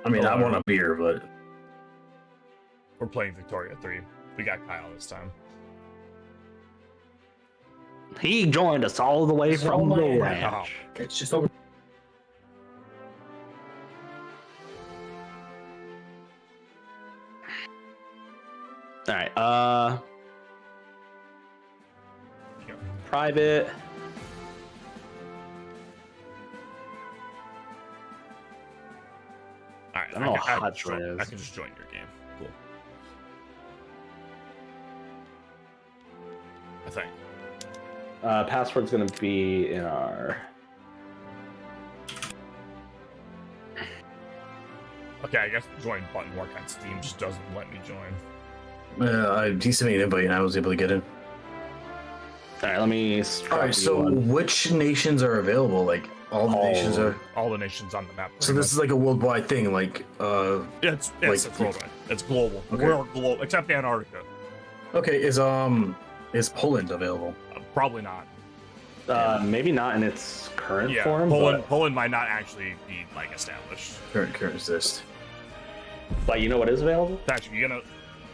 I mean, I want a beer, but We're playing Victoria 3. We got Kyle this time. He joined us all the way from the ranch. it's just over. All right. Here. Private. All right. I don't know how can much join- it is. I can just join your game. Cool. I think. Password's gonna be in our. Okay, I guess the join button work on Steam just doesn't let me join. He sent me an invite and I was able to get in. All right, let me. All right, so which nations are available? Like all the nations are. All the nations on the map. So this is like a worldwide thing, like It's like- worldwide. It's global. Okay. We're global, except Antarctica. okay, is Poland available? Probably not. Maybe not in its current Yeah, form. Poland might not actually be like established. Current exist. But you know what is available? Patrick, you gonna?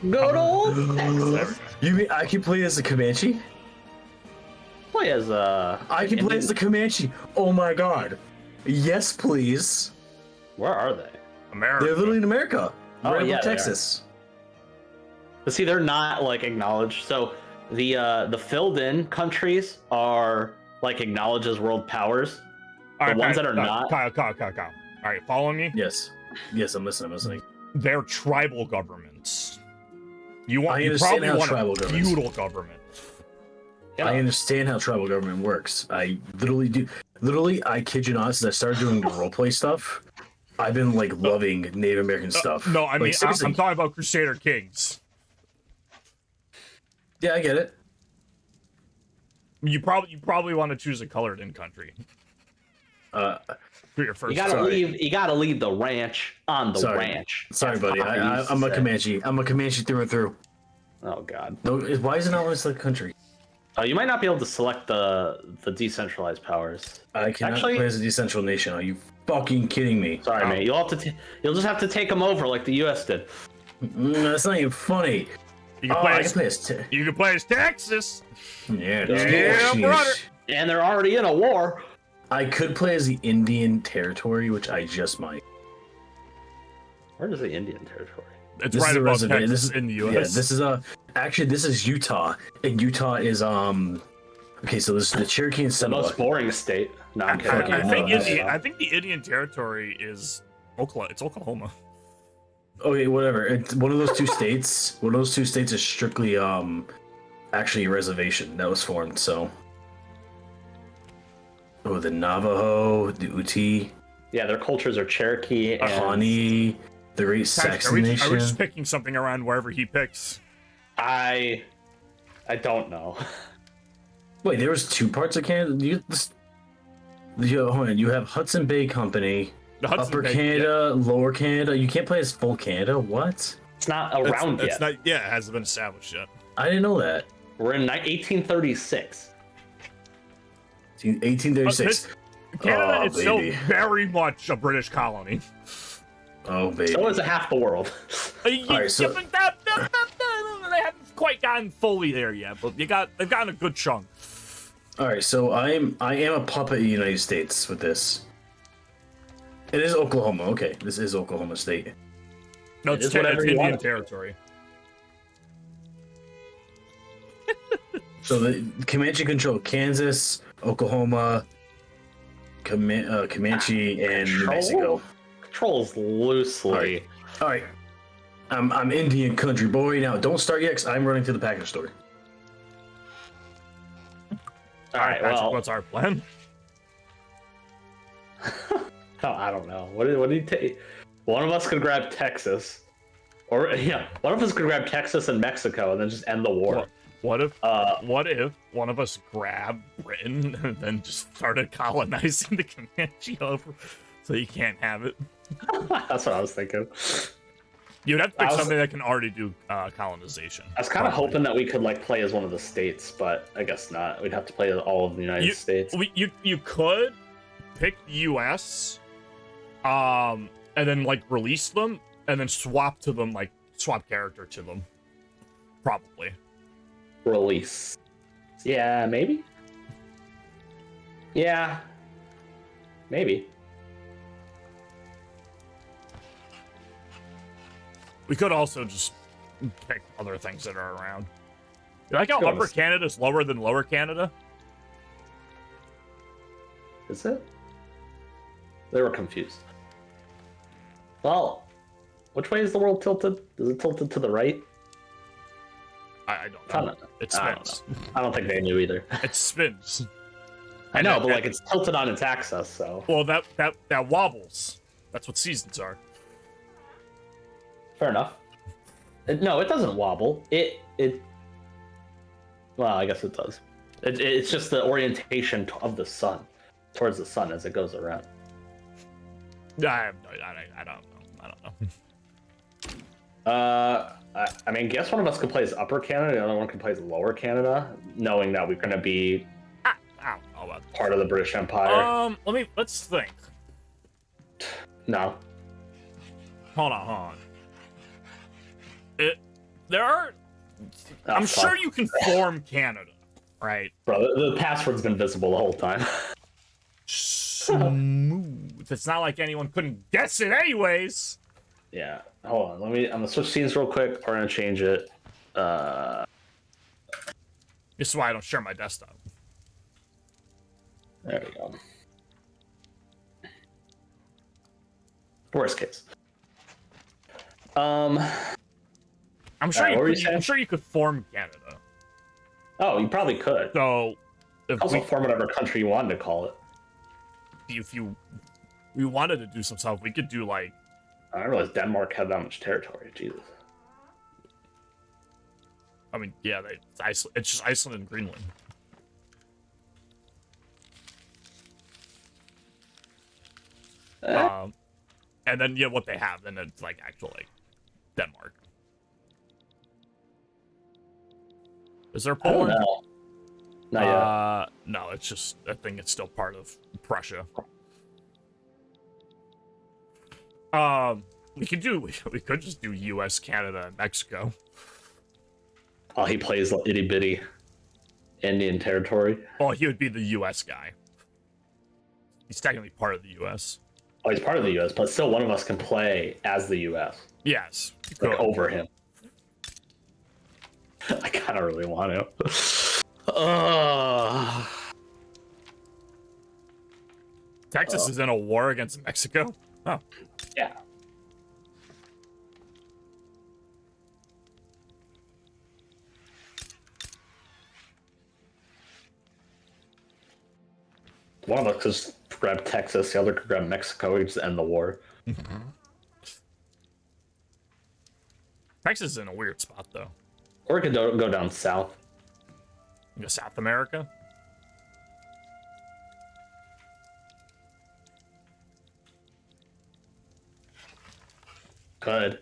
Good old Texas. You mean I can play as the Comanche? Play as I can play as the Comanche. Oh my god. Yes, please. Where are they? America. They're literally in America. Oh, Right yeah, above they are. Texas. But see, they're not like acknowledged. So the filled in countries are like acknowledged as world powers. All right, the ones Kyle, that are not- Kyle. All right, following me. Yes. Yes, I'm listening. They're tribal governments. You I you understand probably how want tribal a governments- feudal government. Yeah. I understand how tribal government works. I literally do. Literally, I kid you not, since I started doing roleplay stuff, I've been like loving Native American stuff. No, I Like, mean seriously. I'm talking about Crusader Kings. Yeah, I get it. You probably want to choose a colored in country for your first. You gotta Sorry. leave. You gotta leave the ranch on the Sorry. ranch. Sorry, That's buddy. how I used to I'm a say. Comanche. I'm a Comanche through and through. Oh god. No, why is it not letting us country? You might not be able to select the decentralized powers. I cannot Actually- play as a decentral nation. Are you fucking kidding me? Sorry, Oh. mate. You'll just have to take them over like the U.S. did. That's not even funny. You can Oh, play I as, can play as you can play as Texas. yeah, Yeah, sheesh. brother. And they're already in a war. I could play as the Indian Territory, which I just might. Where is the Indian territory? It's This right is a above reservation. Texas This is in the U.S. Yeah, this is actually this is Utah, and Utah is Okay, so this is the Cherokee and The Seminole. most boring state. No, I'm I, kidding. I no, think that's I think the Indian Territory is Oklahoma. It's Oklahoma. Okay, whatever. It's one of those two states. One of those two states is strictly actually a reservation that was formed. So, the Navajo, the Ute, Yeah, their cultures are Cherokee and Pawnee, the Great Patrick, Saxon are Nation. we just picking something around wherever he picks? I don't know. Wait, there was two parts of Canada. Hold on. You have Hudson Bay Company, The Hudson Upper Bay- Canada, Lower Canada. You can't play as full Canada. What? It's not yeah, around it's yet. not. Yeah, it hasn't been established yet. I didn't know that. We're in 1836. 1836. Canada Oh, is still baby. very much a British colony. Oh, baby. So is half the world. Alright, so- They haven't quite gotten fully there yet, but they've gotten a good chunk. All right, so I am a puppet of the United States with this. It is Oklahoma. Okay, this is Oklahoma State. No, It it's, is whatever you Indian want it to be. territory. So the Comanche control Kansas, Oklahoma, Comanche, and New Mexico. Controls loosely. All right, I'm Indian country boy now. Don't start yet, 'cause I'm running to the package store. All right. Patrick, Well, what's our plan? I don't know. What do you take? One of us could grab Texas, or yeah, one of us could grab Texas and Mexico, and then just end the war. What if Uh, what if one of us grabbed Britain and then just started colonizing the Comanche over, so you can't have it? That's what I was thinking. You'd have to pick I was- something that can already do colonization. I was kind of Probably. hoping that we could like play as one of the states, but I guess not. We'd have to play as all of the United You- States. You could pick the U.S. and then like release them, and then swap character to them. Probably. Release. Yeah, maybe. Yeah, maybe. We could also just pick other things that are around. You like how Go on, Upper let's- Canada's lower than Lower Canada? Is it? They were confused. Well, which way is the world tilted? Is it tilted to the right? I don't I know. don't know. It I don't spins. I don't think they knew either. It spins. I know, but like it's tilted on its axis, so Well, that wobbles. That's what seasons are. fair enough. No, it doesn't wobble. It. Well, I guess it does. It's just the orientation of the sun towards the sun as it goes around. I don't know. I mean, guess one of us could play as Upper Canada, the other one could play as Lower Canada, knowing that we're going to be I don't know about that. part of the British Empire. Let's think. No. Hold on. There are. Oh, I'm fuck. sure you can form Canada, right? Bro, the password's been visible the whole time. Smooth. It's not like anyone couldn't guess it, anyways. Yeah. Hold on. I'm gonna switch scenes real quick. We're gonna change it. This is why I don't share my desktop. There we go. Worst case. I'm sure Alright, what were you I'm saying? sure you could form Canada. Oh, you probably could. So if Also, we form whatever country you wanted to call it. we wanted to do some stuff, we could do like I didn't realize Denmark had that much territory. Jesus. I mean, yeah, it's just Iceland and Greenland. And then what they have, then it's like actual like Denmark. Is there I don't Poland? know. Not yet. No, it's just I think it's still part of Prussia. We could just do U.S., Canada, and Mexico. Oh, he plays itty bitty Indian territory. Oh, he would be the U.S. guy. He's technically part of the U.S. Oh, he's part of the U.S., but still, one of us can play as the U.S. Yes, Like good. over him. I kind of really want to. Texas is in a war against Mexico. Oh, Yeah. One of us could just grab Texas, the other could grab Mexico, we just end the war. Texas is in a weird spot though. Or we could go down south. South America. Could.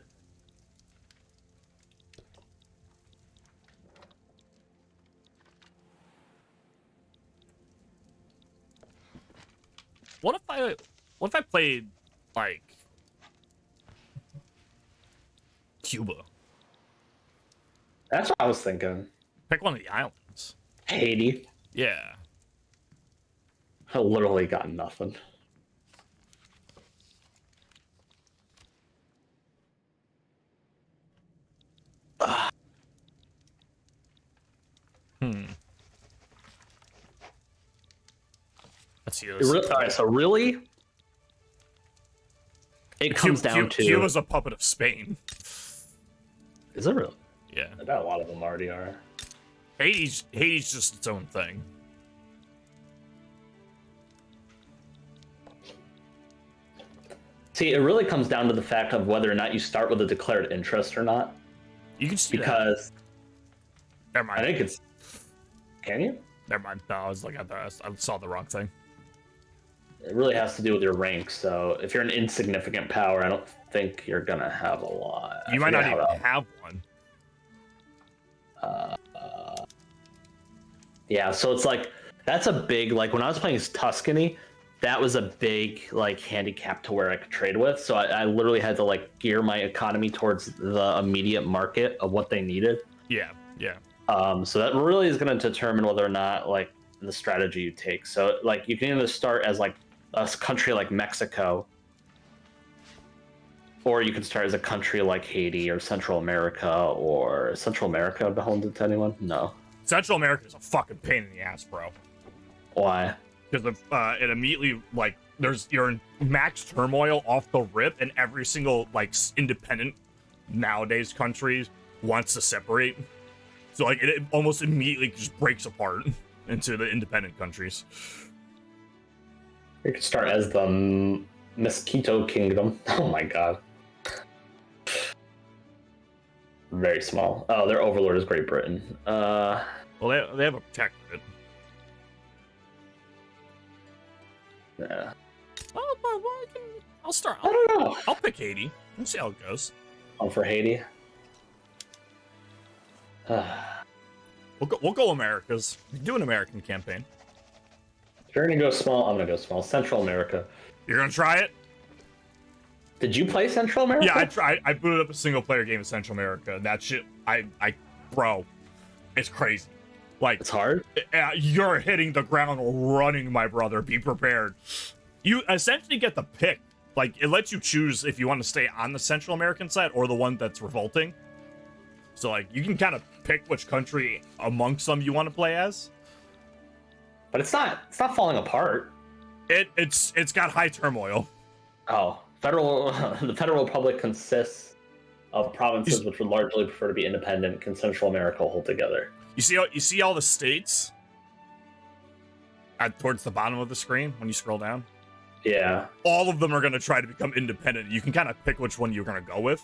What if I played like Cuba? That's what I was thinking. Pick one of the islands. Haiti. Yeah. I literally got nothing. Let's see this. Alright, so really? It comes down to... Cuba's a puppet of Spain. Is it really? Yeah. I bet a lot of them already are. Haiti's just its own thing. See, it really comes down to the fact of whether or not you start with a declared interest or not. You can see that. Because Never I mind. think it's... Can you? Never mind. No, I was looking at that. I saw the wrong thing. It really has to do with your rank. So if you're an insignificant power, I don't think you're gonna have a lot. You might not even have one. Yeah, so it's like that's a big like when I was playing as Tuscany, that was a big like handicap to where I could trade with. So I literally had to like gear my economy towards the immediate market of what they needed. Yeah, yeah. So that really is going to determine whether or not like the strategy you take. So like you can either start as like a country like Mexico, or you can start as a country like Haiti or Central America, or Central America beholden to anyone? No. Central America is a fucking pain in the ass, bro. Why? Because it immediately like you're in max turmoil off the rip, and every single like independent nowadays country wants to separate. So like it almost immediately just breaks apart into the independent countries. You could start as the Mosquito Kingdom. Oh my god. Very small. Oh, their overlord is Great Britain. Well, they have a protectorate. Yeah. Oh, but I'll start. I don't know. I'll pick Haiti. We'll see how it goes. Oh, for Haiti. We'll go Americas. Do an American campaign. If you're gonna go small, I'm gonna go small. Central America. You're gonna try it? Did you play Central America? Yeah, I tried. I booted up a single player game in Central America. That shit, bro, it's crazy. Like, It's hard. You're hitting the ground running, my brother. Be prepared. You essentially get the pick. Like, it lets you choose if you want to stay on the Central American side or the one that's revolting. So, like, you can kind of pick which country amongst them you want to play as. But it's not falling apart. It's got high turmoil. Oh, the Federal Republic consists of provinces which would largely prefer to be independent. Can Central America hold together? You see all the states towards the bottom of the screen when you scroll down? Yeah. All of them are going to try to become independent. You can kind of pick which one you're going to go with,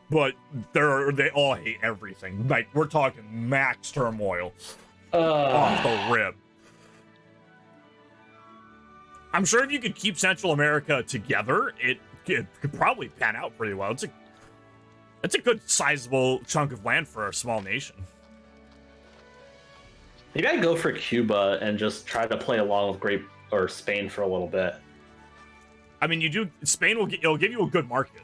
but they all hate everything. Like, we're talking max turmoil off the rip. I'm sure if you could keep Central America together, it could probably pan out pretty well. It's a good sizable chunk of land for a small nation. Maybe I'd go for Cuba and just try to play along with Spain for a little bit. I mean, Spain it'll give you a good market.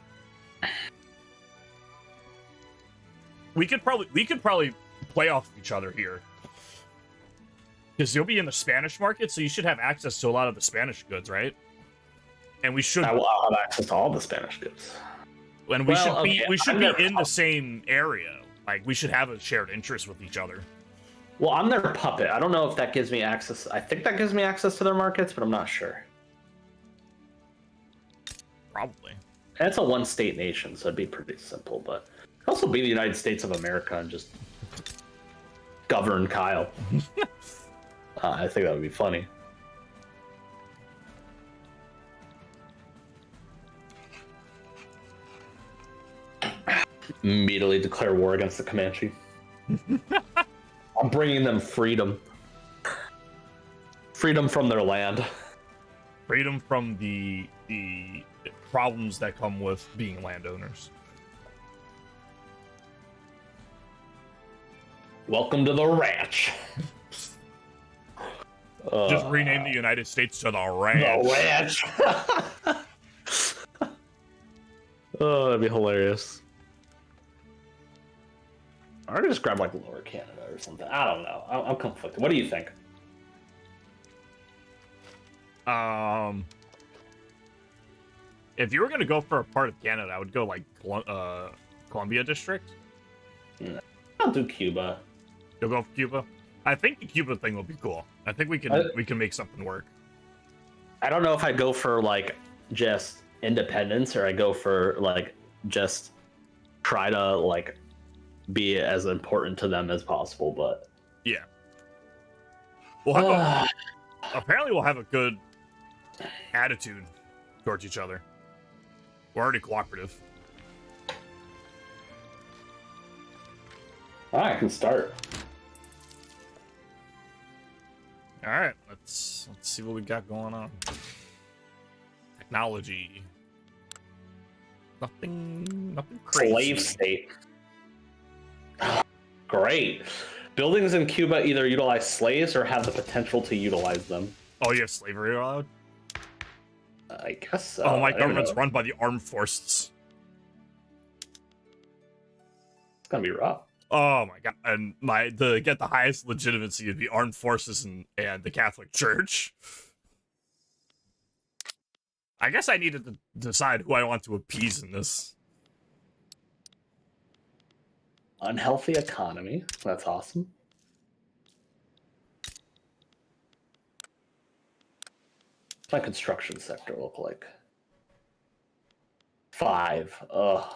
We could probably play off of each other here. Because you'll be in the Spanish market, so you should have access to a lot of the Spanish goods, right? And we should. I will have access to all the Spanish goods. And we should be in the same area. Like, we should have a shared interest with each other. Well, I'm their puppet. I don't know if that gives me access. I think that gives me access to their markets, but I'm not sure. Probably. And it's a one-state nation, so it'd be pretty simple. But it could also be the United States of America and just govern Kyle. I think that would be funny. Immediately declare war against the Comanche. I'm bringing them freedom. Freedom from their land. Freedom from the problems that come with being landowners. Welcome to the ranch. Just rename the United States to the ranch. The ranch. Oh, that'd be hilarious. Or just grab like Lower Canada or something. I don't know. I'm conflicted. What do you think? If you were gonna go for a part of Canada, I would go like Columbia District. I'll do Cuba. You'll go for Cuba. I think the Cuba thing will be cool. I think we can make something work. I don't know if I go for like just independence or I go for like just try to like be as important to them as possible, but yeah. Apparently we'll have a good attitude towards each other. We're already cooperative. I can start. All right, let's see what we got going on. Technology. Nothing crazy. Slave state. Great. Buildings in Cuba either utilize slaves or have the potential to utilize them. Oh, you have slavery allowed? I guess so. Oh, my I don't government's know. run by the armed forces. It's gonna be rough. Oh my god! And to get the highest legitimacy would be armed forces and the Catholic Church. I guess I needed to decide who I want to appease in this. Unhealthy economy. That's awesome. What's my construction sector look like? 5. Ugh.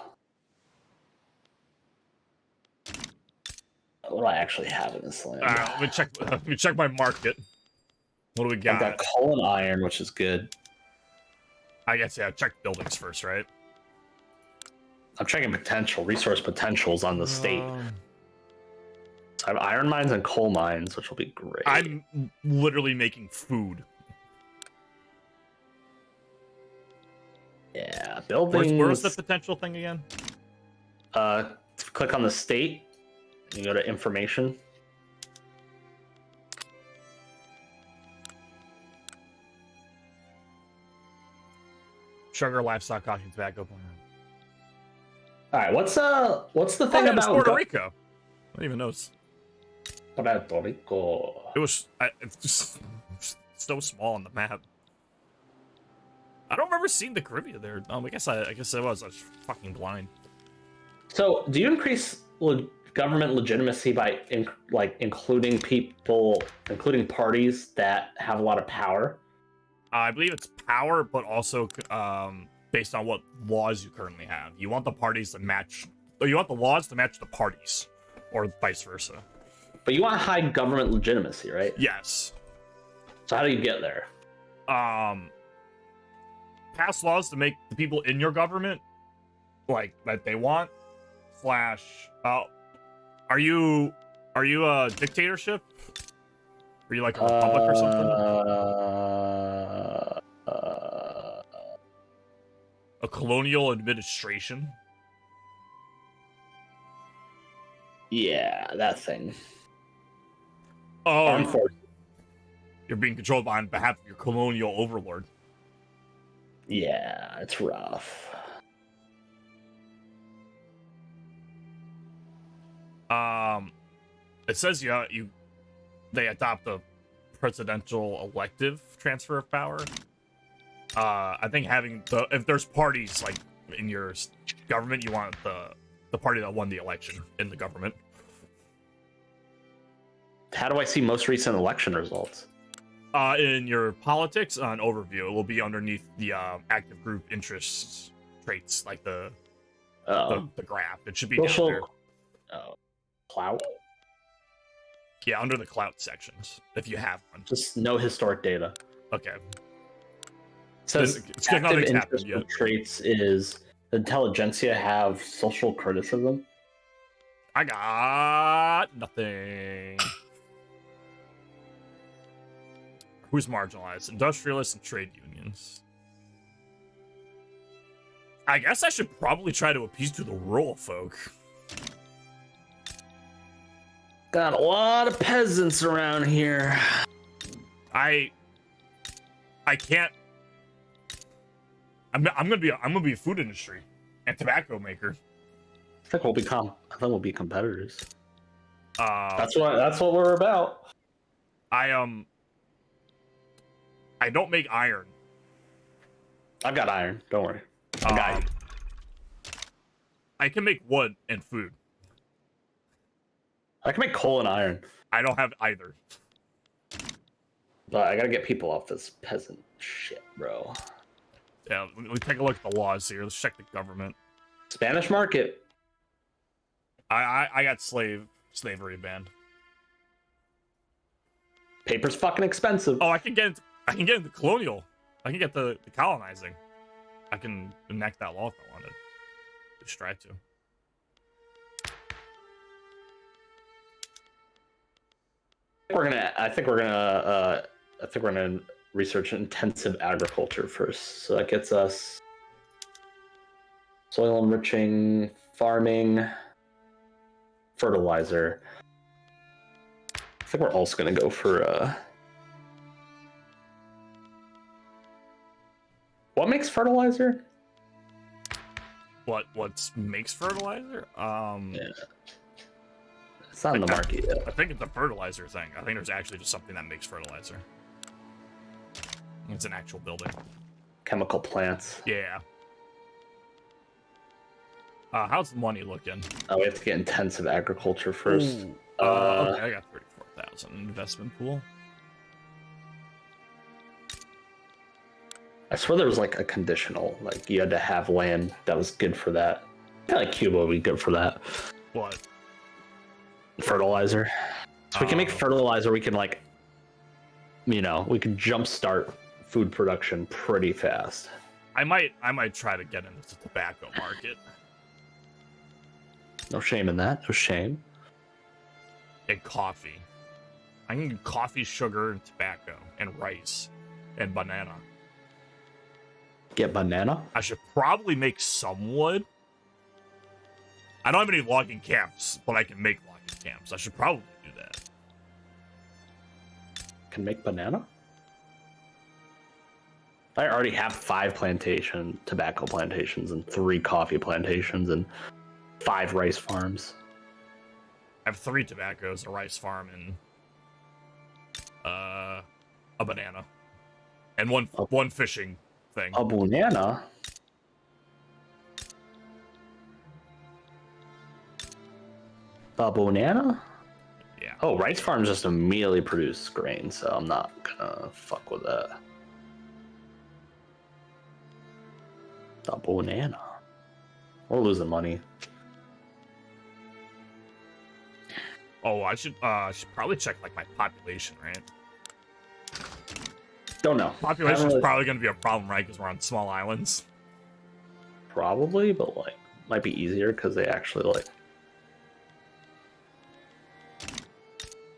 What do I actually have in this land? Let me check. Let me check my market. What do we I've got? got coal and iron, which is good. I guess check buildings first, right? I'm checking resource potentials on the state. So I have iron mines and coal mines, which will be great. I'm literally making food. Yeah, buildings. Where's the potential thing again? Click on the state. You go to information. Sugar, livestock, coffee, tobacco. All right, what's the thing Oh, it was about Puerto Rico. I didn't even notice. Puerto Rico? It was it's just so small on the map. I don't remember seeing the Caribbean there. I guess I was. I was fucking blind. So, do you increase government legitimacy by including parties that have a lot of power? I believe it's power, but also based on what laws you currently have. You want the parties to match, or you want the laws to match the parties, or vice versa. But you want high government legitimacy, right? Yes. So how do you get there? Pass laws to make the people in your government like that they want. / are you a dictatorship? Are you like a republic or something? A colonial administration? Yeah, that thing. Oh, Armed forces. you're being controlled on behalf of your colonial overlord. Yeah, it's rough. It says they adopt a presidential elective transfer of power. I think if there's parties like in your government, you want the party that won the election in the government. How do I see most recent election results? In your politics, on overview, it will be underneath the active group interests traits, like the graph. It should be down there. Clout? Yeah, under the clout sections, if you have one. Just no historic data. Okay. It says It's good active nothing's happened interest yet. traits is intelligentsia have social criticism. I got nothing. Who's marginalized? Industrialists and trade unions. I guess I should probably try to appease to the rural folk. Got a lot of peasants around here. I can't. I'm gonna be a food industry and tobacco maker. I think we'll be competitors. That's what we're about. I don't make iron. I've got iron. Don't worry. I got you. I can make wood and food. I can make coal and iron, I don't have either. but I gotta get people off this peasant shit, bro. Yeah, let me take a look at the laws here. Let's check the government. Spanish market. I got slavery banned. Paper's fucking expensive. Oh, I can get into colonial. I can get the colonizing. I can enact that law if I wanted. Just try to. I think we're gonna research intensive agriculture first. So that gets us soil enriching, farming, fertilizer. I think we're also gonna go for makes fertilizer? What makes fertilizer? Yeah. It's not in the market yet. I think it's a fertilizer thing. I think there's actually just something that makes fertilizer. It's an actual building. Chemical plants. Yeah. How's the money looking? Oh, we have to get intensive agriculture first. Ooh. Okay, I got 34,000 investment pool. I swear there was like a conditional, like you had to have land that was good for that. I feel like Cuba would be good for that. What? Fertilizer. So we can make fertilizer. We can like, we can jumpstart food production pretty fast. I might try to get into the tobacco market. No shame in that. No shame. And coffee. I can get coffee, sugar, and tobacco, and rice, and banana. Get banana? I should probably make some wood. I don't have any logging camps, but I can make logging camps. I should probably do that. Can make banana? I already have 5 tobacco plantations, and 3 coffee plantations, and 5 rice farms. I have 3 tobaccos, a rice farm, and a banana, and one fishing thing. A banana? A banana? Yeah. Oh, rice farms just immediately produce grain, so I'm not gonna fuck with that. A banana. We're losing money. Oh, I should probably check like my population, right? Don't know. Population is probably going to be a problem, right? Because we're on small islands. Probably, but like might be easier because they actually like.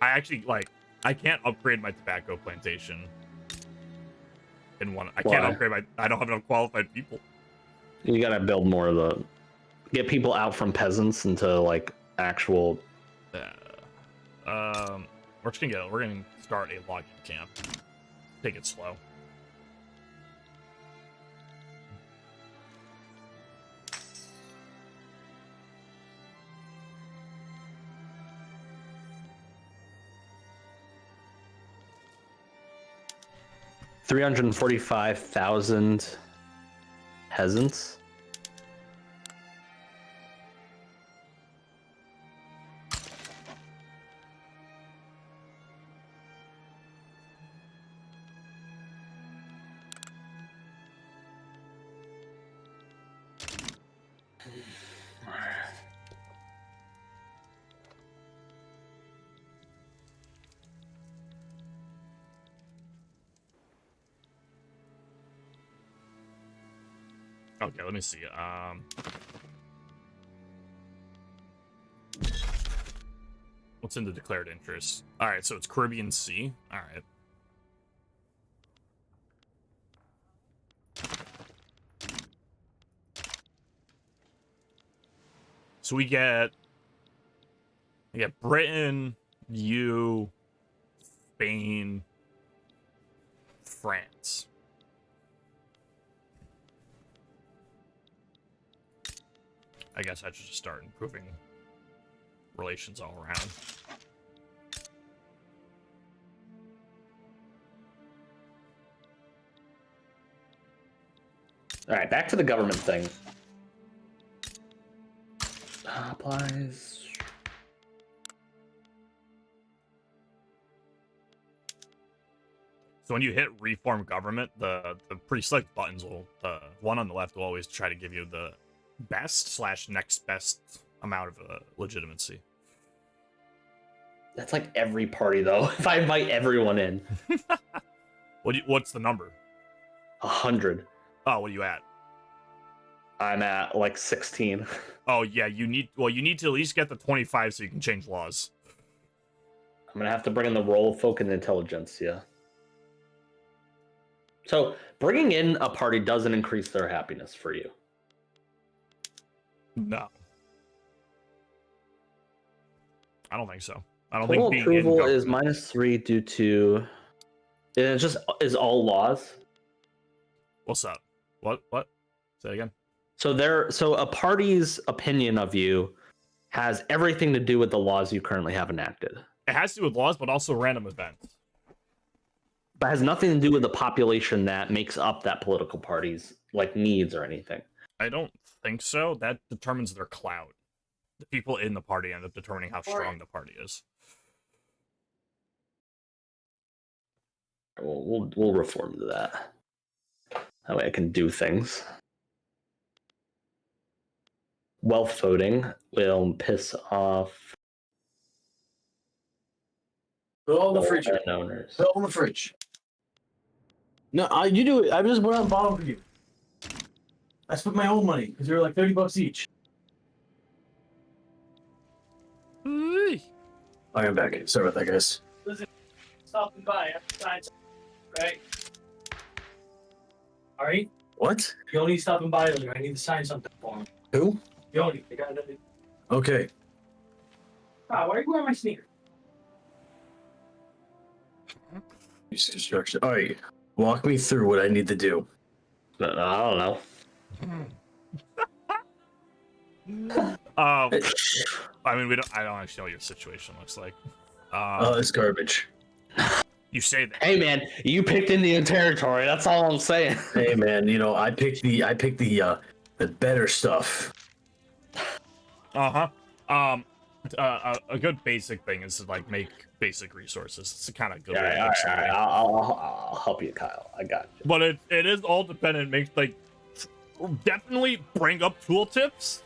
I can't upgrade my tobacco plantation. I Why? can't upgrade I don't have enough qualified people. You gotta build more of get people out from peasants into like actual. We're gonna start a logging camp. Take it slow. $345,000 peasants. Okay, let me see. What's in the declared interest? All right, so it's Caribbean Sea. All right. So we get Britain, you, Spain, France. I guess I should just start improving relations all around. All right, back to the government thing. Applies. So when you hit reform government, the pre-select buttons the one on the left will always try to give you the best / next best amount of legitimacy. That's like every party though. If I invite everyone in, What's the number? 100. Oh, what are you at? I'm at like 16. Oh yeah, you need to at least get the 25 so you can change laws. I'm gonna have to bring in the role of folk and intelligence. Yeah. So bringing in a party doesn't increase their happiness for you. No. I don't think so. I don't Total think being approval in is government- -3 due to. It just is all laws. What's up? What? Say it again. So a party's opinion of you has everything to do with the laws you currently have enacted, It has to do with laws, but also random events. but has nothing to do with the population that makes up that political party's like needs or anything. I don't think so. That determines their clout. The people in the party end up determining how strong the party is. We'll reform to that. That way I can do things. Wealth voting will piss off Put all in the fridge. owners. Put all in the fridge. No, you do it. I just went on the bottom for you. I spent my own money because they were like $30 each. I'm back. Sorry about that, guys. Listen, stopping by. I have to sign something, right? All right? What? Yoni's stopping by earlier. I need to sign something for him. Who? Yoni, the guy that... Okay. Ah, why are you wearing my sneakers? Use construction. All right. Walk me through what I need to do. I don't know. I mean, I don't actually know what your situation looks like. It's garbage. You say that. Hey man, you picked Indian territory. That's all I'm saying. Hey man, I picked the better stuff. A good basic thing is to like make basic resources. It's a kind of good way to All make right. something. I'll help you, Kyle. I got you. But it is all dependent. Make like definitely bring up tooltips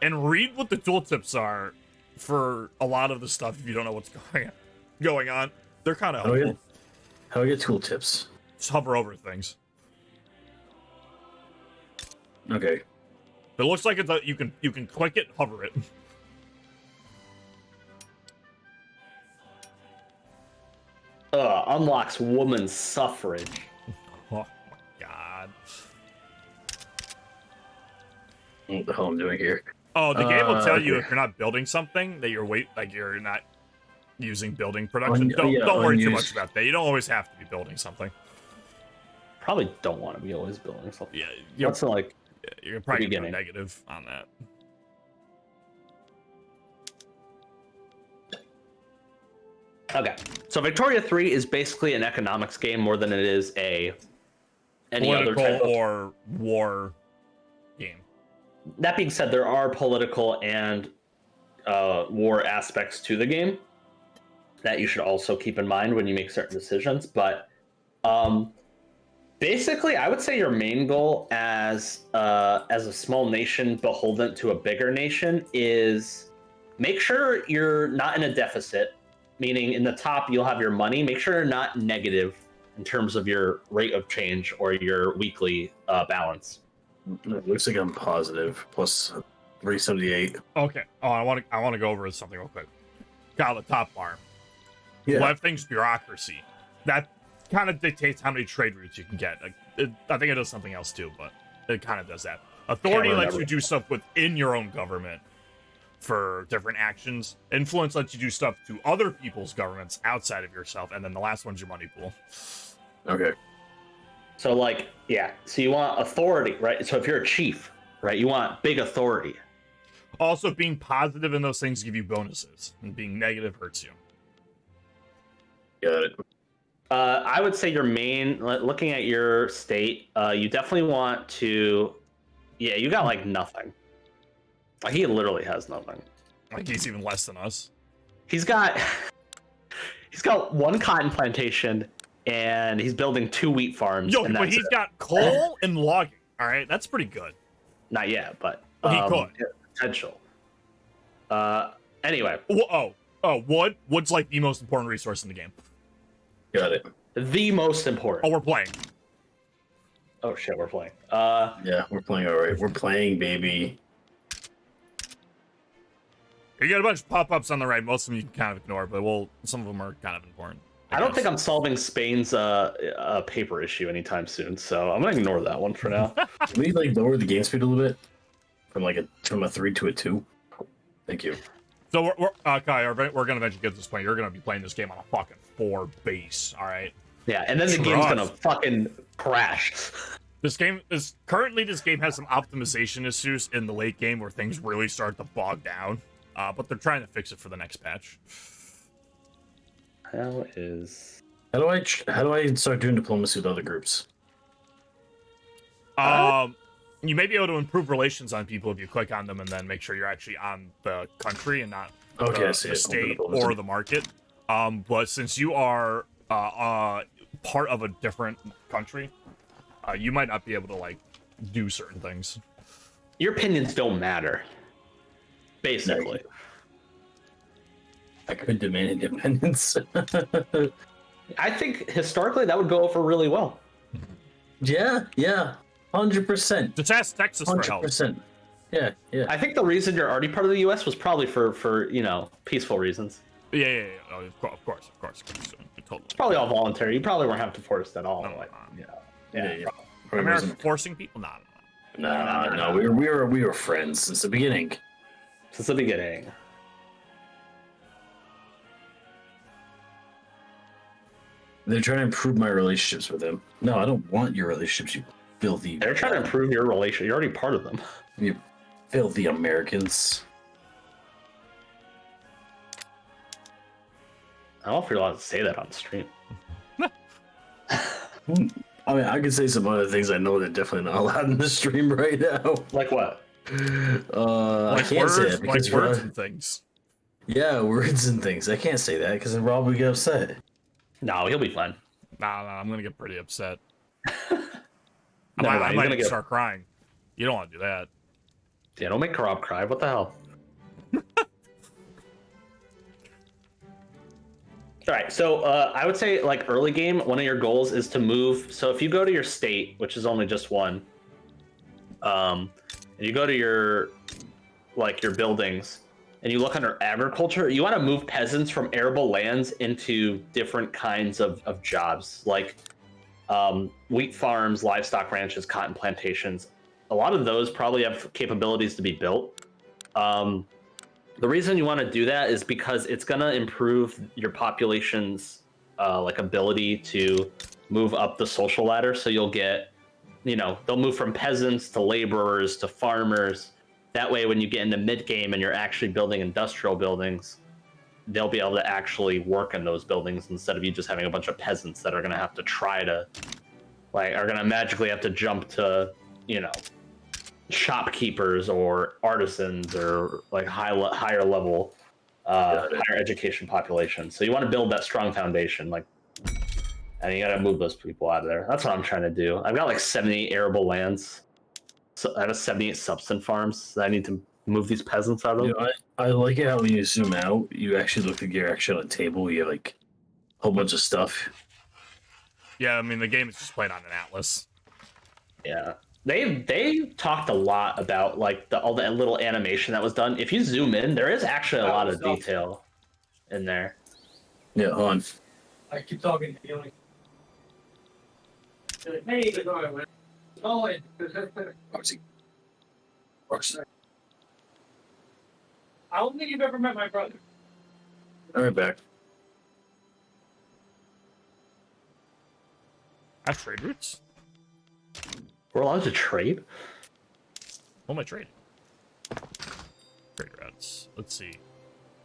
and read what the tooltips are for a lot of the stuff if you don't know what's going on. They're kind of helpful. How do I get tooltips? Just hover over things. Okay. If it looks like you can click it, hover it. Unlocks woman's suffrage. Oh my god. What the hell I'm doing here? Oh, the game will tell you okay. if you're not building something that you're not using building production. Yeah, Don't worry too unused. much about that. You don't always have to be building something. Probably don't want to be always building something. Yeah, you're, That's like you're probably gonna go beginning. negative on that. okay. So Victoria 3 is basically an economics game more than it is any other Political type of. or war game. That being said, there are political and war aspects to the game that you should also keep in mind when you make certain decisions. But basically, I would say your main goal as a small nation beholden to a bigger nation is make sure you're not in a deficit. Meaning, in the top, you'll have your money. Make sure you're not negative in terms of your rate of change or your weekly balance. It looks like I'm positive. Plus 378. Okay. Oh, I want to go over something real quick. Got the top bar. Yeah. Left thing's bureaucracy. That kind of dictates how many trade routes you can get. I think it does something else too, but it kind of does that. Authority Can't lets remember. you do stuff within your own government for different actions. Influence lets you do stuff to other people's governments outside of yourself, and then the last one's your money pool. Okay. So, like, yeah. So you want authority, right? So if you're a chief, right, you want big authority. Also, being positive in those things give you bonuses, and being negative hurts you. Got it. I would say your main, looking at your state, you definitely want to. Yeah, you got like nothing. He literally has nothing. Like he's even less than us. He's got one cotton plantation, and he's building 2 wheat farms. Yo, and but that's he's it. got coal and logging. All right, that's pretty good. Not yet, but He could. potential. Anyway, Wood. Wood's like the most important resource in the game. Got it. the most Oh, important. we're playing. Oh shit, we're playing. Yeah, we're playing all right. We're playing, baby. You got a bunch of pop-ups on the right. Most of them you can kind of ignore, but some of them are kind of important. I don't think I'm solving Spain's paper issue anytime soon, so I'm gonna ignore that one for now. Can we like lower the game speed a little bit from a 3 to a 2? Thank you. So Kai, we're gonna eventually get to this point. You're gonna be playing this game on a fucking 4 base. All right. Yeah, and then the game's Trust. gonna fucking crash. This game has some optimization issues in the late game where things really start to bog down. But they're trying to fix it for the next patch. How is? How do I start doing diplomacy with other groups? You may be able to improve relations on people if you click on them and then make sure you're actually on the country and not Okay, I the see it. state Open or diplomacy. the market. But since you are part of a different country, you might not be able to like do certain things. Your opinions don't matter. Basically. I could demand independence. I think historically that would go over really well. yeah, 100%. Just ask Texas for help. 100%. Yeah. I think the reason you're already part of the U.S. was probably for peaceful reasons. Yeah. Oh, of course. Totally. It's probably all voluntary. You probably weren't have to force at all. No, like, no. yeah. America forcing people? Nah. No. We were friends since the beginning. Since the beginning. They're trying to improve my relationships with them. No, I don't want your relationships, you filthy. They're trying to improve your relation. You're already part of them. You filthy Americans. I don't know if you're allowed to say that on stream. I mean, I could say some other things I know that definitely not allowed in the stream right now. Like what? I can't say that because words and things. Yeah, words and things. I can't say that because then Rob would get upset. No, he'll be fine. Nah, I'm gonna get pretty upset. Never mind, I he's might gonna get- start crying. You don't want to do that. Yeah, don't make Karab cry. What the hell? All right, so I would say like early game, one of your goals is to move. So if you go to your state, which is only just one, and you go to your buildings, and you look under agriculture, you want to move peasants from arable lands into different kinds of jobs, like wheat farms, livestock ranches, cotton plantations. A lot of those probably have capabilities to be built. The reason you want to do that is because it's going to improve your population's ability to move up the social ladder. So you'll get, they'll move from peasants to laborers to farmers. That way, when you get into mid game and you're actually building industrial buildings, they'll be able to actually work in those buildings instead of you just having a bunch of peasants that are going to have to are going to magically have to jump to, shopkeepers or artisans or like higher level higher education population. So you want to build that strong foundation, and you got to move those people out of there. That's what I'm trying to do. I've got like 78 arable lands, so I have 78 substance farms that I need to move these peasants out of. I like it how when you zoom out, you actually look like you're actually on a table. You have like a whole bunch of stuff. Yeah, I mean the game is just played on an atlas. Yeah. They talked a lot about all the little animation that was done. If you zoom in, there is actually a lot of detail in there. Yeah, hold on. I keep talking to you. Like, hey, they're going. Oh, I don't think you've ever met my brother. All right, back. I have trade routes. We're allowed to trade? What am I trading? Trade routes. Let's see.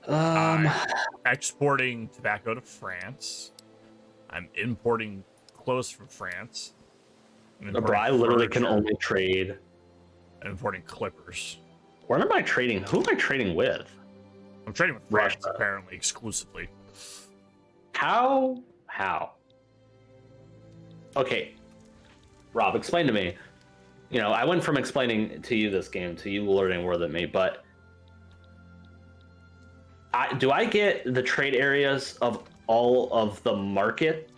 Um, Exporting tobacco to France. I'm importing clothes from France. bro, I literally can only trade. I'm importing clippers. Where am I trading? Who am I trading with? I'm trading with France Russia. apparently exclusively. How? Okay. Rob, explain to me. I went from explaining to you this game to you learning more than me, but do I get the trade areas of all of the market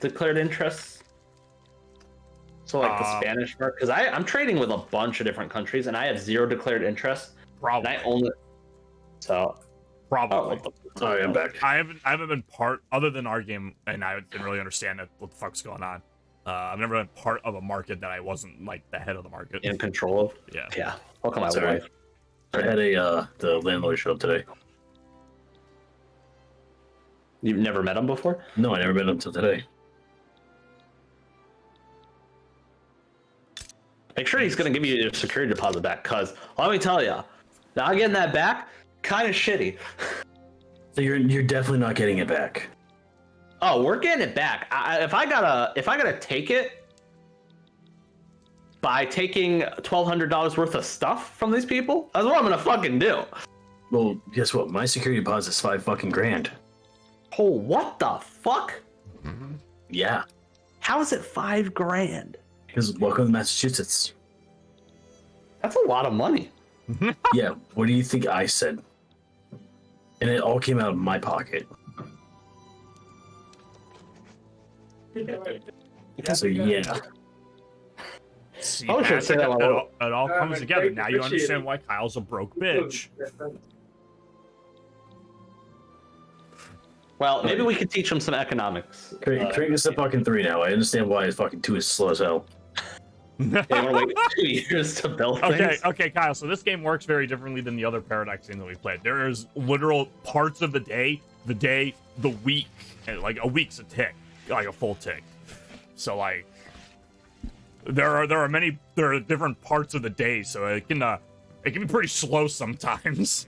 declared interests? So the Spanish market, because I'm trading with a bunch of different countries and I have 0 declared interests. Probably. And I only Probably. All right, I'm back. I haven't been part other than our game, and I didn't really understand what the fuck's going on. I've never been part of a market that I wasn't the head of the market. in control of. Yeah. Yeah. Welcome, my Sorry. wife. I had the landlord show up today. You've never met him before? No, I never met him until today. Make sure he's gonna give you your security deposit back, cause let me tell you, not getting that back, kind of shitty. So you're definitely not getting it back. Oh, we're getting it back. If I gotta take it by taking $1,200 worth of stuff from these people, that's what I'm gonna fucking do. Well, guess what? My security deposit is $5 fucking grand. Oh, what the fuck? Yeah, How is it $5 grand? because welcome to Massachusetts. That's a lot of money. Yeah, what do you think I said? And it all came out of my pocket. So yeah. See, I was gonna say Patrick, that it all comes together. Now you understand why Kyle's a broke bitch. Well, maybe we could teach him some economics. Create this a fucking 3 now. I understand why it's fucking 2 is slow as hell. They want to wait 2 years to build Okay, things. okay, Kyle. So this game works very differently than the other Paradox games that we played. There is literal parts of the day, the week, and like a week's a tick, like a full tick. So like, there are different parts of the day, so it can be pretty slow sometimes.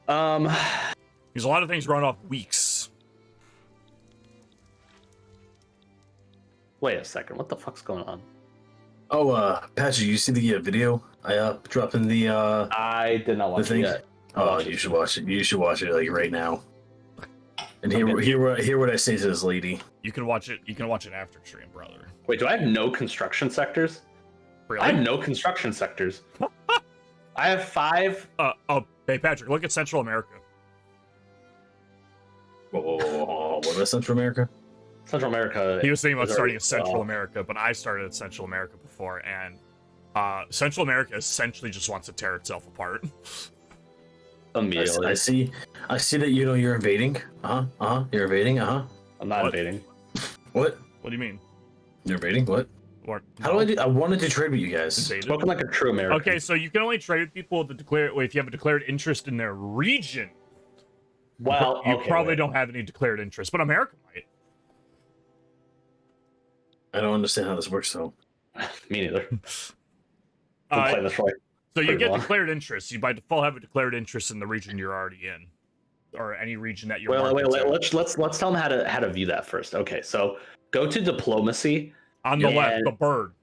There's a lot of things run off weeks. Wait a second. What the fuck's going on? Oh, Patrick, you see the video I dropped in the I did not watch thing? it yet. Oh, you should watch it. You should watch it like right now. And hear what I say to this lady. You can watch it. You can watch it after stream, brother. Wait, do I have no construction sectors? Really? I have no construction sectors. I have 5. Hey Patrick, look at Central America. Whoa, what about Central America? Central America. He was thinking about is starting already- in Central America, but I started at Central America before, and Central America essentially just wants to tear itself apart. Immediately. I see that you're invading. You're invading. I'm not What? invading. What? What do you mean? You're invading? What? Or, How do I do? I wanted to trade with you guys. invaded? Spoken like a true American. Okay, so you can only trade with people that if you have a declared interest in their region. Well, You okay, probably wait. don't have any declared interest, but America might. I don't understand how this works though. Me neither. Been playing this for like So you pretty get long. declared interest. You by default have a declared interest in the region you're already in, or any region that you're. Wait, marketing to. let's tell them how to view that first. Okay, so go to diplomacy, On the left, and- the bird.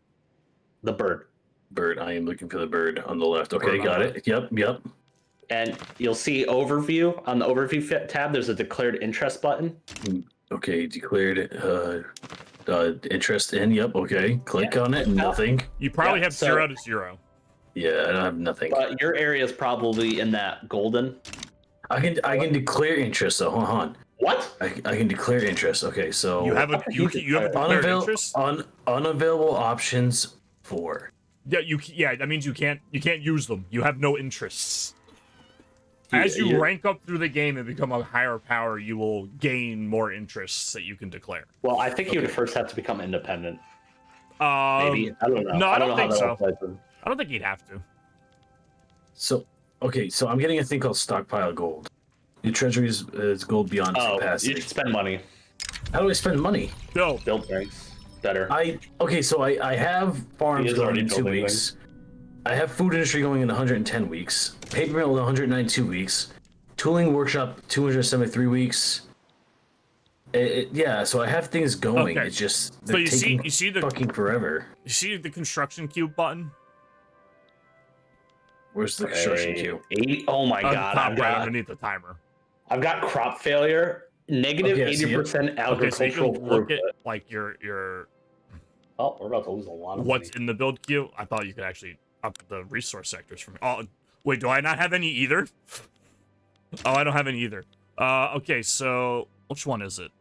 the bird, Bird. I am looking for the bird on the left. Okay, Bird on got the it. Yep. and you'll see overview. On the overview tab, there's a declared interest button. Okay, declared interest in. Yep. Okay, click on it. Nothing. You probably Yeah, have so- 0 to 0. Yeah, I don't have nothing. But your area is probably in that golden. I can declare interest. So hold on. What? I can declare interest. Okay, so You have a you have a declared interest. unavailable options 4. Yeah, that means you can't use them. You have no interests. As you you- rank up through the game and become a higher power, you will gain more interests that you can declare. Well, I think you would first have to become independent. Maybe I don't know. no, I don't know think how so. that applies. I don't think you'd have to. So so I'm getting a thing called stockpile gold. Your treasury is gold beyond Oh, capacity. you should spend money. How do I spend money? No, Build things better. So I have farms He is going already in 2 building weeks. I have food industry going in 110 weeks. Paper mill 192 weeks. Tooling workshop 273 weeks. Yeah, so I have things going. Okay. It's just So they're you see- taking you see the- fucking forever. you see the construction cube button Where's the construction queue? 80. Oh my on god! the top I've right got, underneath the timer. I've got crop failure. Negative Okay, I see it. 80% Okay, so you agricultural can look throughput. at like your Oh, we're about to lose a lot of what's money. in the build queue. I thought you could actually up the resource sectors from. Oh, wait, do I not have any either? Oh, I don't have any either. Okay, so which one is it?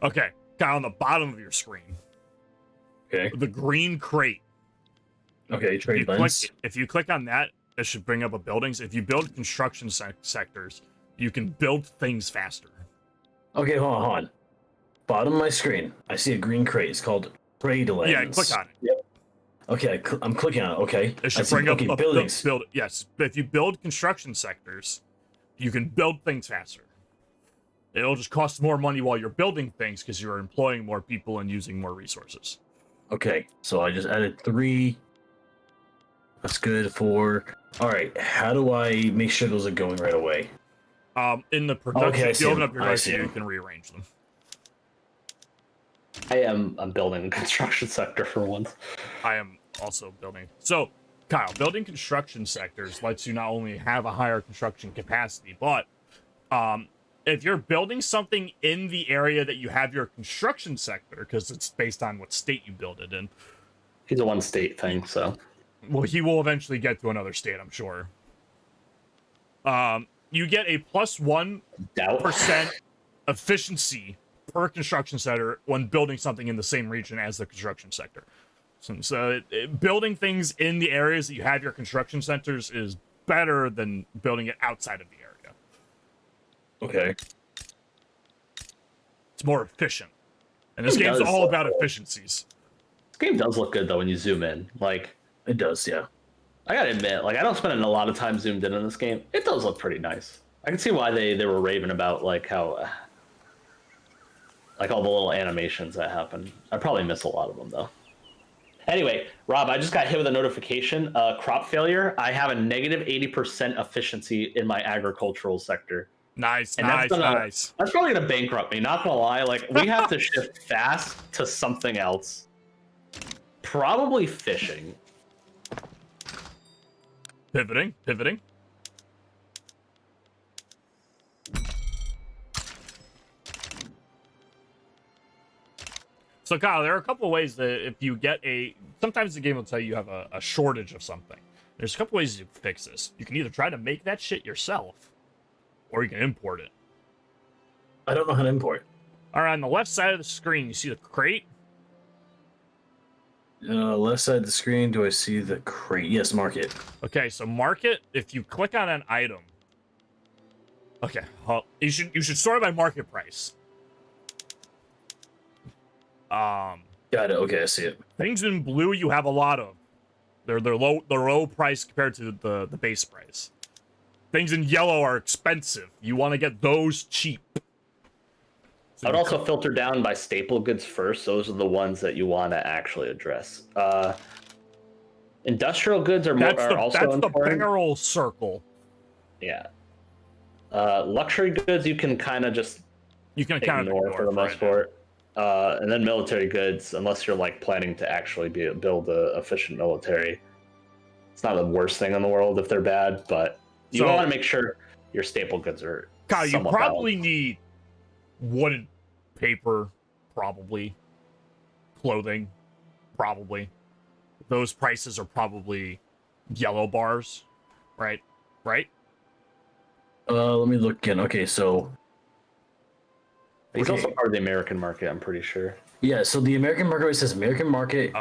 Okay, down on the bottom of your screen, Okay. the green crate. Okay, If trade lens. if you click on that, it should bring up a buildings. If you build construction sectors, you can build things faster. Okay, hold on. Bottom of my screen, I see a green crate. It's called trade lens. Yeah, click on it. Okay, I'm clicking on it. Okay. It should I see- bring up okay, a buildings. Yes, but if you build construction sectors, you can build things faster. It'll just cost more money while you're building things because you're employing more people and using more resources. Okay, so I just added 3. That's good. 4. All right, how do I make sure those are going right away? In the production, Okay, I if see you open them. up your I dice, see you them. can rearrange them. I'm building a construction sector for once. I am also building. So, Kyle, building construction sectors lets you not only have a higher construction capacity, but if you're building something in the area that you have your construction sector, because it's based on what state you build it in, He's a one state thing, so well, he will eventually get to another state, I'm sure. You get a +1% doubt. efficiency per construction sector when building something in the same region as the construction sector. So building things in the areas that you have your construction centers is better than building it outside of the area. Okay. It's more efficient. And this It game's does. all about efficiencies. This game does look good though when you zoom in. Like, It does, yeah. I gotta admit, like I don't spend a lot of time zoomed in on this game. It does look pretty nice. I can see why they were raving about like how like all the little animations that happen. I probably miss a lot of them though. Anyway, Rob, I just got hit with a notification. Crop failure. I have a negative 80% efficiency in my agricultural sector. Nice, And nice, that's gonna, nice. That's probably gonna bankrupt me. Not gonna lie. Like we have to shift fast to something else. Probably fishing. Pivoting. So, Kyle, there are a couple of ways that if you get sometimes the game will tell you have a shortage of something. There's a couple ways to fix this. You can either try to make that shit yourself, or you can import it. I don't know how to import. All right, on the left side of the screen, you see the crate? Left side of the screen, do I see the crate? Yes, market. Okay, so market, if you click on an item. Okay, well, you should sort it by market price. Got it. Okay, I see it. Things in blue you have a lot of. They're low price compared to the base price. Things in yellow are expensive. You want to get those cheap. So I would also filter down by staple goods first. Those are the ones that you want to actually address. Industrial goods are also that's important. the barrel circle. Yeah. Luxury goods you can kind of just You can kind of ignore for the most part. And then military goods, unless you're like planning to actually build a efficient military. It's not the worst thing in the world if they're bad, but you want to make sure your staple goods are. Kyle, you probably balanced. need wooden paper, probably. Clothing, probably. Those prices are probably yellow bars, right? Right? Let me look again. Okay, so He's okay. also part of the American market, I'm pretty sure. Yeah, so the American market says American market.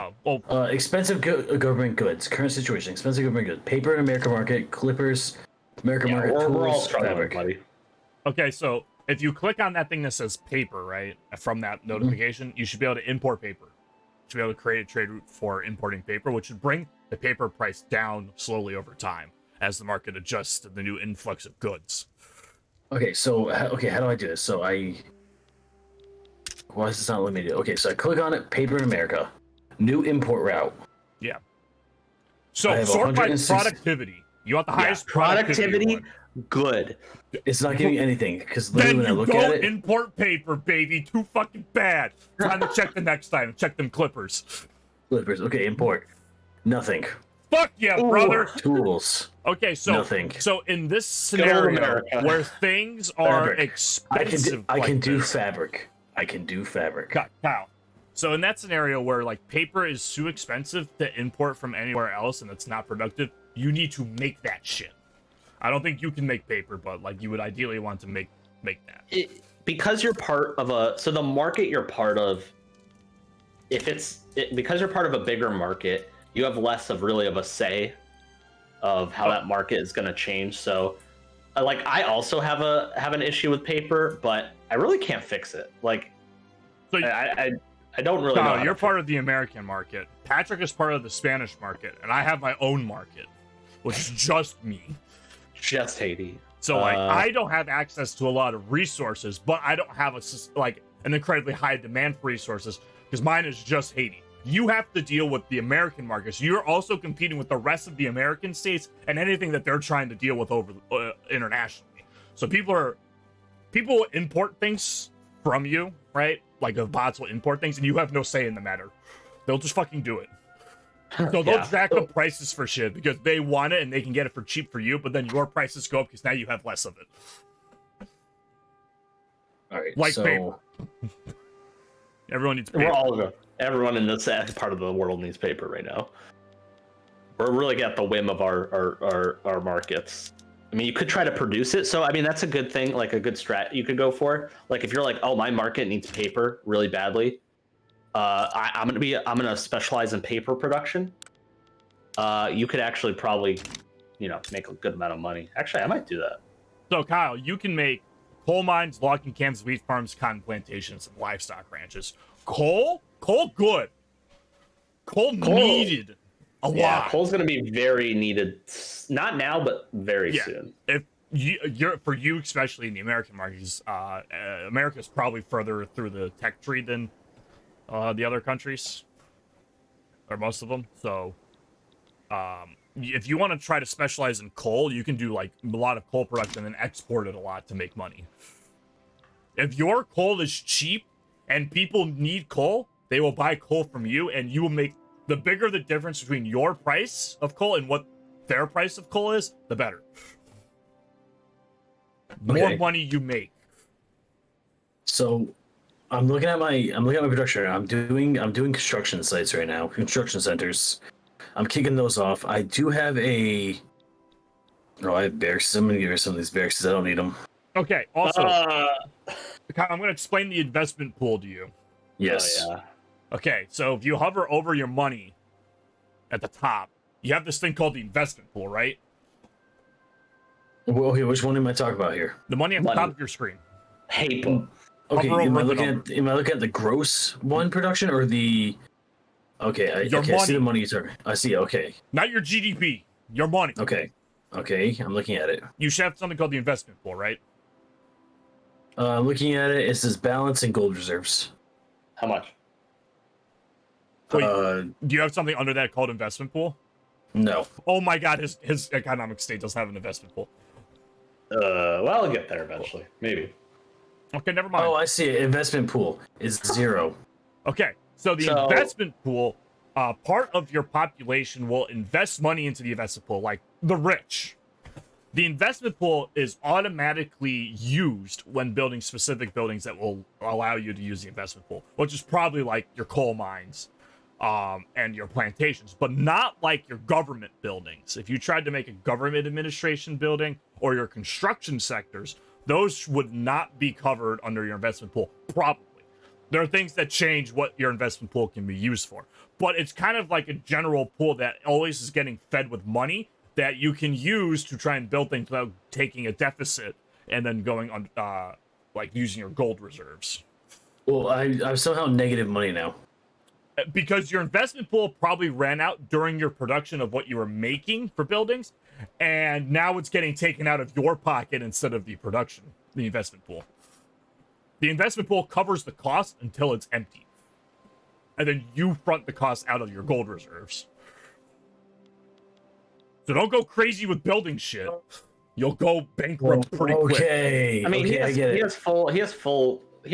Expensive government goods. Current situation. Expensive government goods. Paper in American market. Clippers. American market. We're all Tools. struggling, Fabric. buddy. Okay, so if you click on that thing that says paper, right, from that notification, you should be able to import paper. You should be able to create a trade route for importing paper, which should bring the paper price down slowly over time as the market adjusts to the new influx of goods. Okay, so how do I do this? So why is this not limited? Okay, so I click on it. Paper in America. New import route. Yeah. I So have sort by 160 productivity. You want the highest Productivity, one. good. It's not giving anything because Then literally when I you look at don't it, import paper, baby. Too fucking bad. Time to check the next time. Check them clippers. Clippers. Okay, import. Nothing. Fuck yeah, brother. Tools. Okay, so Nothing. So in this Good old scenario America. where things are Fabric. expensive, I can like do this- fabric. I can do fabric. Kyle. So in that scenario where like paper is too expensive to import from anywhere else and it's not productive, you need to make that shit. I don't think you can make paper, but like you would ideally want to make that. Because you're part of the market you're part of, because you're part of a bigger market, you have less of a say of how that market is going to change. So like I also have an issue with paper, but I really can't fix it. Like So I don't really know. Kyle, how you're to part of the American market. Patrick is part of the Spanish market, and I have my own market, which is just me. just Haiti. So like I don't have access to a lot of resources, but I don't have an incredibly high demand for resources because mine is just Haiti. You have to deal with the American markets. You're also competing with the rest of the American states and anything that they're trying to deal with over internationally. So people import things from you, right? Like the bots will import things, and you have no say in the matter. They'll just fucking do it. So they'll jack up prices for shit because they want it and they can get it for cheap for you, but then your prices go up because now you have less of it. All right. Like so paper. Everyone needs paper. Everyone in this part of the world needs paper right now. We're really at the whim of our markets. I mean, you could try to produce it. So, I mean, that's a good thing, like a good strat you could go for. Like if you're like, oh, my market needs paper really badly. I'm gonna specialize in paper production. You could actually probably, make a good amount of money. Actually, I might do that. So, Kyle, you can make coal mines, logging camps, wheat farms, cotton plantations, and livestock ranches. Coal, good. Coal needed a lot. Yeah, coal's gonna be very needed. Not now, but very soon. If for you, especially in the American markets, America's probably further through the tech tree than the other countries, or most of them. So, if you want to try to specialize in coal, you can do like a lot of coal production and then export it a lot to make money. If your coal is cheap and people need coal, they will buy coal from you, and you will make the bigger the difference between your price of coal and what their price of coal is, the better. More money you make. So I'm looking at my production. I'm doing construction sites right now, construction centers. I'm kicking those off. I do have I have barracks. I'm gonna get rid of some of these barracks. I don't need them. Okay. Also, I'm gonna explain the investment pool to you. Yes. Oh, yeah. Okay. So if you hover over your money at the top, you have this thing called the investment pool, right? Well, okay, which one am I talking about here? The money at the top of your screen. Paper. Okay, Hover am I over the looking at the gross one production or the? Okay, I see the money you're talking. I see. Okay. Not your GDP. Your money. Okay. I'm looking at it. You should have something called the investment pool, right? I'm looking at it. It says balance and gold reserves. How much? Wait, do you have something under that called investment pool? No. Oh my god, his economic state does have an investment pool. Well, I'll get there eventually. Maybe. Okay, never mind. Oh, I see it. Investment pool is 0. Okay, so the investment pool, part of your population will invest money into the investment pool, like the rich. The investment pool is automatically used when building specific buildings that will allow you to use the investment pool, which is probably like your coal mines and your plantations, but not like your government buildings. If you tried to make a government administration building or your construction sectors, those would not be covered under your investment pool, probably. There are things that change what your investment pool can be used for, but it's kind of like a general pool that always is getting fed with money that you can use to try and build things without taking a deficit and then going on, like using your gold reserves. Well, I'm somehow negative money now. Because your investment pool probably ran out during your production of what you were making for buildings, and now it's getting taken out of your pocket instead of the production, the investment pool. The investment pool covers the cost until it's empty. And then you front the cost out of your gold reserves. So don't go crazy with building shit. You'll go bankrupt pretty quick. Okay. I mean, I get it. He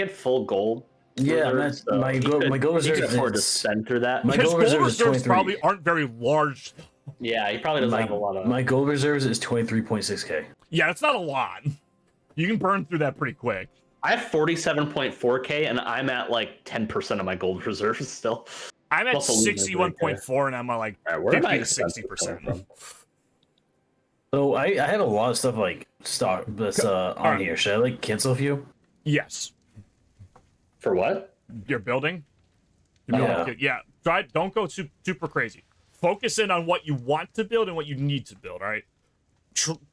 had full gold. Yeah, reserves, so my gold reserves. He could afford to spend through that. My His gold gold reserve is reserves 23. probably aren't very large. Yeah, he probably doesn't have a lot of. My gold reserves is 23.6k. Yeah, it's not a lot. You can burn through that pretty quick. I have 47.4k, and I'm at like 10% of my gold reserves still. I'm at Also losing 61.4, and I'm at like All right, where am 50 I to expensive 60%. from? So I have a lot of stuff like stock that's on here. Should I like cancel a few? Yes. For what? Your building? Yeah. Yeah. Don't go super crazy. Focus in on what you want to build and what you need to build, all right?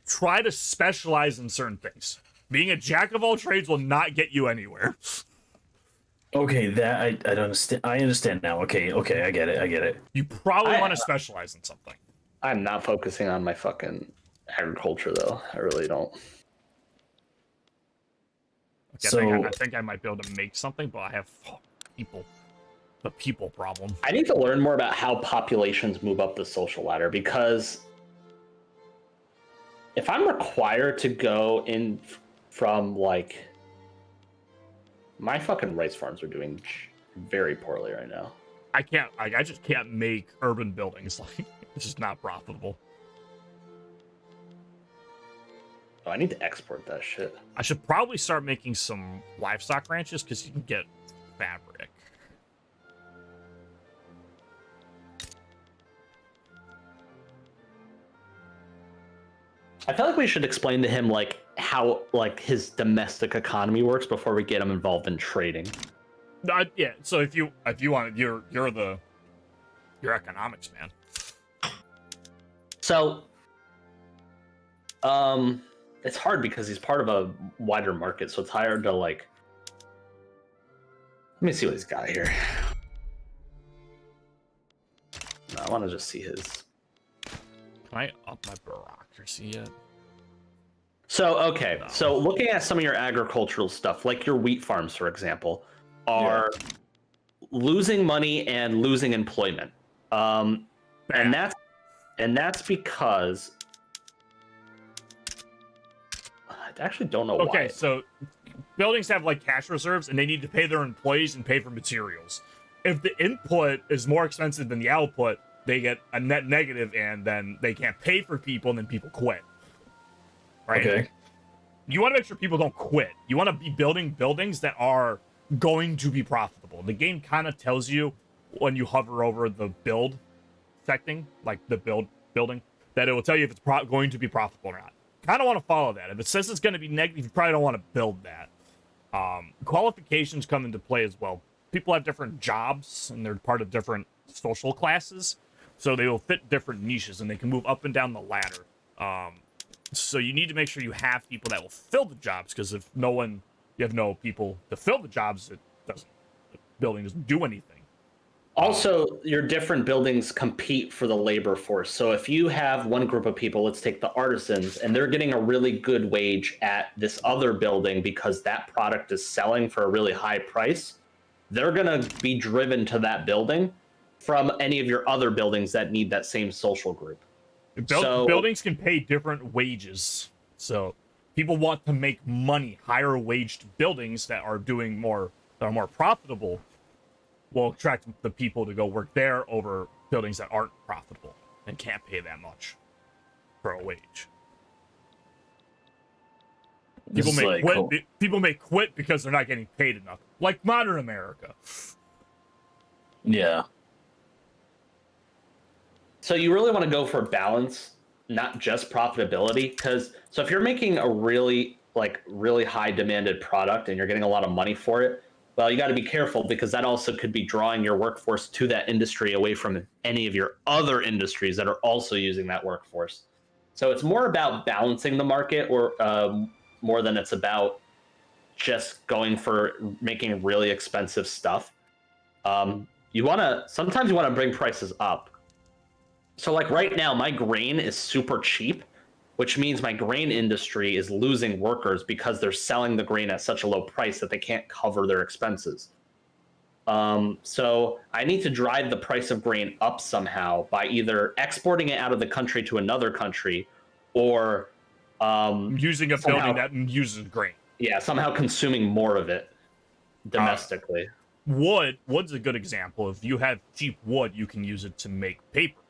Try to specialize in certain things. Being a jack of all trades will not get you anywhere. Okay, that I don't understand. I understand now. Okay, I get it. You probably want to specialize in something. I'm not focusing on my fucking agriculture though. I really don't. So I think I might be able to make something, but I have people. The people problem. I need to learn more about how populations move up the social ladder, because if I'm required to go in from like my fucking rice farms are doing very poorly right now. I just can't make urban buildings. Like, it's just not profitable. Oh, I need to export that shit. I should probably start making some livestock ranches because you can get fabric. I feel like we should explain to him like how like his domestic economy works before we get him involved in trading. Yeah. So if you want, you're economics man. So, it's hard because he's part of a wider market, so it's hard to like. Let me see what he's got here. No, I want to just see his. Can I up my bureaucracy yet? So, okay. So looking at some of your agricultural stuff, like your wheat farms, for example, are losing money and losing employment. And that's because I actually don't know why. Okay, so buildings have like cash reserves and they need to pay their employees and pay for materials. If the input is more expensive than the output, they get a net negative and then they can't pay for people and then people quit. Right? Okay. You want to make sure people don't quit. You want to be building buildings that are going to be profitable. The game kind of tells you when you hover over the build secting, like the building, that it will tell you if it's going to be profitable or not. Kind of want to follow that. If it says it's going to be negative, you probably don't want to build that. Qualifications come into play as well. People have different jobs and they're part of different social classes, so they will fit different niches and they can move up and down the ladder. So you need to make sure you have people that will fill the jobs, because if you have no people to fill the jobs, the building doesn't do anything. Also, your different buildings compete for the labor force. So if you have one group of people, let's take the artisans, and they're getting a really good wage at this other building because that product is selling for a really high price, they're going to be driven to that building from any of your other buildings that need that same social group. Buildings can pay different wages. So people want to make money. Higher waged buildings that are more profitable will attract the people to go work there over buildings that aren't profitable and can't pay that much for a wage. People may quit because they're not getting paid enough, like modern America. Yeah. So you really want to go for balance, not just profitability, because so if you're making a really high demanded product and you're getting a lot of money for it, well, you got to be careful, because that also could be drawing your workforce to that industry away from any of your other industries that are also using that workforce. So it's more about balancing the market, or more than it's about just going for making really expensive stuff. Sometimes you want to bring prices up. So like right now, my grain is super cheap, which means my grain industry is losing workers because they're selling the grain at such a low price that they can't cover their expenses. So I need to drive the price of grain up somehow by either exporting it out of the country to another country, or using a building that uses grain. Yeah, somehow consuming more of it domestically. Wood's a good example. If you have cheap wood, you can use it to make paper.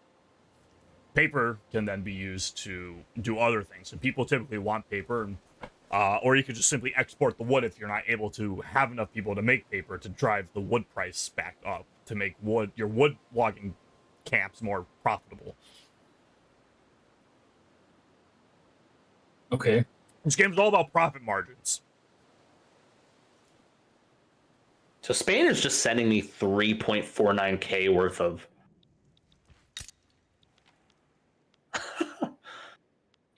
Paper can then be used to do other things, and people typically want paper, or you could just simply export the wood if you're not able to have enough people to make paper to drive the wood price back up to make your wood logging camps more profitable. Okay. This game is all about profit margins. So Spain is just sending me 3.49k worth of.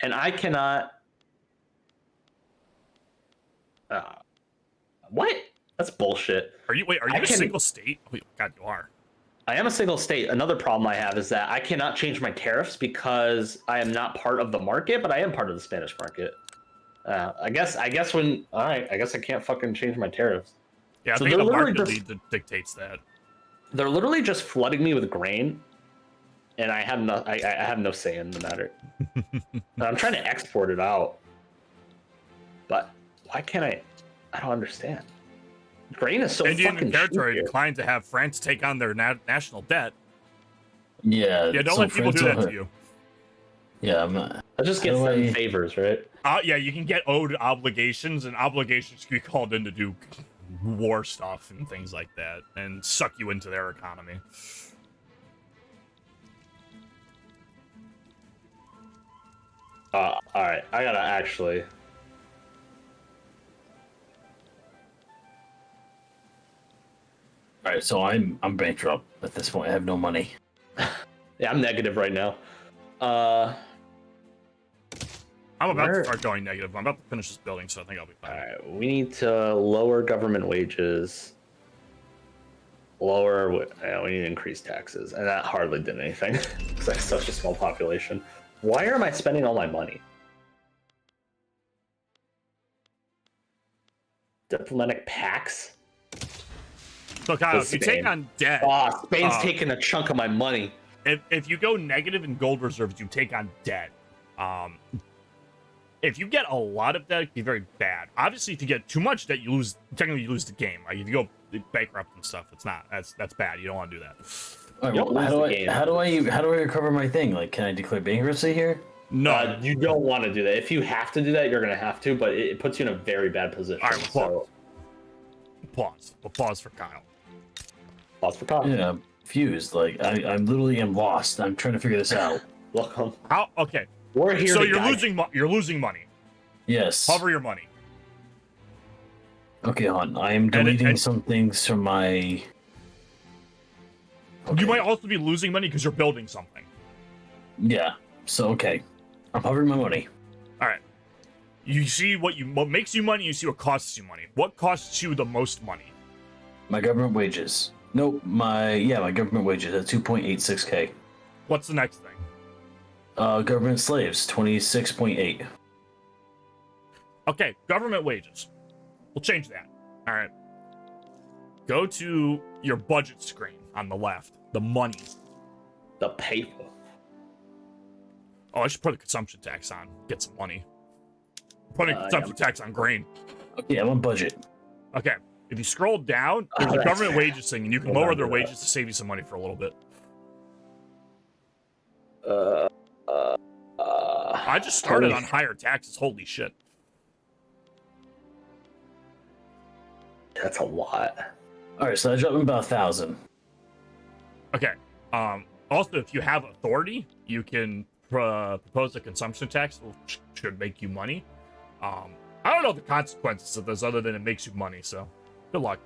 And I cannot. What? That's bullshit. Are you a single state? Oh, God, you are. I am a single state. Another problem I have is that I cannot change my tariffs because I am not part of the market, but I am part of the Spanish market. I guess when all right, I guess I can't fucking change my tariffs. Yeah, I So think they're the literally market just- lead dictates that. They're literally just flooding me with grain, and I have no I have no say in the matter. And I'm trying to export it out, but why can't I? I don't understand. Grain is so Indian fucking territory cheap here. declined to have France take on their national debt. Yeah. Yeah, don't so let people do friends that are- to you. Yeah, I'm not. I just get How do certain I- favors, right? Yeah, you can get owed obligations, and obligations can be called in to do war stuff and things like that, and suck you into their economy. All right, I gotta actually. All right, so I'm bankrupt at this point. I have no money. Yeah, I'm negative right now. I'm about Where- to start going negative. I'm about to finish this building, so I think I'll be All fine. right, we need to lower government wages. We need to increase taxes, and that hardly did anything because I have such a small population. Why am I spending all my money? Diplomatic pacts? So, Kyle, if you take Spain. on debt, Spain's Uh, taking a chunk of my money. if you go negative in gold reserves, you take on debt. If you get a lot of debt, it can be very bad. Obviously, if you get too much debt, you lose. Technically, you lose the game. Like if you go bankrupt and stuff, it's not. That's bad. You don't want to do that. All right, You don't well, lose the game. how do I recover my thing? Like, can I declare bankruptcy here? No. You don't want to do that. If you have to do that, you're gonna have to, but it puts you in a very bad position. All right, so, Pause. We'll pause for Kyle. pause for comment. Yeah, I'm fused. Like, I'm literally am lost. I'm trying to figure this out. Welcome. How? Okay. We're here. So to you're guide losing. You're losing money. Yes. Cover your money. Okay, hon. I am it- deleting and- some things from my. You might also be losing money because you're building something. Yeah. So okay, I'm covering my money. All right. You see what makes you money. You see what costs you money. What costs you the most money? My government wages. Nope. My government wages at 2.86k. What's the next thing? Government slaves 26.8. Okay, government wages. We'll change that. All right. Go to your budget screen on the left. The money. the paper. Oh, I should put a consumption tax on. Get some money. Put a consumption tax on grain. Okay, I'm on budget. Okay. If you scroll down, there's a that's government fair. wages thing, and you can Hold lower on their to that. wages to save you some money for a little bit. I just started on higher taxes. Holy shit. That's a lot. All right, so I dropped him about 1,000. Okay. Also, if you have authority, you can propose a consumption tax, which should make you money. I don't know the consequences of this other than it makes you money, so good luck.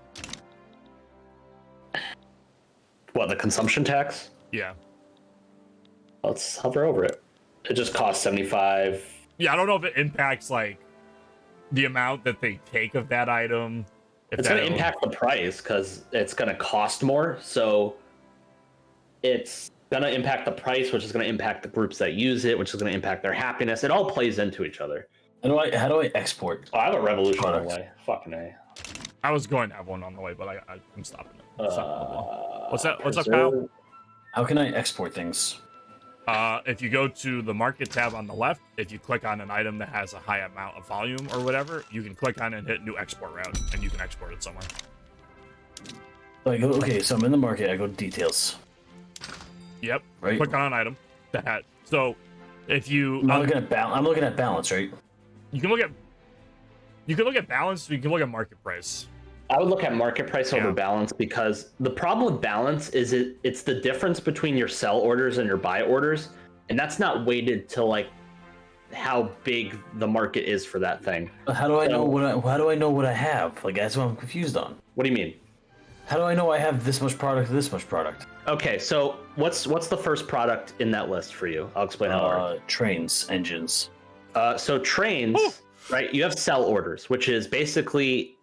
What, the consumption tax? Yeah. Let's hover over it. It just costs 75. Yeah, I don't know if it impacts, like, the amount that they take of that item. If It's that going to impact the price because it's going to cost more. So it's going to impact the price, which is going to impact the groups that use it, which is going to impact their happiness. It all plays into each other. How do I export? Oh, I have a revolution on Product. the way. Fucking A. I was going to have one on the way, but I'm stopping it. It's not gonna blow. What's up, preserve- Kyle? How can I export things? If you go to the market tab on the left, if you click on an item that has a high amount of volume or whatever, you can click on it and hit new export route, and you can export it somewhere. Like, okay, so I'm in the market. I go to details, Yep. right? Click on an item that had. So, if you I'm looking at I'm looking at balance, right? you can look at balance, or you can look at market price. I would look at market price over Yeah. balance because the problem with balance is it's the difference between your sell orders and your buy orders, and that's not weighted to like how big the market is for that thing. But how do I know So- how do I know what I have? Like, that's what I'm confused on. What do you mean? How do I know I have this much product, this much product? Okay, so what's the first product in that list for you? I'll explain how it works. Trains, engines. So trains, Ooh. right? You have sell orders, which is basically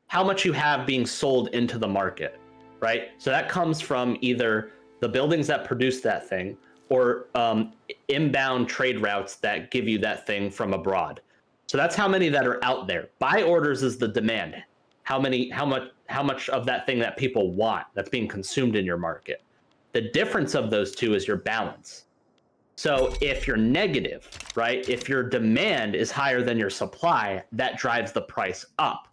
how much you have being sold into the market, right? So that comes from either the buildings that produce that thing or inbound trade routes that give you that thing from abroad. So that's how many that are out there. Buy orders is the demand. How much of that thing that people want that's being consumed in your market. The difference of those two is your balance. So if you're negative, right? If your demand is higher than your supply, that drives the price up.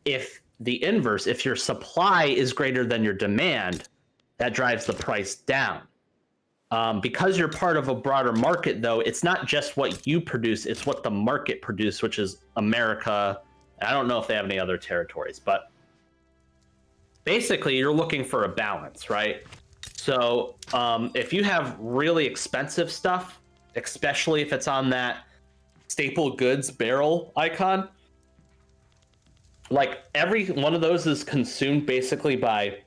If the inverse, if your supply is greater than your demand, that drives the price down. Because you're part of a broader market, though, it's not just what you produce, it's what the market produces, which is America. I don't know if they have any other territories, but basically you're looking for a balance, right? So if you have really expensive stuff, especially if it's on that staple goods barrel icon, like every one of those is consumed basically by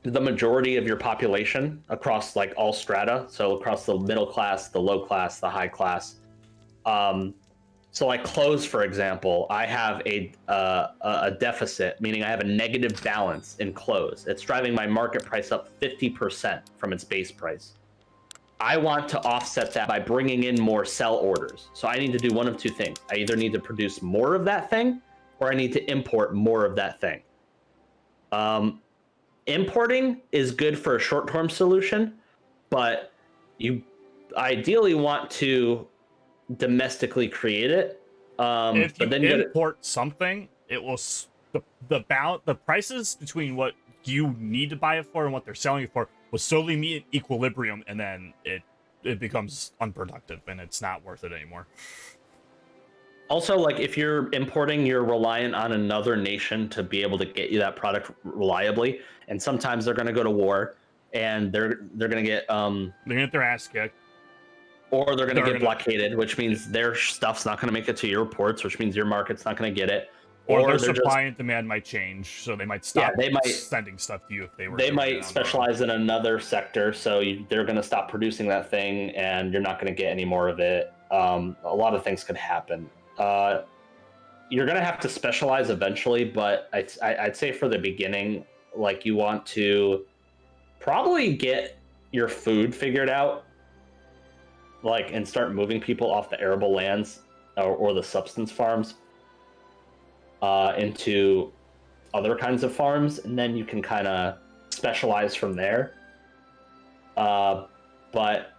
the majority of your population across like all strata. So across the middle class, the low class, the high class. So like clothes, for example, I have a deficit, meaning I have a negative balance in clothes. It's driving my market price up 50% from its base price. I want to offset that by bringing in more sell orders. So I need to do one of two things. I either need to produce more of that thing, or I need to import more of that thing. Importing is good for a short-term solution, but you ideally want to domestically create it. If you but then import something, it will the prices between what you need to buy it for and what they're selling it for will slowly meet equilibrium, and then it becomes unproductive and it's not worth it anymore. Also, like if you're importing, you're reliant on another nation to be able to get you that product reliably, and sometimes they're going to go to war, and they're going to get they're going to get their ass kicked, or they're going to get blockaded, which means their stuff's not going to make it to your ports, which means your market's not going to get it. Or their supply and demand might change, so they might stop sending stuff to you if they were. They might specialize in another sector, so they're going to stop producing that thing, and you're not going to get any more of it. A lot of things could happen. You're going to have to specialize eventually, but I'd say for the beginning, like you want to probably get your food figured out, like, and start moving people off the arable lands or the substance farms into other kinds of farms, and then you can kind of specialize from there. But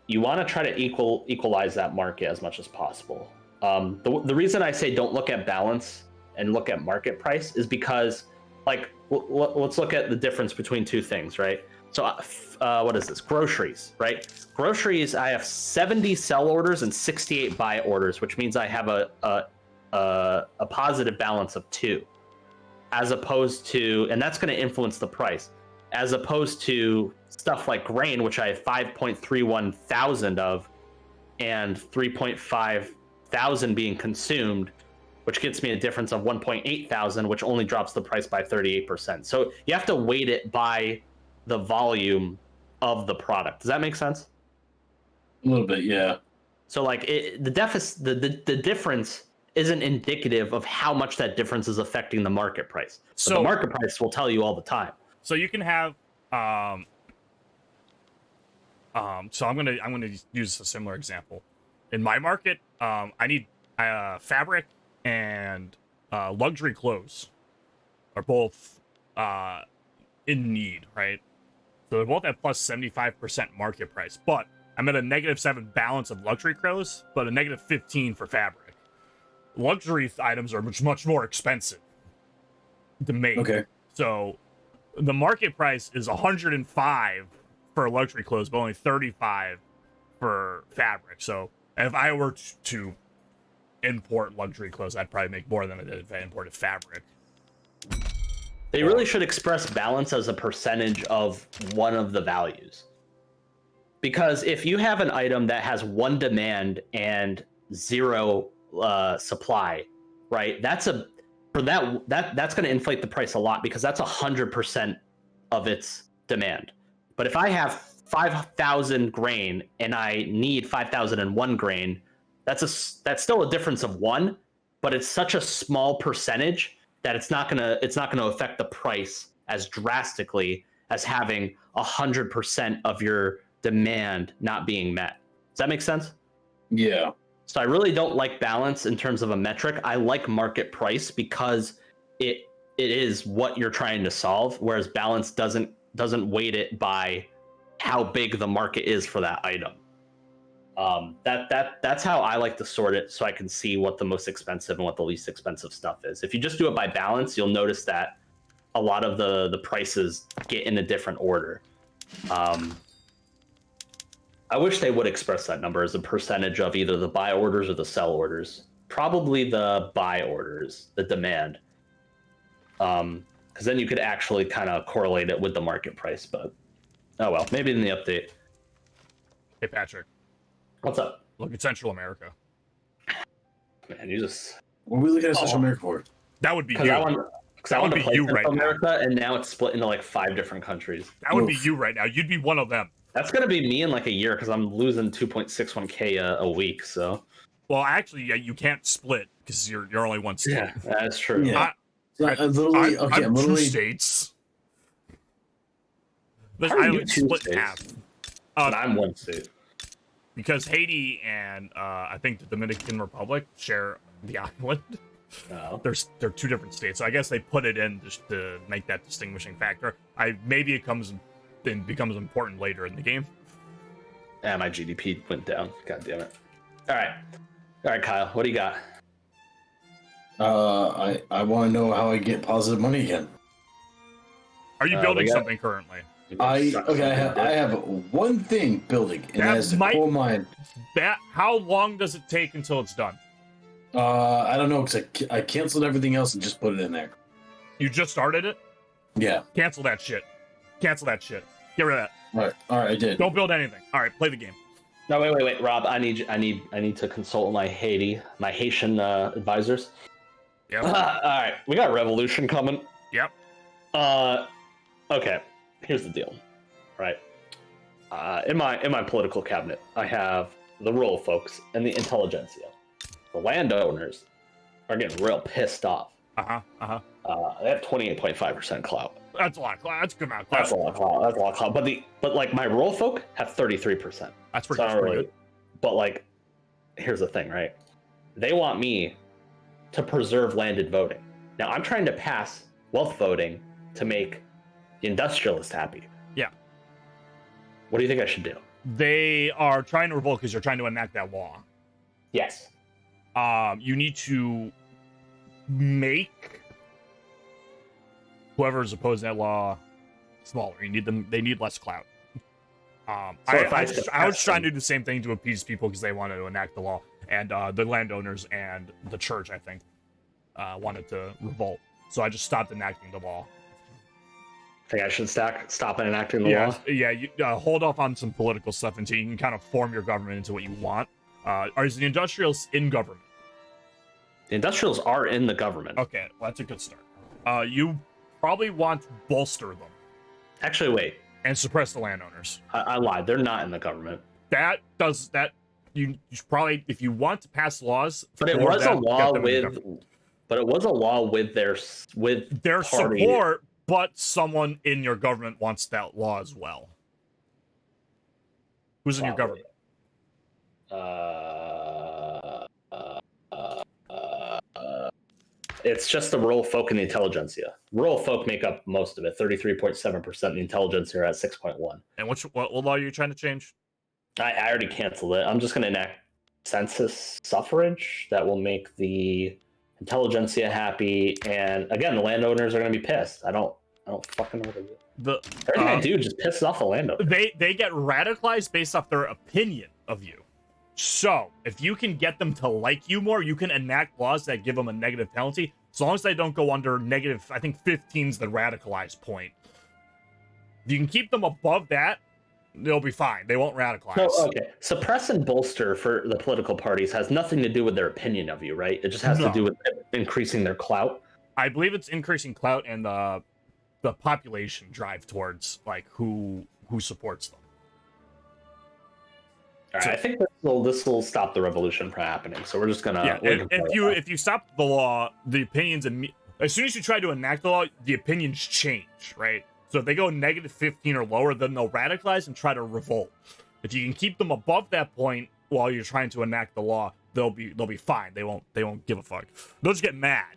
you want to try to equalize that market as much as possible. The reason I say don't look at balance and look at market price is because, like, let's look at the difference between two things, right? So what is this? Groceries, right? Groceries, I have 70 sell orders and 68 buy orders, which means I have a positive balance of 2, as opposed to, and that's going to influence the price, as opposed to stuff like grain, which I have 5.31 thousand of, and 3.5 thousand being consumed, which gets me a difference of 1.8 thousand, which only drops the price by 38%. So you have to weight it by the volume of the product. Does that make sense? A little bit, yeah. So like the difference isn't indicative of how much that difference is affecting the market price. So the market price will tell you all the time. So you can have so I'm gonna use a similar example. In my market, I need fabric and luxury clothes are both in need, right? So they're both at plus 75% market price, but I'm at a -7 balance of luxury clothes, but a -15 for fabric. Luxury items are much more expensive to make. Okay. So the market price is 105 for luxury clothes, but only 35 for fabric. So if I were to import luxury clothes, I'd probably make more than I did if I imported fabric. They really should express balance as a percentage of one of the values. Because if you have an item that has 1 demand and 0 supply, right? That's going to inflate the price a lot, because that's 100% of its demand. But if I have 5,000 grain and I need 5,001 grain, that's still a difference of 1, but it's such a small percentage that it's not gonna affect the price as drastically as having 100% of your demand not being met. Does that make sense? Yeah. So I really don't like balance in terms of a metric. I like market price because it is what you're trying to solve, whereas balance doesn't weight it by how big the market is for that item. That's how I like to sort it, so I can see what the most expensive and what the least expensive stuff is. If you just do it by balance, you'll notice that a lot of the prices get in a different order. I wish they would express that number as a percentage of either the buy orders or the sell orders. Probably the buy orders, the demand. Because then you could actually kind of correlate it with the market price. But oh well, maybe in the update. Hey, Patrick. What's up? Look at Central America. Man, you just... What are we looking at Central America for? That would be Because you. I want to play you Central right now. America, and now it's split into like 5 different countries. That would be Oof. you right now. You'd be one of them. That's gonna be me in like a year because I'm losing 2.61k a week. So Well, actually, yeah, you can't split because you're only one state. yeah, that's true. Yeah. I- I'm literally, okay, I'm I'm two literally, states. But How are I you only two split states? half. But I'm one state. Because Haiti and I think the Dominican Republic share the island. No. They're two different states, so I guess they put it in just to make that distinguishing factor. Maybe it becomes important later in the game. Yeah, my GDP went down. God damn it. All right, Kyle. What do you got? I want to know how I get positive money again. Are you we building got- something currently? I have one thing building, and that is the coal mine. How long does it take until it's done? I don't know, because I canceled everything else and just put it in there. You just started it? Yeah. Cancel that shit. Cancel that shit. Get rid of that. All right, I did. Don't build anything. All right, play the game. No, wait, Rob. I need to consult my Haitian advisors. Yep. All right, we got revolution coming. Yep. Okay. Here's the deal, right? In my political cabinet, I have the rural folks and the intelligentsia. The landowners are getting real pissed off. They have 28.5% clout. That's a lot. That's a good amount. Of That's a lot of clout. That's a lot of clout. But like my rural folk have 33%. That's So pretty, I don't pretty really- good. But like, here's the thing, right? They want me to preserve landed voting. Now I'm trying to pass wealth voting to make the industrialists happy. Yeah. What do you think I should do? They are trying to revolt because you're trying to enact that law. Yes. You need to make whoever's opposing that law smaller. You need them. They need less clout. So if I was trying to do the same thing to appease people because they wanted to enact the law, and the landowners and the church, I think, wanted to revolt. So I just stopped enacting the law. Think I should stop enacting the law? Yeah. You hold off on some political stuff until you can kind of form your government into what you want. Are the industrials in government? The industrials are in the government. Okay, well, that's a good start. You probably want to bolster them Actually, wait. and suppress the landowners. I lied. They're not in the government. You should probably, if you want to pass laws, But it for was a them, law get them in the with. government. But it was a law with their party. Support, but someone in your government wants that law as well. Who's in your government? It's just the rural folk and the intelligentsia. Rural folk make up most of it, 33.7%. The intelligentsia are at 6.1. And what law are you trying to change? I already canceled it. I'm just going to enact census suffrage that will make the intelligentsia happy. And again, the landowners are going to be pissed. I don't fucking know what to do. Everything I do just pisses off the landowner. They get radicalized based off their opinion of you. So, if you can get them to like you more, you can enact laws that give them a negative penalty. As long as they don't go under negative, I think 15's the radicalized point. If you can keep them above that, they'll be fine. They won't radicalize. No, okay. Suppress and bolster for the political parties has nothing to do with their opinion of you, right? It just has to do with increasing their clout. I believe it's increasing clout and the population drive towards like who supports them. All right, I think this will stop the revolution from happening. So we're just gonna. Yeah, if you stop the law, the opinions as soon as you try to enact the law, the opinions change, right? So if they go negative 15 or lower, then they'll radicalize and try to revolt. If you can keep them above that point while you're trying to enact the law, they'll be fine. They won't give a fuck. They'll just get mad,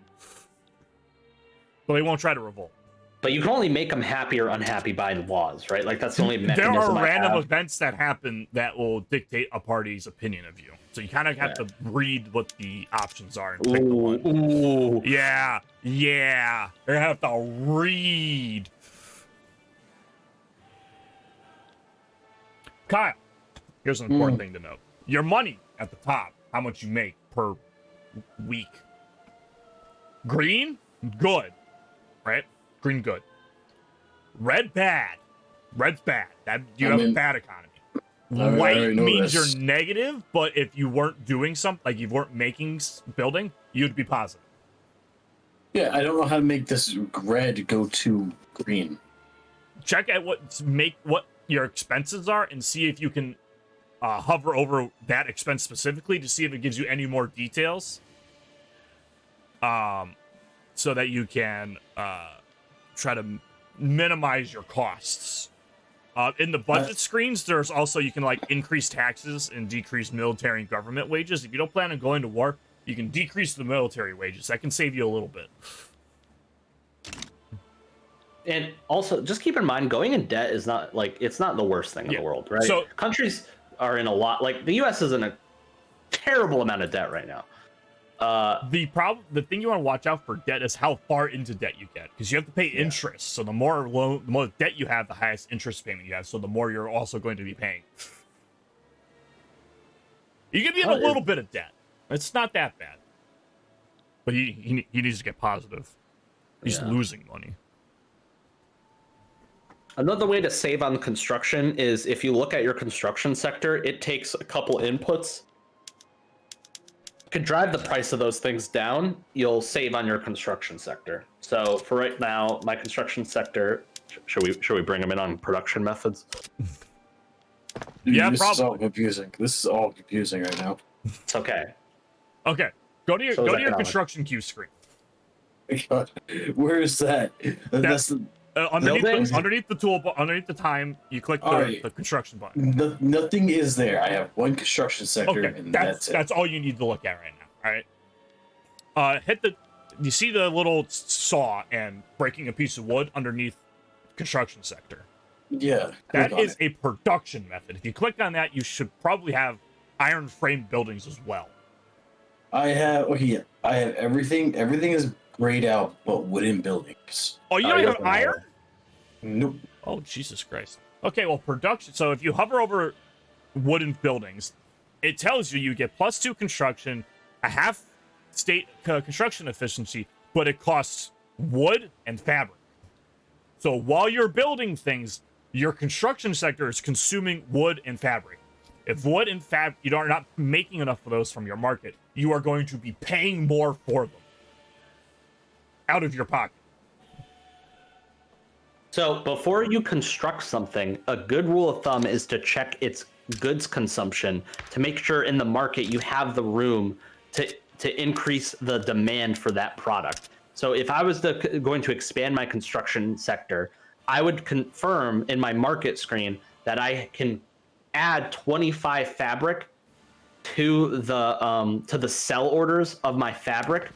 but they won't try to revolt. But you can only make them happy or unhappy by laws, right? Like that's the only There mechanism. are I random have. events that happen that will dictate a party's opinion of you. So you kind of have to read what the options are and pick the one. Ooh. Yeah. You have to read. Kyle, here's an important thing to note. Your money at the top, how much you make per week. Green, good. Right? Green, good. Red, bad. Red's bad. That you have a bad economy. I White already know means this. you're negative, but if you weren't doing something, like you weren't making building, you'd be positive. Yeah, I don't know how to make this red go to green. Check at what your expenses are and see if you can hover over that expense specifically to see if it gives you any more details. So that you can try to minimize your costs. In the budget screens, there's also, you can like increase taxes and decrease military and government wages. If you don't plan on going to war, you can decrease the military wages. That can save you a little bit. And also, just keep in mind, going in debt is not like it's not the worst thing in the world, right? So countries are in a lot. Like the U.S. is in a terrible amount of debt right now. The thing you want to watch out for debt is how far into debt you get, because you have to pay interest. So the more debt you have, the highest interest payment you have. So the more you're also going to be paying. You can be in a little bit of debt. It's not that bad, but he needs to get positive. He's losing money. Another way to save on construction is if you look at your construction sector, it takes a couple inputs. You could drive the price of those things down, you'll save on your construction sector. So for right now, my construction sector, should we bring them in on production methods? Yeah, this probably. is all confusing. This is all confusing right now. It's okay. Okay, go to your economic. construction queue screen. God, where is that? That's Underneath the tool, underneath the time, you click the construction button. nothing is there. I have one construction sector, Okay, and that's it. all you need to look at right now. All right. You see the little saw and breaking a piece of wood underneath construction sector. Yeah, That click on is a production method. If you click on that, you should probably have iron frame buildings as well. I have everything. Everything is grayed out, but wooden buildings. Oh, you don't have doesn't iron? matter. Nope. Oh, Jesus Christ. Okay, well, production. So if you hover over wooden buildings, it tells you get +2 construction, a half state construction efficiency, but it costs wood and fabric. So while you're building things, your construction sector is consuming wood and fabric. If wood and fabric, you are not making enough of those from your market, you are going to be paying more for them out of your pocket. So before you construct something, a good rule of thumb is to check its goods consumption to make sure in the market you have the room to increase the demand for that product. So if I was going to expand my construction sector, I would confirm in my market screen that I can add 25 fabric to the sell orders of my fabric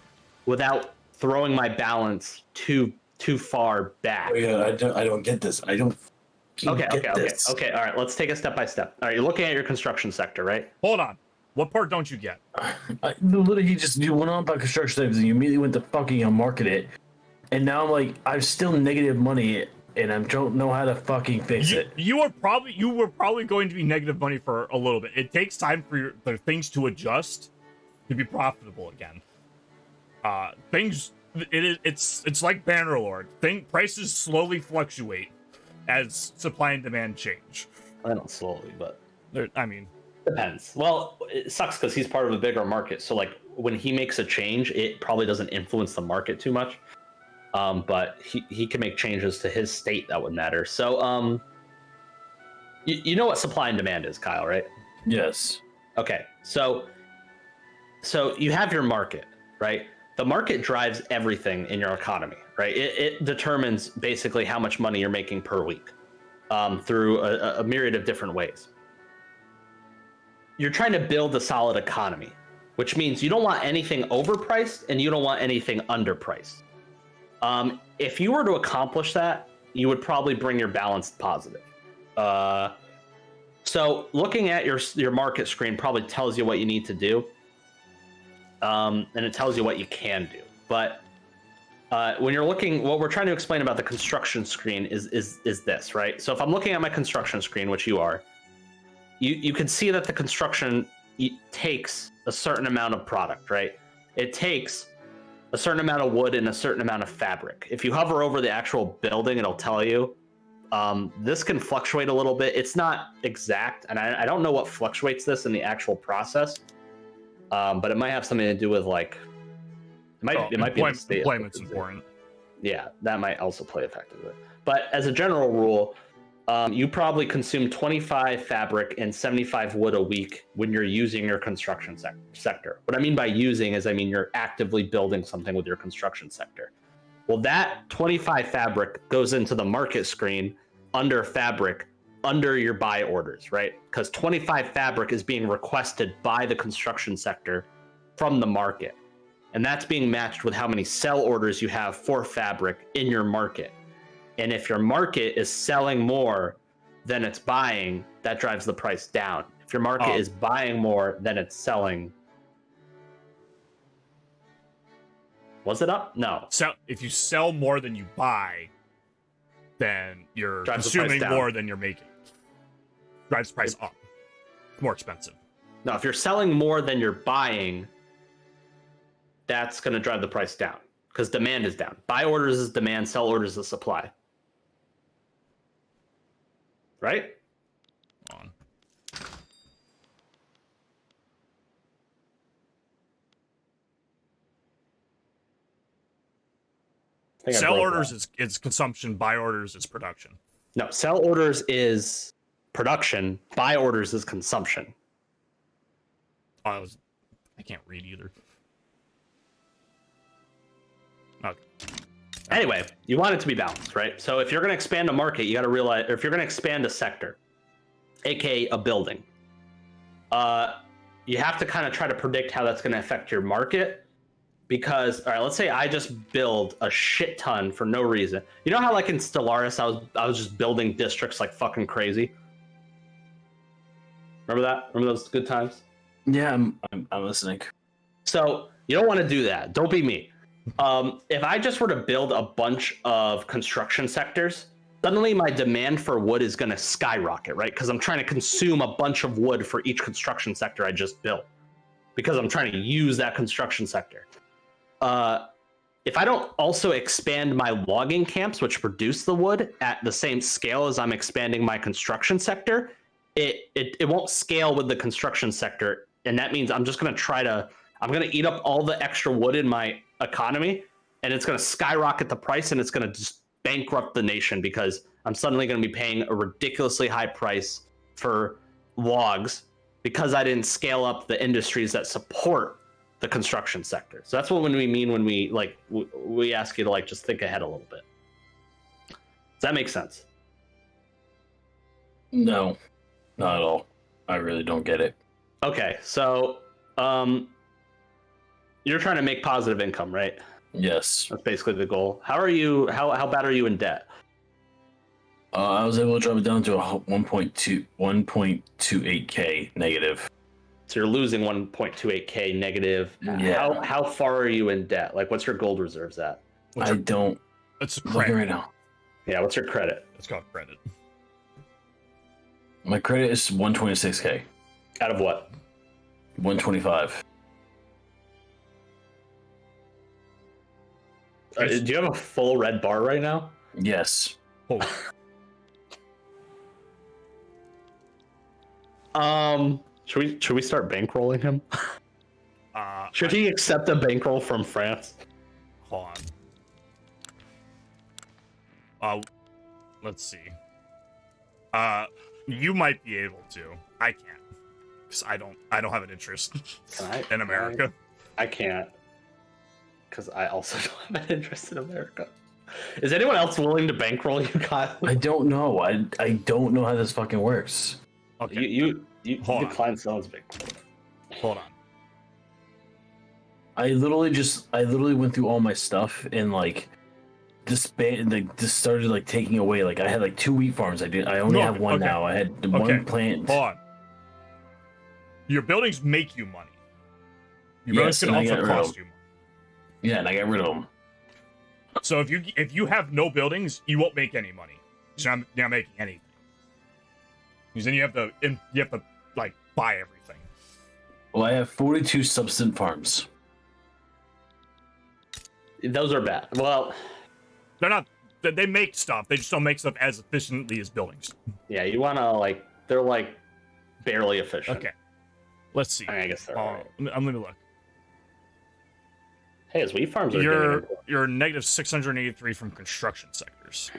without throwing my balance too far back. Oh, yeah, I don't get this. I don't. Okay. This. All right. Let's take a step by step. All right, you're looking at your construction sector, right? Hold on. What part don't you get? Literally, you went on about construction types and you immediately went to fucking market it, and now I'm like, I'm still negative money, and I don't know how to fucking fix it. You were probably going to be negative money for a little bit. It takes time for the things to adjust to be profitable again. It's like Bannerlord. Prices slowly fluctuate as supply and demand change. I don't slowly, but depends. Well, it sucks because he's part of a bigger market. So like when he makes a change, it probably doesn't influence the market too much. But he can make changes to his state that would matter. So you know what supply and demand is, Kyle, right? Yes. Okay. So you have your market, right? the market drives everything in your economy, right? It determines basically how much money you're making per week through a myriad of different ways. You're trying to build a solid economy, which means you don't want anything overpriced and you don't want anything underpriced. If you were to accomplish that, you would probably bring your balance positive. So looking at your market screen probably tells you what you need to do. And it tells you what you can do. But when you're looking, what we're trying to explain about the construction screen is this, right? So if I'm looking at my construction screen, which you are, you can see that the construction takes a certain amount of product, right? It takes a certain amount of wood and a certain amount of fabric. If you hover over the actual building, it'll tell you. This can fluctuate a little bit. It's not exact, and I don't know what fluctuates this in the actual process. But it might have something to do with like it might be the state. Employment's important. Yeah, that might also play effectively. But as a general rule, you probably consume 25 fabric and 75 wood a week when you're using your construction sector. What I mean by using is I mean you're actively building something with your construction sector. Well, that 25 fabric goes into the market screen under fabric, under your buy orders, right? Because 25 fabric is being requested by the construction sector from the market. And that's being matched with how many sell orders you have for fabric in your market. And if your market is selling more than it's buying, that drives the price down. If your market is buying more than it's selling. Was it up? No. So if you sell more than you buy, then you're Drives the price consuming down. more than you're making. Drives the price up. It's more expensive. No, if you're selling more than you're buying, that's going to drive the price down because demand is down. Buy orders is demand, sell orders is supply. Right? On. I think I Sell broke orders that. is consumption. Buy orders is production. No, sell orders is production. Buy orders is consumption. I can't read either. Okay. Anyway, you want it to be balanced, right? So if you're going to expand a market, you got to realize, or if you're going to expand a sector, aka a building, you have to kind of try to predict how that's going to affect your market. Because, all right, let's say I just build a shit ton for no reason. You know how, like in Stellaris, I was just building districts like fucking crazy. Remember that? Remember those good times? Yeah, I'm listening. So you don't want to do that. Don't be me. If I just were to build a bunch of construction sectors, suddenly my demand for wood is going to skyrocket, right? Because I'm trying to consume a bunch of wood for each construction sector I just built. Because I'm trying to use that construction sector. If I don't also expand my logging camps, which produce the wood at the same scale as I'm expanding my construction sector, it won't scale with the construction sector. And that means I'm just going to I'm going to eat up all the extra wood in my economy, and it's going to skyrocket the price, and it's going to just bankrupt the nation because I'm suddenly going to be paying a ridiculously high price for logs because I didn't scale up the industries that support the construction sector. So that's what we mean when we ask you to like just think ahead a little bit. Does that make sense? No, not at all. I really don't get it. Okay, so you're trying to make positive income, right? Yes. That's basically the goal. How bad are you in debt? I was able to drop it down to a 1.28k negative. So you're losing 1.28k negative. Yeah. How far are you in debt? Like, what's your gold reserves at? I don't. It's a Looking credit. right now. Yeah, what's your credit? It's called credit. My credit is 126k. Out of what? 125. Do you have a full red bar right now? Yes. Oh, Should we start bankrolling him? Should he accept a bankroll from France? hold on. Let's see. You might be able to. I can't, because I don't have an interest Can I? in America. I can't. because I also don't have an interest in America. Is anyone else willing to bankroll you, Kyle? I don't know. I don't know how this fucking works. Okay. You Hold on. decline someone's big. Hold on. I literally went through all my stuff and like just started like taking away. Like I had like 2 wheat farms. I only have one okay. now. I had Okay. one plant. Hold on. Your buildings make you money. Your buildings Yes, can and I also got rid of cost them. you money. Yeah, and I got rid of them. So if you have no buildings, you won't make any money. You're not making anything. Because then you have to like buy everything. Well, I have 42 subsistence farms. Those are bad. Well, They're not. They make stuff. They just don't make stuff as efficiently as buildings. yeah, you want to like they're like barely efficient. Okay. Let's see. I guess they're alright. I'm gonna look. Hey, his wheat farms are getting You're negative 683 from construction sectors.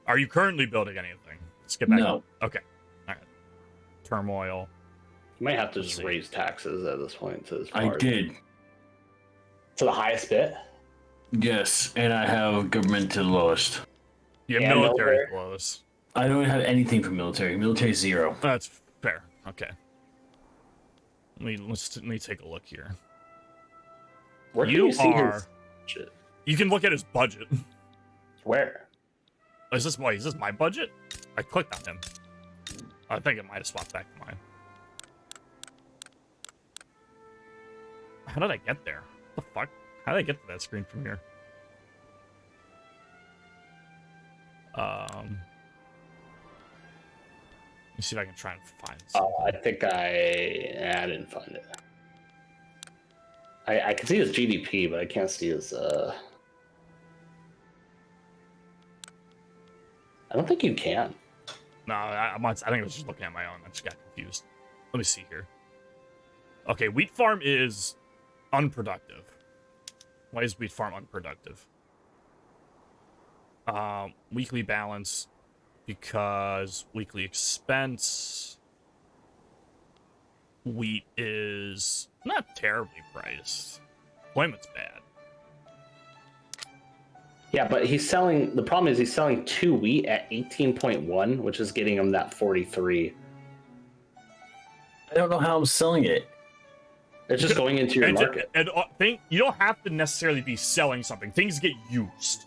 Are you currently building anything? Let's get back. No. Okay. All right. Turmoil. You might have to Let's just see. raise taxes at this point to I did. to the highest bit. Yes, and I have government to the lowest. You have Yeah, military military. close. I don't have anything for military. Military 0. That's fair. Okay. Let me take a look here. Where can You you see are- his shit? You can look at his budget. Where? Is this my budget? I clicked on him. I think it might have swapped back to mine. How did I get there? What the fuck? How did I get to that screen from here? Let me see if I can try and find something. I think I didn't find it. I can see his GDP, but I can't see his. I don't think you can. No, I think I was just looking at my own. I just got confused. Let me see here. Okay, wheat farm is unproductive. Why is wheat farm unproductive? Weekly balance, because weekly expense. Wheat is not terribly priced. Employment's bad. Yeah, but he's selling. The problem is he's selling 2 wheat at 18.1, which is getting him that 43. I don't know how I'm selling it. It's just going into your market. You don't have to necessarily be selling something. Things get used.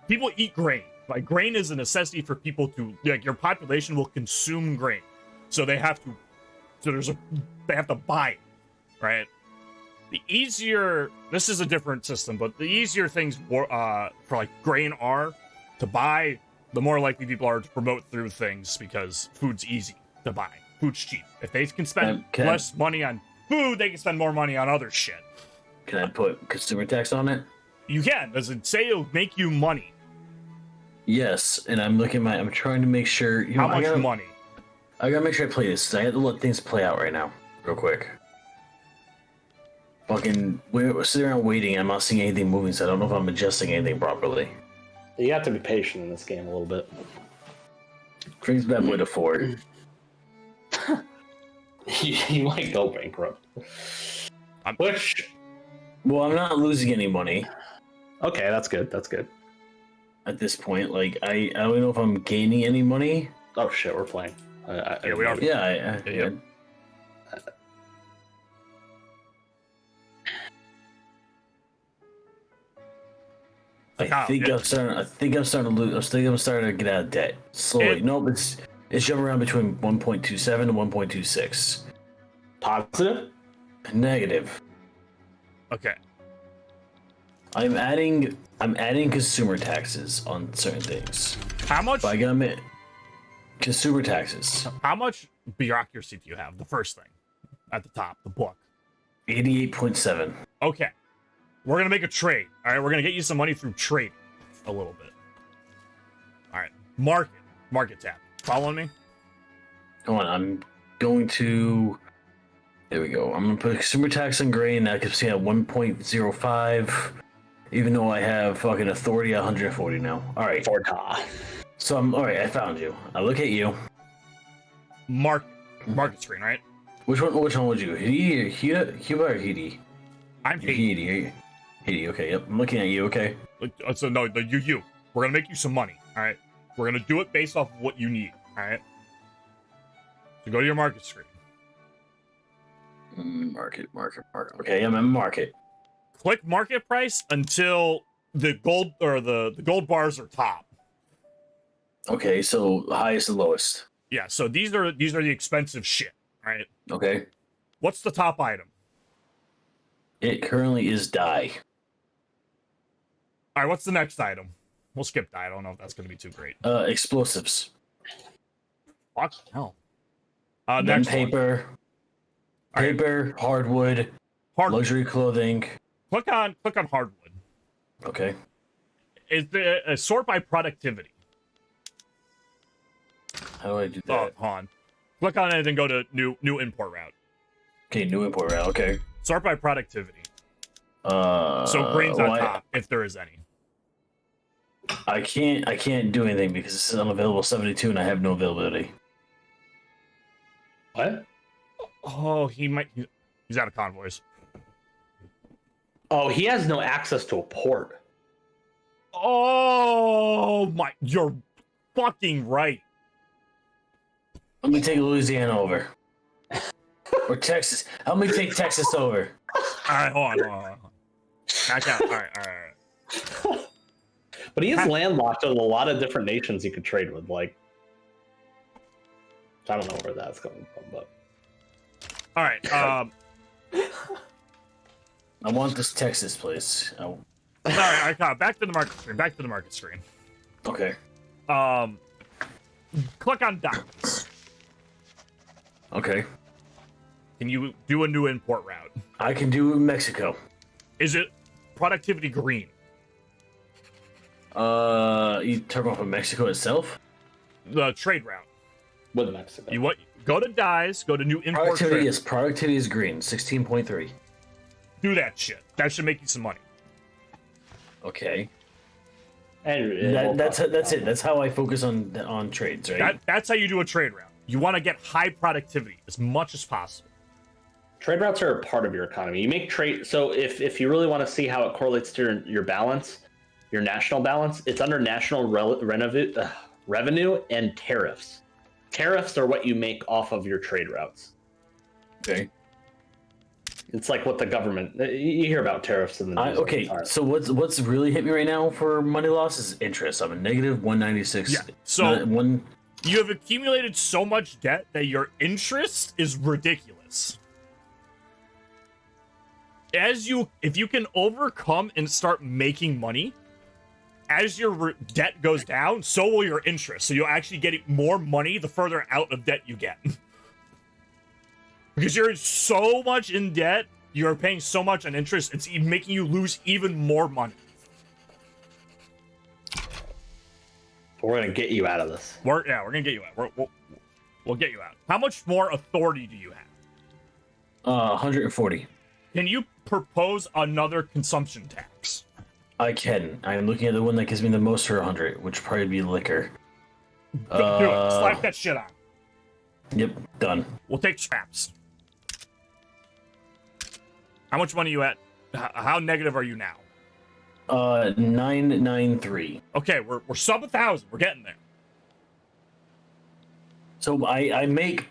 People eat grain. Like, grain is a necessity for people to, like, your population will consume grain. So they have to, they have to buy it, right? The easier, this is a different system, but the easier things for like grain are to buy, the more likely people are to promote through things because food's easy to buy. Food's cheap. If they can spend Can- less money on food, they can spend more money on other shit. Can I put consumer tax on it? You can. Does it say it'll make you money? Yes, and I'm trying to make sure. You How know, much money? I gotta make sure I play this. 'Cause I have to let things play out right now, real quick. Fucking, we're sitting around waiting. I'm not seeing anything moving, so I don't know if I'm adjusting anything properly. You have to be patient in this game a little bit. Brings bad boy to 4. You might go bankrupt. Which, Well, I'm not losing any money okay, that's good. That's good. at this point. Like, I don't know if I'm gaining any money. Oh shit, we're playing. Yeah, we are. Yeah, Yeah. I think I'm starting to lose. I think I'm starting to get out of debt slowly. Nope, it's jumping around between 1.27 and 1.26. Positive? Negative. Okay. I'm adding consumer taxes on certain things. How much? But I gotta admit, consumer taxes. How much bureaucracy do you have? The first thing at the top, the book. 88.7. Okay. We're gonna make a trade. All right, we're gonna get you some money through trading a little bit. All right, market tab. Following me? Hold on, I'm going to. There we go. I'm gonna put consumer tax on grain. That keeps me at 1.05. Even though I have fucking authority at 140 now. All right. Forta. So I'm all right. I found you. I look at you. Market screen, right? Which one would you? Cuba or Hidi? I'm Haiti. Haiti. Okay, yep. I'm looking at you. Okay. So no, you. We're gonna make you some money. All right. We're gonna do it based off of what you need. All right. So go to your market screen. Market. Okay, I'm in market. Click market price until the gold or the gold bars are top. Okay, so highest and lowest. Yeah. So these are the expensive shit. All right. Okay. What's the top item? It currently is dye. All right. What's the next item? We'll skip dye. I don't know if that's gonna be too great. Explosives. Fuck hell. Then Next one. paper. Paper, hardwood, Hardwood. luxury clothing. Click on hardwood. Okay. Is the sort by productivity? How do I do Oh, that? hold on. Click on it and go to new import route. Okay, new import route. Okay. Sort by productivity. So green's on well, top if there is any. I can't do anything because this is unavailable 72 and I have no availability. What? Oh, he's out of convoys. Oh, he has no access to a port. Oh my, you're fucking right. Let me take Louisiana over. Or Texas. Help me take Texas over. All right, hold on. Back out. All right. But he is landlocked with a lot of different nations he could trade with. Like, I don't know where that's coming from, but All right. I want this Texas place. All right. Back to the market screen. Okay. Click on documents. Okay. Can you do a new import route? I can do Mexico. Is it productivity green? You talking about from Mexico itself? The trade route. with Mexico. Go to dyes, go to new import trade. Productivity is green, 16.3. Do that shit. That should make you some money. Okay. And That's it. That's how I focus on trades, right? That's how you do a trade route. You want to get high productivity as much as possible. Trade routes are a part of your economy. You make trade. So if you really want to see how it correlates to your balance, your national balance, it's under national revenue and tariffs. Tariffs are what you make off of your trade routes. Okay. It's like what the government. You hear about tariffs in the news. all the Okay. time. So what's really hit me right now for money loss is interest. I'm a negative 196. Yeah. So one. you have accumulated so much debt that your interest is ridiculous. If you can overcome and start making money, as your debt goes down, so will your interest. So you'll actually get more money the further out of debt you get. Because you're so much in debt, you're paying so much on interest, it's making you lose even more money. We're gonna get you out of this. We're gonna get you out. We'll get you out. How much more authority do you have? 140. Can you propose another consumption tax? I can. I'm looking at the one that gives me the most for 100, which would probably be liquor. Do it. Slap that shit on. Yep, done. We'll take scraps. How much money you at? How negative are you now? 993. Okay, we're sub 1,000. We're getting there. So I make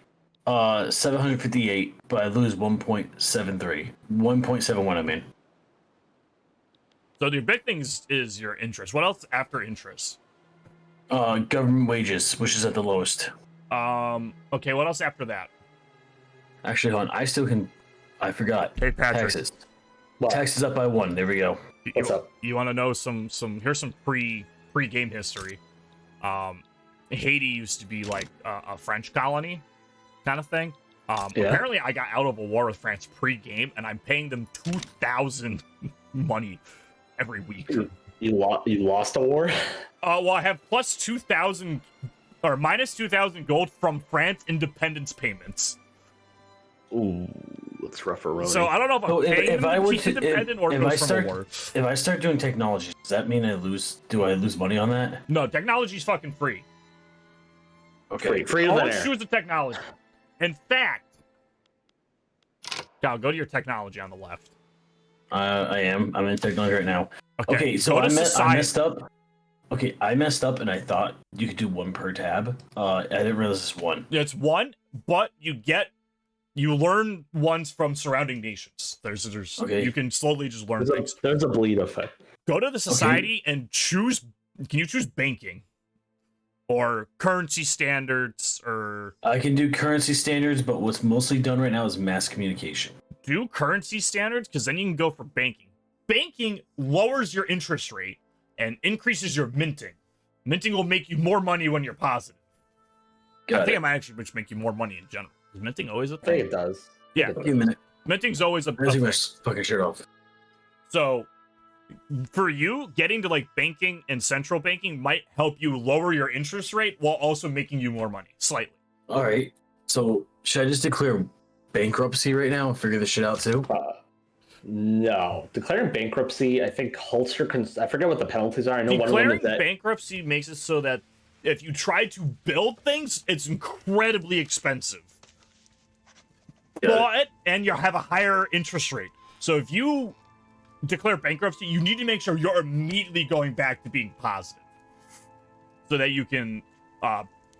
758, but I lose 1.73. 1.71, I mean. So the big thing is your interest. What else after interest? Government wages, which is at the lowest. Okay, what else after that? Actually, hold on. I still can. I forgot. Hey, Patrick. Taxes. What? Taxes up by 1. There we go. What's up? You want to know some? Here's some pre-game history. Haiti used to be like a French colony, kind of thing. Yeah. Apparently, I got out of a war with France pre-game, and I'm paying them 2,000 money every week. You lost a war? Well, I have plus 2,000 or minus 2,000 gold from France independence payments. Ooh, that's rough for Rony. So I don't know if I'm So paying if them I to were keep to- independent or if go I from start- a war. If I start doing technology, does that mean do I lose money on that? No, technology's fucking free. Okay. Free to Always there. choose the technology. In fact, Cal, go to your technology on the left. I am. I'm in technology right now. Okay, so go to I society. messed up. Okay, I messed up, and I thought you could do one per tab. I didn't realize it's one. It's one, but you learn ones from surrounding nations. There's Okay. You can slowly just learn things. There's a bleed effect. Go to the society and choose. Can you choose banking or currency standards or I can do currency standards, but what's mostly done right now is mass communication. do currency standards? Because then you can go for banking. Banking lowers your interest rate and increases your minting. Minting will make you more money when you're positive. I think it might actually make you more money in general. Is minting always a I think thing? it does. Yeah. I think it Give me a minute. Minting's always a I'm taking my thing. fucking shirt off. So for you, getting to like banking and central banking might help you lower your interest rate while also making you more money slightly. All right. So should I just declare bankruptcy right now and figure this shit out too? No, declaring bankruptcy. I think Holster. I forget what the penalties are. I know one of them Declaring is that. bankruptcy makes it so that if you try to build things, it's incredibly expensive. Got And you have a higher interest rate. So if you declare bankruptcy, you need to make sure you're immediately going back to being positive, so that you can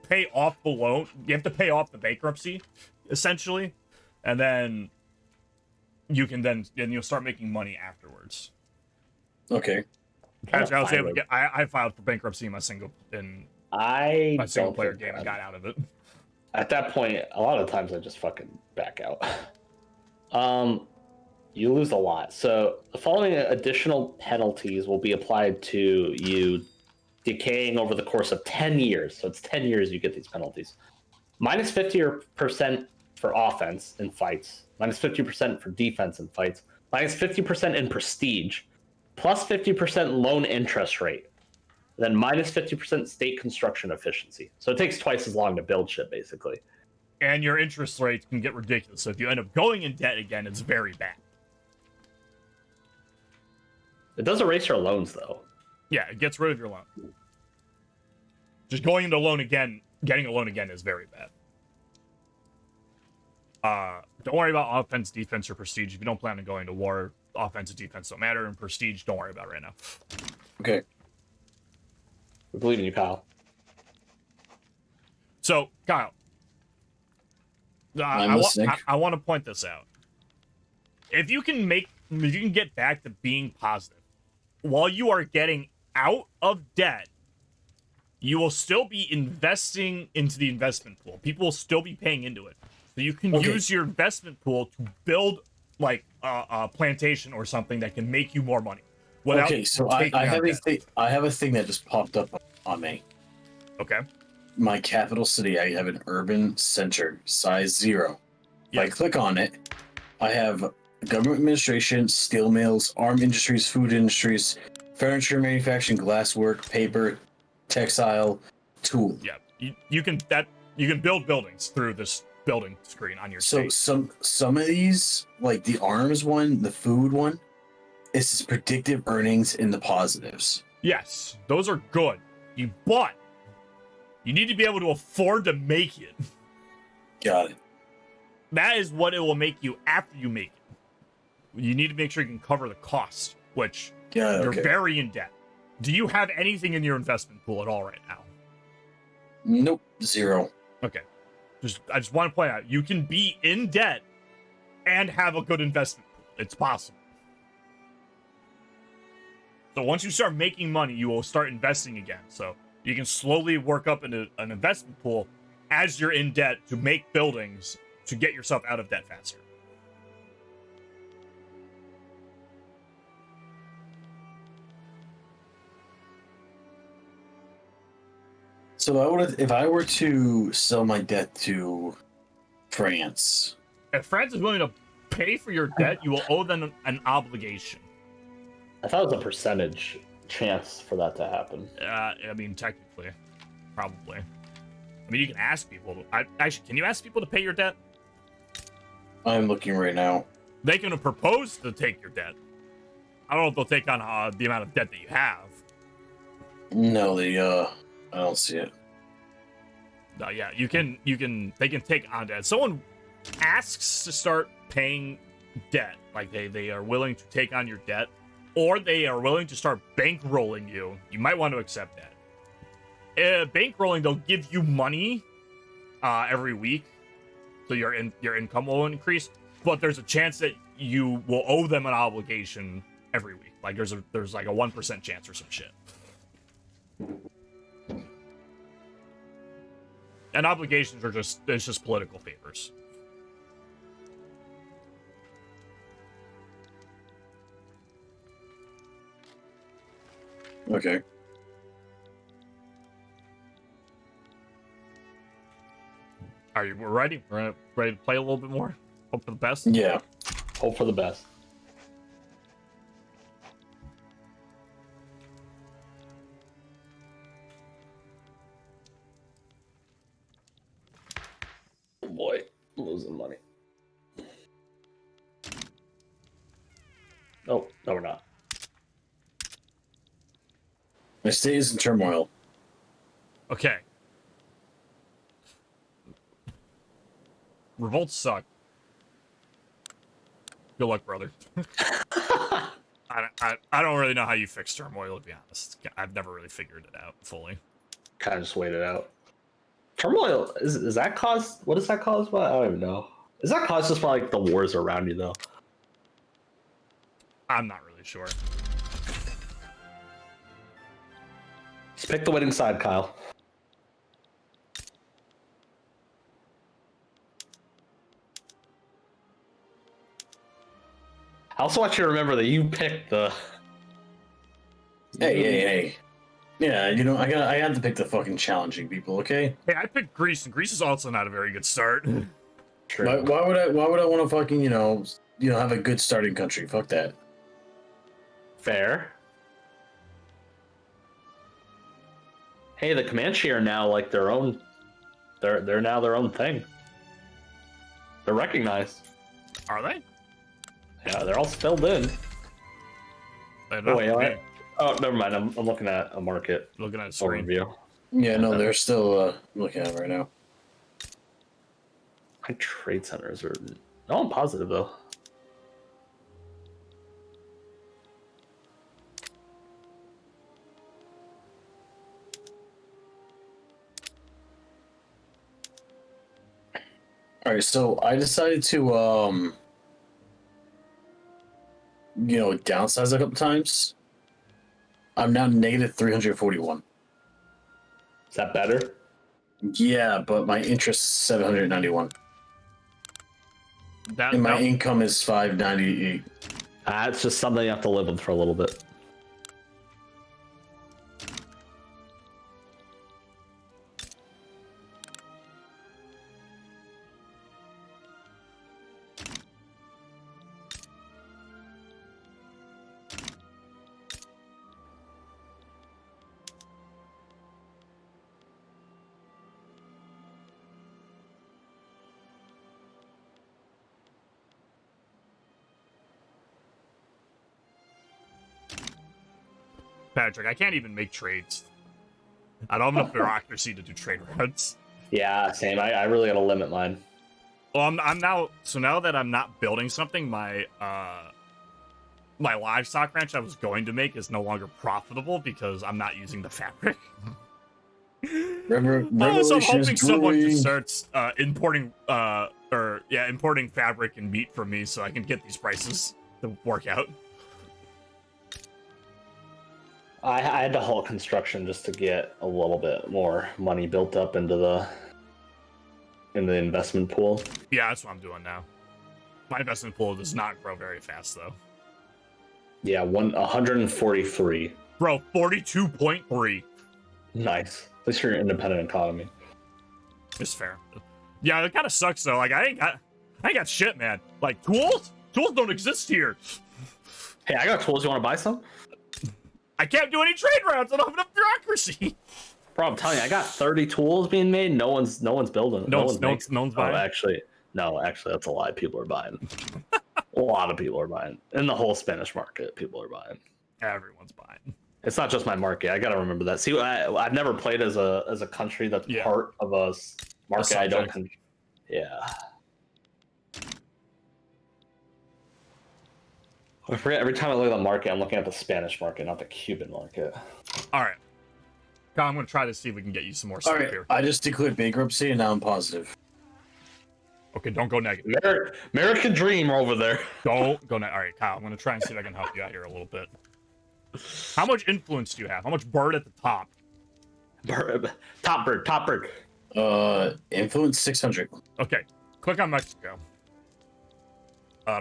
pay off the loan. You have to pay off the bankruptcy, essentially, and then you can then you'll start making money afterwards. Okay. Actually, I was able to Finally. I filed for bankruptcy in my single I player don't think game and got out of it. At that point, a lot of times I just fucking back out. You lose a lot. So the following additional penalties will be applied to you decaying over the course of 10 years. So it's 10 years you get these penalties. Minus 50% for offense in fights. Minus 50% for defense in fights. Minus 50% in prestige. Plus 50% loan interest rate. Then minus 50% state construction efficiency. So it takes twice as long to build shit, basically. And your interest rates can get ridiculous. So if you end up going in debt again, it's very bad. It does erase your loans, though. Yeah, it gets rid of your loan. Just going into loan again, getting a loan again is very bad. Don't worry about offense, defense, or prestige. If you don't plan on going to war, offense and defense don't matter, and prestige, don't worry about it right now. Okay. We believe in you, Kyle. So, Kyle, I'm listening. I want to point this out. If you can get back to being positive while you are getting out of debt, you will still be investing into the investment pool. People will still be paying into it. So you can use your investment pool to build like a plantation or something that can make you more money. Okay, so I taking have out a debt. thing. I have a thing that just popped up on me. Okay. My capital city. I have an urban center, size 0. If I Yeah. click on it, I have government administration, steel mills, arm industries, food industries, furniture manufacturing, glasswork, paper, textile, tool. Yeah. You can build buildings through this building screen on your So state. some of these, like the arms one, the food one, this is predictive earnings in the positives. Yes, those are good. But you need to be able to afford to make it. Got it. That is what it will make you after you make it. You need to make sure you can cover the cost, which Got it. you're Okay. very in debt. Do you have anything in your investment pool at all right now? Nope. 0. Okay. I just want to point out, you can be in debt and have a good investment pool. It's possible. So once you start making money, you will start investing again. So you can slowly work up into an investment pool as you're in debt to make buildings to get yourself out of debt faster. So if I were to sell my debt to France, If France is willing to pay for your debt, you will owe them an obligation. I thought it was a percentage chance for that to happen. I mean, technically, probably. I mean, you can ask people. Actually, can you ask people to pay your debt? I'm looking right now. They can propose to take your debt. I don't know if they'll take on the amount of debt that you have. No, I don't see it. No, yeah, they can take on debt. Someone asks to start paying debt Like they are willing to take on your debt, or they are willing to start bankrolling you. You might want to accept that. Bankrolling, they'll give you money every week, so your income will increase. But there's a chance that you will owe them an obligation every week. Like there's like a 1% chance or some shit. And obligations are just political favors. Okay. Are you ready? We're ready to play a little bit more? Hope for the best? Yeah. Hope for the best. Oh boy, losing money. Oh, no, we're not. My state is in turmoil. Okay. Revolts suck. Good luck, brother. I don't really know how you fix turmoil, to be honest. I've never really figured it out fully. Kind of just wait it out. Turmoil, is that caused? What is that caused by? I don't even know. Is that caused just by like the wars around you though? I'm not really sure. Just pick the winning side, Kyle. I also want you to remember that you picked the. Hey. Yeah, I had to pick the fucking challenging people, okay? Hey, I picked Greece, and Greece is also not a very good start. True. Why would I want to fucking, have a good starting country? Fuck that. Fair. Hey, the Comanche are now like their own. They're now their own thing. They're recognized. Are they? Yeah, they're all spelled in. Oh, wait, what? Oh, never mind. I'm looking at a market Looking at a screen. overview. Yeah, no, they're still looking at it right now. My trade centers are. No, I'm positive though. All right, so I decided to downsize a couple times. I'm now negative 341. Is that better? Yeah, but my interest is 791. And my income is 598. It's just something you have to live with for a little bit. Patrick, I can't even make trades. I don't have enough bureaucracy to do trade runs. Yeah, same. I really gotta limit mine. Well, I'm now. So now that I'm not building something, my livestock ranch I was going to make is no longer profitable because I'm not using the fabric. So I'm hoping someone just starts importing fabric and meat from me so I can get these prices to work out. I had to halt construction just to get a little bit more money built up into the investment pool. Yeah, that's what I'm doing now. My investment pool does not grow very fast though. Yeah, 143. Bro, 42.3. Nice. At least you're an independent economy. It's fair. Yeah, it kind of sucks though. Like I ain't got shit, man. Like tools don't exist here. Hey, I got tools. You want to buy some? I can't do any trade rounds. I don't have enough bureaucracy. Bro, I'm telling you, I got 30 tools being made. No one's building. No one's buying. Oh, actually, that's a lie. People are buying. A lot of people are buying. In the whole Spanish market, people are buying. Everyone's buying. It's not just my market. I gotta remember that. See, I've never played as a country that's part of a market I don't. Yeah. I forget every time I look at the market, I'm looking at the Spanish market, not the Cuban market. All right. Kyle, I'm going to try to see if we can get you some more stuff All right, here. I just declared bankruptcy and now I'm positive. Okay, don't go negative. American dream over there. Don't go negative. All right, Kyle, I'm going to try and see if I can help you out here a little bit. How much influence do you have? How much bird at the top? Top bird. Influence 600. Okay, click on Mexico.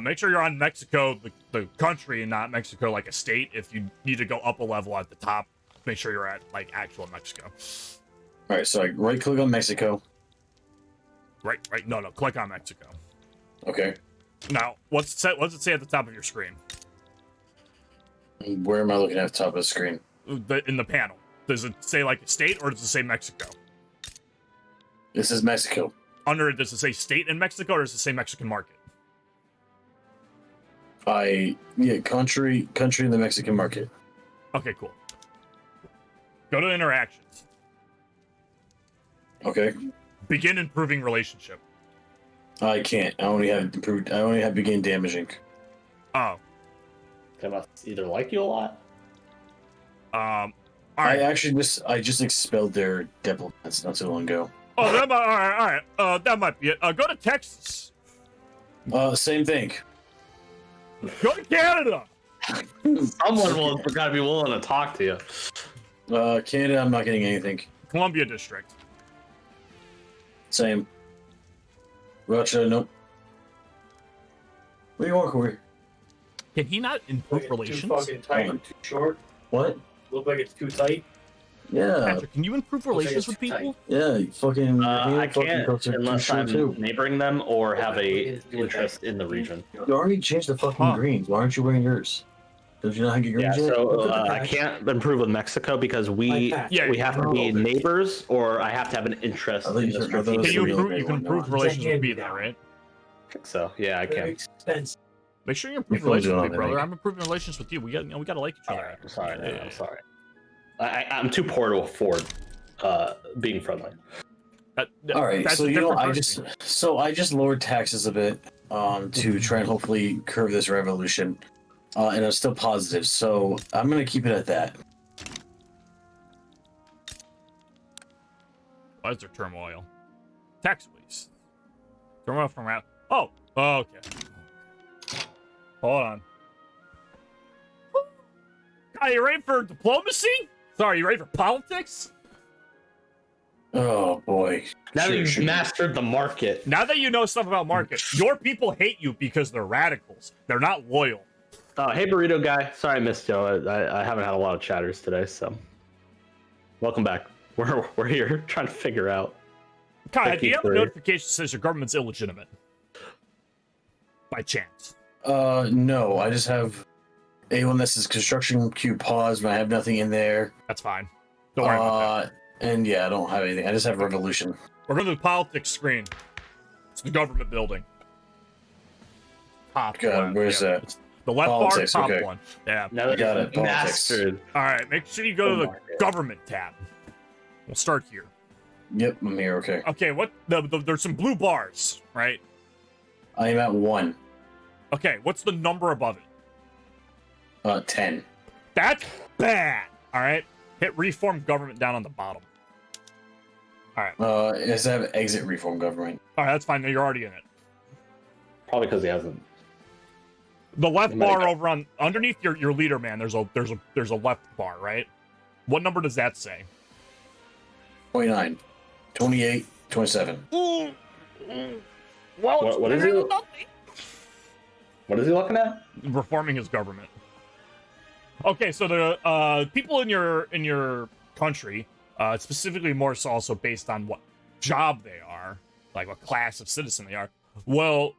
Make sure you're on Mexico, the country, and not Mexico like a state. If you need to go up a level at the top, make sure you're at like actual Mexico. All right, so I right click on Mexico. Right. No, click on Mexico. Okay. Now, what's it say at the top of your screen? Where am I looking at the top of the screen? In the panel. Does it say like a state or does it say Mexico? This is Mexico. Under it, does it say state in Mexico or does it say Mexican market? Country in the Mexican market. Okay, cool. Go to interactions. Okay. Begin improving relationship. I can't. I only have begin damaging. Oh. They must either like you a lot. All right. I just expelled their diplomats not too long ago. Oh, all right. That might be it. Go to Texas. Same thing. Go to Canada. Someone gotta be willing to talk to you. Canada, I'm not getting anything. Columbia District. Same. Russia, nope. What do you want, Corey? Can he not improve Too relations? fucking tight, too short. What? Look like it's too tight. Yeah. Patrick, can you improve relations with people? Yeah, you fucking. I fucking can't culture unless too, I'm too. neighboring them or have a interest in the region. You already changed the fucking Huh. greens. Why aren't you wearing yours? Don't you know how to get Yeah, greens yet? so I can't improve with Mexico because we have to be neighbors, or I have to have an interest I thought in you the said- I thought Can it was you really improve? big You can one, improve no. relations with me, though, right? So yeah, I Very can. expensive. Make sure you improve Your phone's relations with on, me, I brother. think. I'm improving relations with you. We gotta like each other. I'm sorry. Man, Yeah. I'm sorry. I'm too poor to afford being friendly. All right, That's so a you know, different currency. I just lowered taxes a bit to try and hopefully curb this revolution, and I'm still positive, so I'm gonna keep it at that. Why is there turmoil? Taxways. Turmoil from out. Oh, okay. Hold on. Are you ready for diplomacy? Sorry, you ready for politics? Oh boy! Now that Sure, you've sure. mastered the market. Now that you know stuff about market, your people hate you because they're radicals. They're not loyal. Hey, burrito guy. Sorry I missed you. I haven't had a lot of chatters today, so welcome back. We're here trying to figure out. Kai, Thank do you you have a for- notification that says your government's illegitimate? By chance. No, I just have A1 that says construction queue paused, but I have nothing in there. That's fine. Don't worry about that. And yeah, I don't have anything. I just have revolution. We're going to the politics screen. It's the government building. Top God, left. where's that? It's the left Politics, bar, top okay. one. Yeah. Now that Got you've it, politics. mastered. All right. Make sure you go to the market. government tab. We'll start here. Yep, I'm here. Okay, Okay. What? There's some blue bars, right? I am at 1. Okay. What's the number above it? 10. That's bad. All right. Hit reform government down on the bottom. It does have exit reform government. All right. That's fine. No, you're already in it. Probably because he hasn't. The left You might bar have- over on underneath your leader man. There's a left bar, right? What number does that say? 29, 28, 27. Well, What is it? What is he looking at? Reforming his government. Okay, so the people in your country, specifically more so also based on what job they are, like what class of citizen they are, will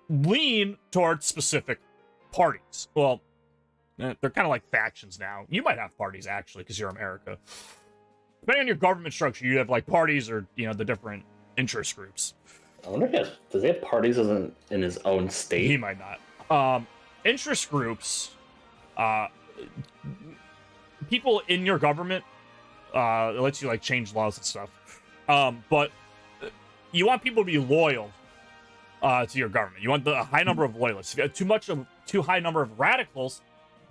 lean towards specific parties. Well, they're kind of like factions now. You might have parties actually, because you're America. Depending on your government structure, you have like parties or the different interest groups. I wonder if does he have parties in his own He state? might not. Interest groups, people in your government, it lets you like change laws and stuff. But you want people to be loyal to your government. You want a high number of loyalists. If you have too high number of radicals,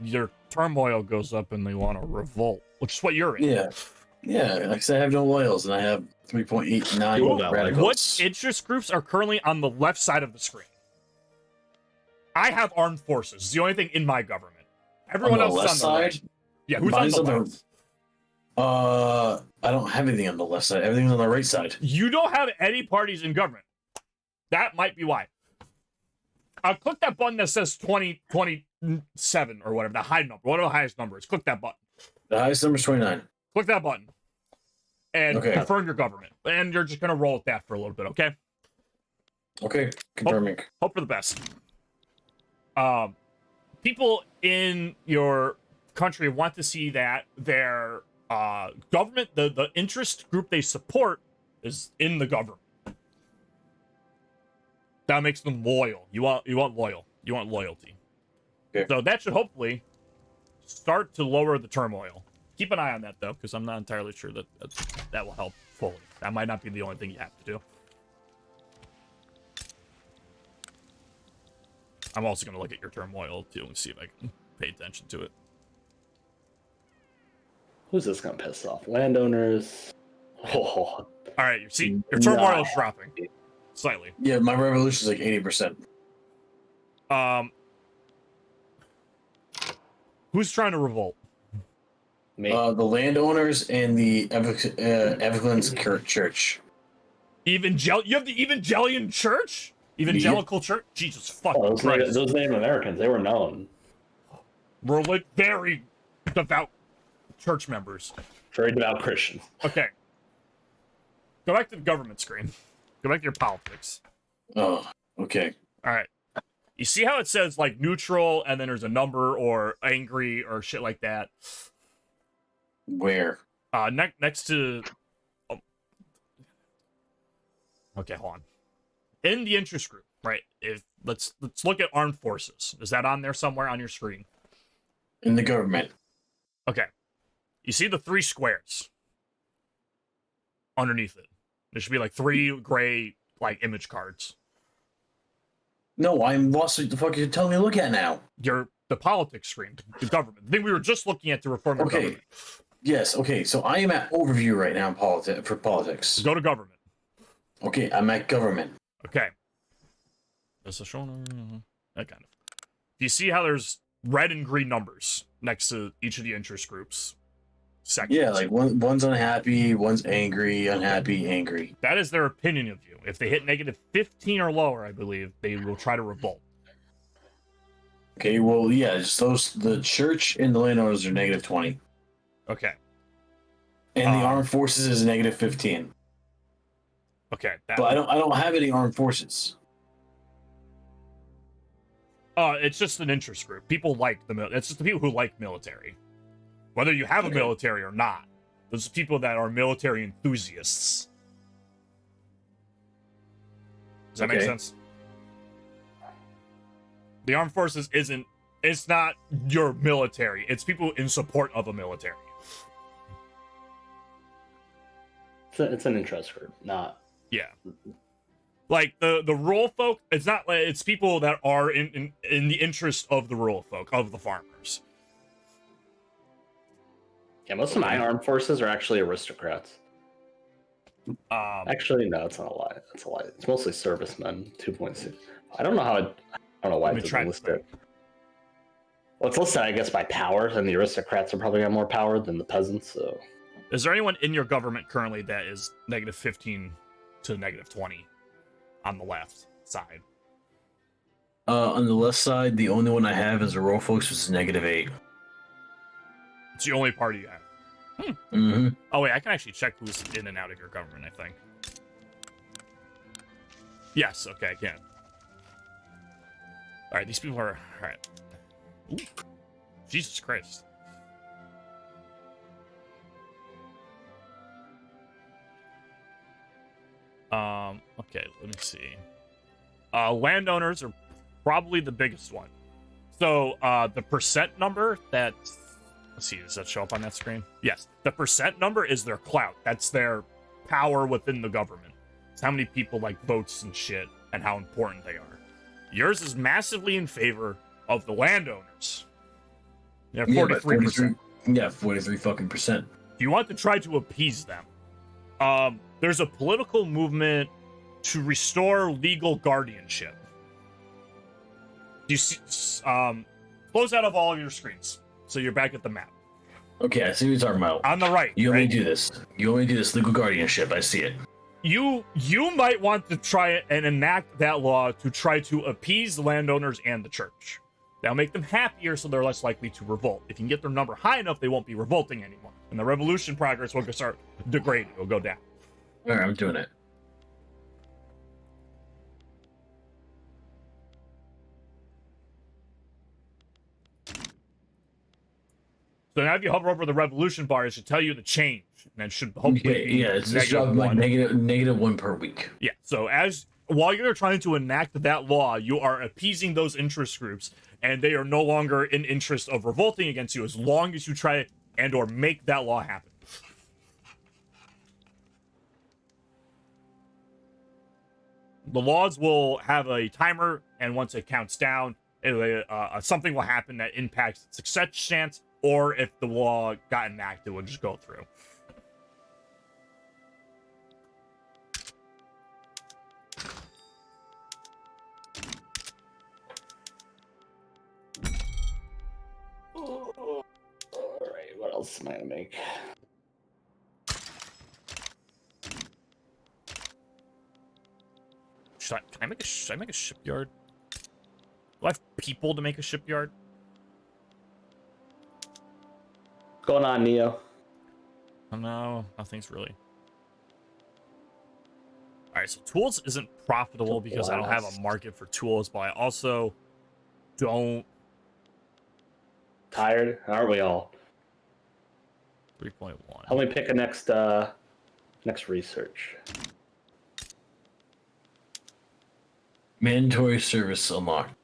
your turmoil goes up and they want to revolt, which is what you're in. Yeah. Yeah, like I said, I have no loyals, and I have 3.89 Cool, that way. radicals. What interest groups are currently on the left side of the screen? I have armed forces. It's the only thing in my government. Everyone on the else is left on the side? right. Yeah, who's Mine's on the on left? I don't have anything on the left side. Everything's on the right side. You don't have any parties in government. That might be why. Click that button that says 2027 or whatever, the high number, whatever the highest number is. Click that button. The highest number is 29. Click that button. And Okay. confirm your government. And you're just going to roll with that for a little bit, okay? Okay, confirming. Hope for the best. People in your country want to see that their government, the interest group they support, is in the government. That makes them loyal. You want loyal. You want loyalty. Okay. So that should hopefully start to lower the turmoil. Keep an eye on that though, because I'm not entirely sure that will help fully. That might not be the only thing you have to do. I'm also going to look at your turmoil too and see if I can pay attention to it. Who's this gonna piss off? Landowners. Oh, All right, your turmoil is dropping slightly. Yeah, my revolution is like 80%. Who's trying to revolt? me. The landowners and the Everglades Church. You have the Evangelion Church? Evangelical Church? Jesus fucking Oh, Christ. those Native Americans, they were known. We're like very devout church members. Very devout Christians. Okay. Go back to the government screen. Go back to your politics. Oh, okay. All right. You see how it says like neutral and then there's a number or angry or shit like that? Where? Next to... Oh. Okay, hold on. In the interest group, right? Let's look at armed forces. Is that on there somewhere on your screen? In the government. Okay. You see the 3 squares underneath it. There should be like 3 gray like image cards. No, I'm lost. What the fuck are you telling me to look at now? The politics screen, the government. The thing we were just looking at to reform the Okay. government. Yes, okay. So I am at overview right now in for politics. Go to government. Okay, I'm at government. Okay. That's a shoulder. That kind of. Do you see how there's red and green numbers next to each of the interest groups? Sections. Yeah, like one's unhappy, one's angry, unhappy, angry. That is their opinion of you. If they hit negative 15 or lower, I believe, they will try to revolt. Okay, well, yeah, just the church and the landowners are negative 20. Okay. And the armed forces is negative 15. Okay. But I don't have any armed forces. It's just an interest group. People like it's just the people who like military. Whether you have a military or not. Those are people that are military enthusiasts. Does that make sense? The armed forces it's not your military. It's people in support of a military. It's an interest group, not. Yeah. Like the rural folk, it's people that are in the interest of the rural folk, of the farmers. Yeah, most of my armed forces are actually aristocrats. Actually, no, it's not a lie. That's a lie. It's mostly servicemen. 2.6. I don't know why Let me it's try listed. Well, it's listed, I guess, by power, and the aristocrats are probably got more power than the peasants. So, Is there anyone in your government currently that is negative 15 to negative 20 on the left side? On the left side, the only one I have is a rural folks, which is negative 8. It's the only party you have. Mm-hmm. Oh wait, I can actually check who's in and out of your government, I think. Yes, okay, I can. Alright, these people are... Alright. Ooh. Jesus Christ. Okay, let me see. Landowners are probably the biggest one. So, the percent number that... Let's see, does that show up on that screen? Yes. The percent number is their clout. That's their power within the government. It's how many people like votes and shit and how important they are. Yours is massively in favor of the landowners. Yeah, Yeah, but 43%. Yeah, 43 fucking percent. You want to try to appease them. There's a political movement to restore legal guardianship. You see, close out of all of your screens, so you're back at the map. Okay, I see what you're talking about. On the right, You only right? do this. You only do this legal guardianship. I see it. You might want to try and enact that law to try to appease the landowners and the church. That'll make them happier, so they're less likely to revolt. If you can get their number high enough, they won't be revolting anymore, and the revolution progress will start degrading. It'll go down. All right, I'm doing it. So now if you hover over the revolution bar, it should tell you the change, and it should hopefully be Yeah, it's just dropping like negative 1 per week. Yeah, so while you're trying to enact that law, you are appeasing those interest groups, and they are no longer in interest of revolting against you as long as you try and or make that law happen. The laws will have a timer, and once it counts down, something will happen that impacts its success chance, or if the law got enacted, it will just go through. All right, what else am I gonna make? Can I make a shipyard? Do I have people to make a shipyard? What's going on, Neo? Oh, no, nothing's really. All right, so tools isn't profitable because I don't have a market for tools, but I also don't. Tired? Aren't we all? 3.1. Help me pick a next research. Mandatory service unlocked.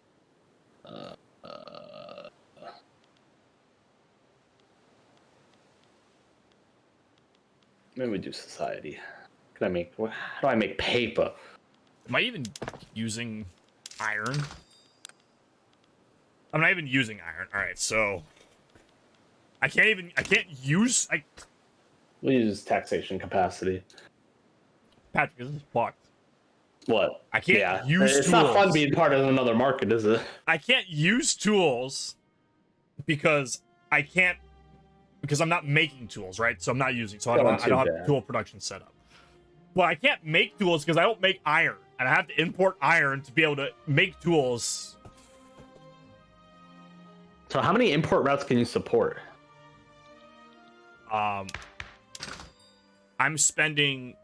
Maybe we do society. Can I make? How do I make paper? Am I even using iron? I'm not even using iron. All right, so I can't use. We'll use taxation capacity. Patrick, this is fucked. What? I can't use It's tools. not fun being part of another market, is it? I can't use tools because I'm not making tools, right? So I'm not using. So I don't have tool production set up. Well, I can't make tools because I don't make iron, and I have to import iron to be able to make tools. So how many import routes can you support? I'm spending.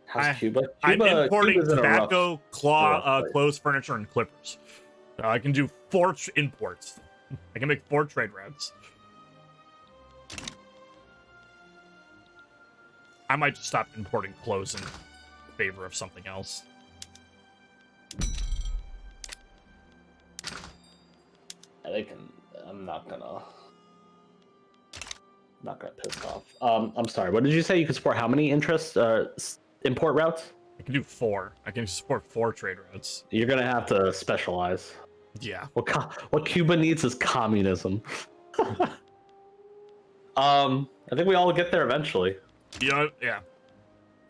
How's Cuba? I'm importing Cuba's in a tobacco, rough clothes, furniture, and clippers. I can do 4 imports. I can make 4 trade routes. I might just stop importing clothes in favor of something else. I'm not gonna piss off. I'm sorry. What did you say? You could support how many import routes? I can do 4. I can support 4 trade routes. You're gonna have to specialize. Yeah. What Cuba needs is communism. I think we all get there eventually. Yeah.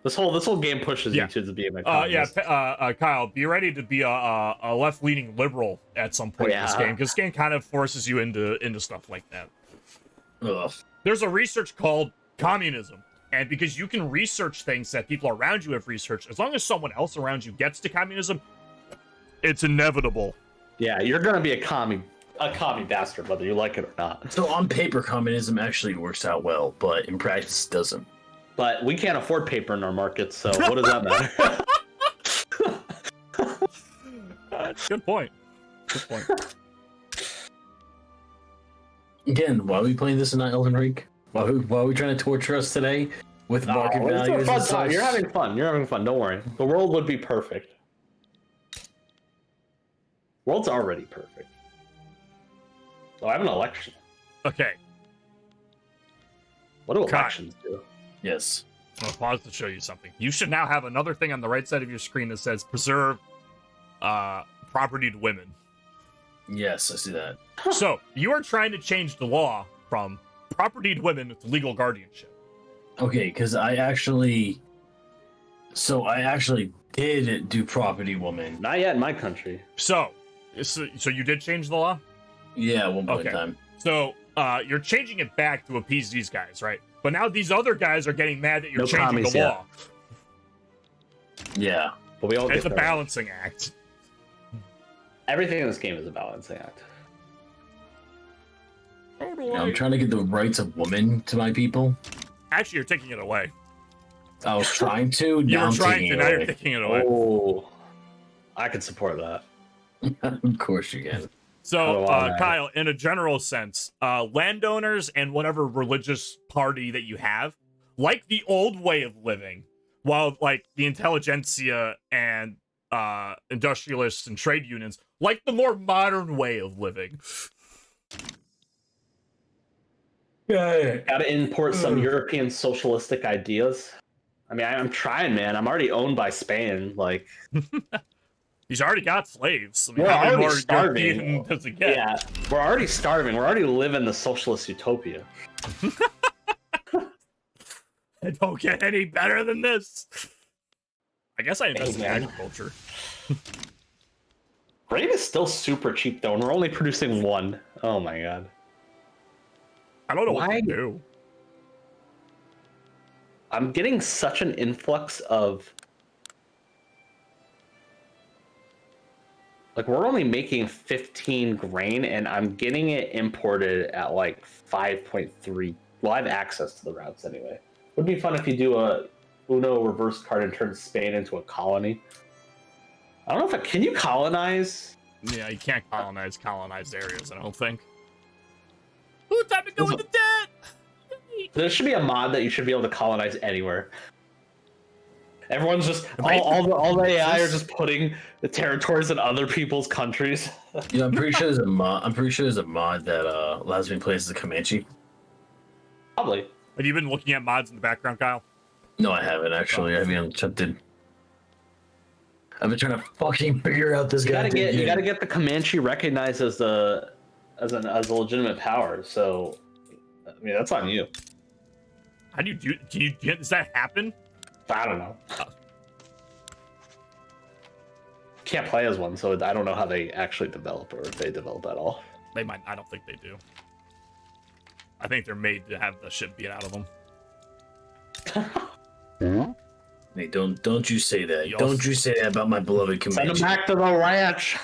This whole game pushes you to be a communist. Kyle, be ready to be a left-leaning liberal at some point in this game, because this game kind of forces you into stuff like that. Ugh. There's a research called communism, and because you can research things that people around you have researched, as long as someone else around you gets to communism, it's inevitable. Yeah, you're gonna be a commie bastard, whether you like it or not. So on paper, communism actually works out well, but in practice, it doesn't. But we can't afford paper in our market, so what does that matter? Good point. Again, why are we playing this in Elden Ring? Why are we trying to torture us today with market values? It's a fun and time. such? You're having fun. Don't worry. The world would be perfect. World's already perfect. Oh, I have an election. Okay, What do Kyle. elections do? Yes. I'm gonna pause to show you something. You should now have another thing on the right side of your screen that says preserve property to women. Yes, I see that. So you are trying to change the law from propertied women to legal guardianship. Okay, because I actually did do property woman. Not yet in my country. So you did change the law? Yeah, one point in Okay. time. So you're changing it back to appease these guys, right? But now these other guys are getting mad that you're No changing promise the yet. law. Yeah. But we all It's get a there. balancing act. Everything in this game is a balancing act. I'm trying to get the rights of women to my people. Actually, you're taking it away. I was trying to. You Now were I'm trying taking to, it now you're away. taking it away. Oh, I can support that. Of course you can. So, How do I- Kyle, in a general sense, landowners and whatever religious party that you have, like the old way of living, while like the intelligentsia and industrialists and trade unions, like the more modern way of living. Yeah. Gotta import some European socialistic ideas. I mean, I'm trying, man. I'm already owned by Spain. Like, He's already got slaves. I mean, We're how already more starving. European does it get? yeah, we're already starving. We're already living the socialist utopia. It don't get any better than this. I guess I invest in man. agriculture. Grain is still super cheap, though, and we're only producing one. Oh my god. I don't know what Why- to do. I'm getting such an influx of... Like, we're only making 15 grain, and I'm getting it imported at, like, 5.3. Well, I have access to the routes anyway. Would be fun if you do a Uno reverse card and turn Spain into a colony. I don't know if can you colonize? Yeah, you can't colonize colonized areas, I don't think. Ooh, time to go into debt! There should be a mod that you should be able to colonize anywhere. Everyone's just Right. all the AI are just putting the territories in other people's countries. Yeah, I'm pretty sure there's a mod. I'm pretty sure there's a mod that allows me to play as the Comanche. Probably. Have you been looking at mods in the background, Kyle? No, I haven't actually. I mean, I'm tempted. I've been trying to fucking figure out this You guy. gotta get the Comanche recognized as a legitimate power. So, I mean, that's on you. How do you do? Does that happen? I don't know. Can't play as one, so I don't know how they actually develop or if they develop at all. They might. I don't think they do. I think they're made to have the shit beat out of them. Hey, don't you say that. You Don't also- you say that about my beloved Send them Comanche. back to the ranch.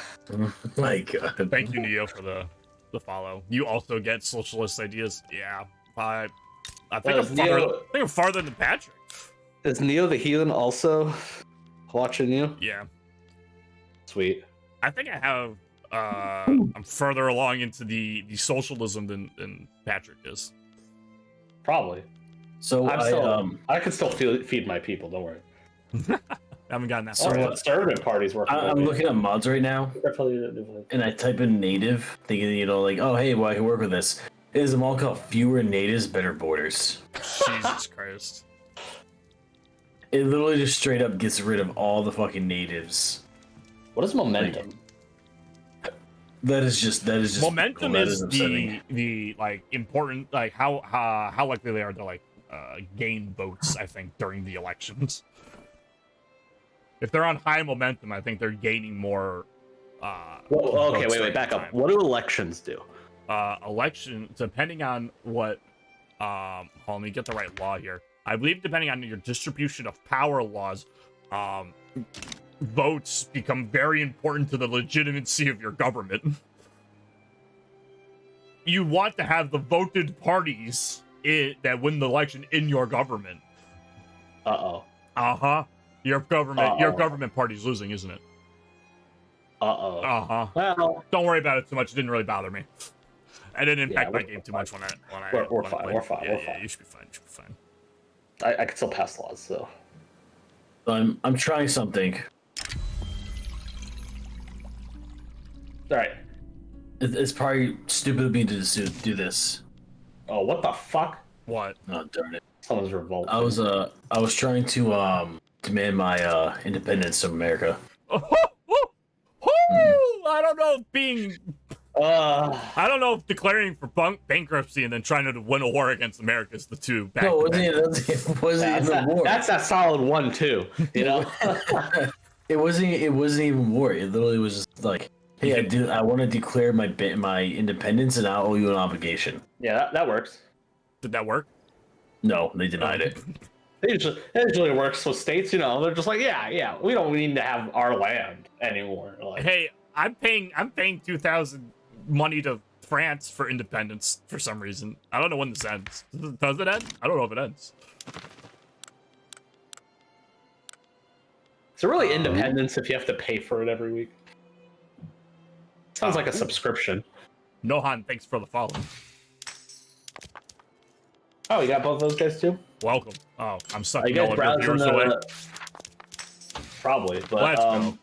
My God. Thank you, Neo, for the follow. You also get socialist ideas. Yeah, I think Well, I'm farther. Neo- I think I'm farther than Patrick. Is Neo the Heathen also watching you? Yeah, Sweet. I think I have. I'm further along into the socialism than Patrick is. Probably. So I can still feed my people. Don't worry. I haven't gotten that So far. Or yet. conservative parties working. I'm looking at mods right now, and I type in native, thinking, like, oh, hey, well, I can work with this. It is a mod called Fewer Natives, Better Borders. Jesus Christ. It literally just straight up gets rid of all the fucking natives. What is momentum? That is just Momentum that is upsetting. the like important, like how likely they are to like gain votes. I think during the elections, if they're on high momentum, I think they're gaining more. Well, okay, votes wait, during back the up. time. What do elections do? Election, depending on what. Hold on, let me get the right law here. I believe depending on your distribution of power laws, votes become very important to the legitimacy of your government. You want to have the voted parties that win the election in your government. Uh-oh. Uh-huh. Your government party's losing, isn't it? Uh-oh. Uh-huh. Well, Don't worry about it too much. It didn't really bother me. I didn't impact my we're game too much when I We're when I fine, played. we're fine, Yeah, we're yeah, fine. you should be fine. You should be fine. I can still pass laws, so. I'm trying something. All right. It's probably stupid of me to just do this. Oh, what the fuck? What? Oh darn it! Someone's revolting. I was trying to demand my independence from America. I don't know if being I don't know if declaring for bankruptcy and then trying to win a war against America is the two. Back No, to back. it wasn't even war. That's a solid one too. You know. It wasn't even war. It literally was just like, hey, I want to declare my independence, and I owe you an obligation. Yeah, that works. Did that work? No, they denied it. It usually works with states, you know. They're just like, yeah, we don't need to have our land anymore. Like, Hey, I'm paying 2,000 money to France for independence for some reason. I don't know when this ends. Does it end? I don't know if it ends. is it really independence if you have to pay for it every week? Sounds like a subscription. Nohan, thanks for the follow. Oh, you got both those guys too? Welcome. Oh, I'm Are sucking you all guys of your browsing viewers away. Probably, but Let's go.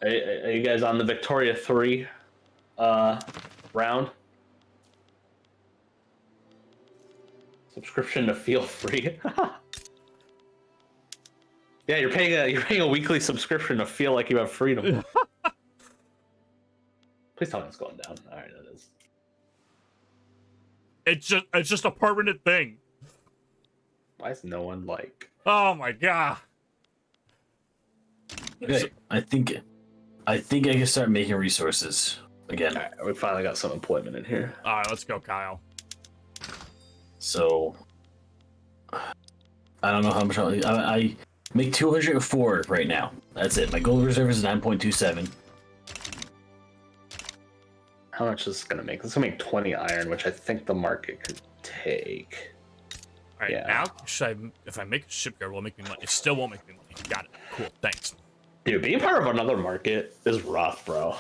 are you guys on the Victoria 3 round? Subscription to feel free. Yeah, you're paying a weekly subscription to feel like you have freedom. Please tell me it's going down. All right, it is. It's just a permanent thing. Why is no one like? Oh my god. Okay, I think I can start making resources again. All right, we finally got some employment in here. All right, let's go, Kyle. So I don't know how much I make 204 right now. That's it. My gold reserve is 9.27. How much is this gonna make? This is gonna make 20 iron, which I think the market could take. All right, Yeah. now if I make a shipyard, will it make me money? It still won't make me money. Got it. Cool. Thanks, Dude, being part of another market is rough, bro.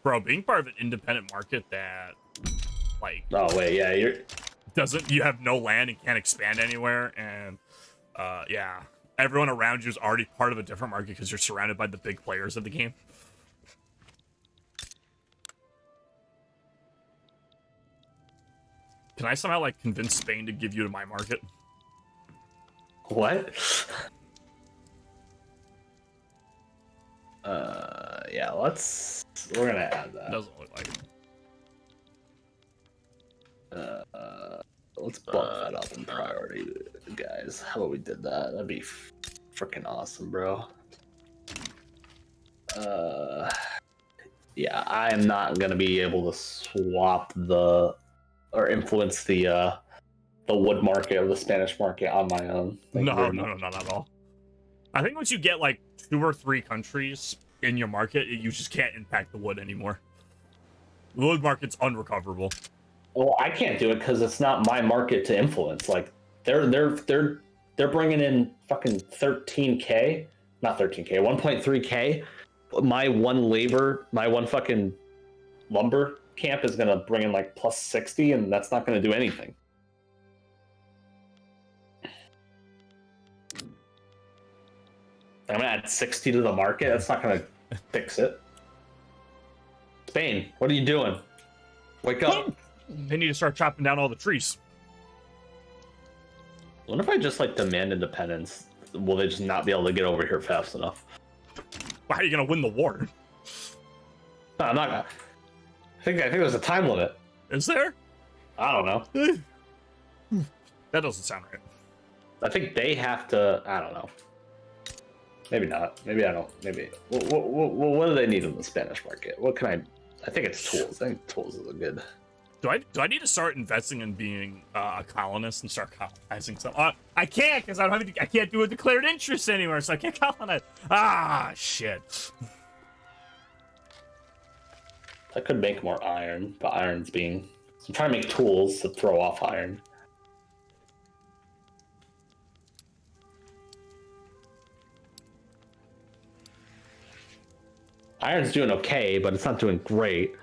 bro. Being part of an independent market that, like, Oh wait, yeah, you have no land and can't expand anywhere, and yeah, everyone around you is already part of a different market because you're surrounded by the big players of the game. Can I somehow like convince Spain to give you to my market? what? Yeah, we're gonna add that. Doesn't look like it. Let's bump that up in priority, guys. How about we did that? That'd be freaking awesome, bro. Yeah, I am not gonna be able to swap or influence the wood market or the Spanish market on my own. Thank you No, very no, much. not at all. I think once you get like 2 or 3 countries in your market, you just can't impact the wood anymore. The wood market's unrecoverable. Well, I can't do it because it's not my market to influence. Like they're bringing in fucking 13k, not 13k, 1.3k. My one fucking lumber camp is gonna bring in like plus 60, and that's not gonna do anything. I'm gonna add 60 to the market. That's not gonna fix it. Spain, what are you doing? Wake up. They need to start chopping down all the trees. What if I just like demand independence? Will they just not be able to get over here fast enough? How are you gonna win the war? No, I'm not gonna. I think there's a time limit. Is there? I don't know. That doesn't sound right. I think they have to. I don't know. Maybe not. Maybe I don't. Maybe. What do they need in the Spanish market? What can I think it's tools. I think tools is a good. Do I need to start investing in being a colonist and start colonizing some? I can't because I can't do a declared interest anywhere, so I can't colonize. Ah, shit. I could make more iron, but iron's being. So I'm trying to make tools to throw off iron. Iron's doing okay, but it's not doing great.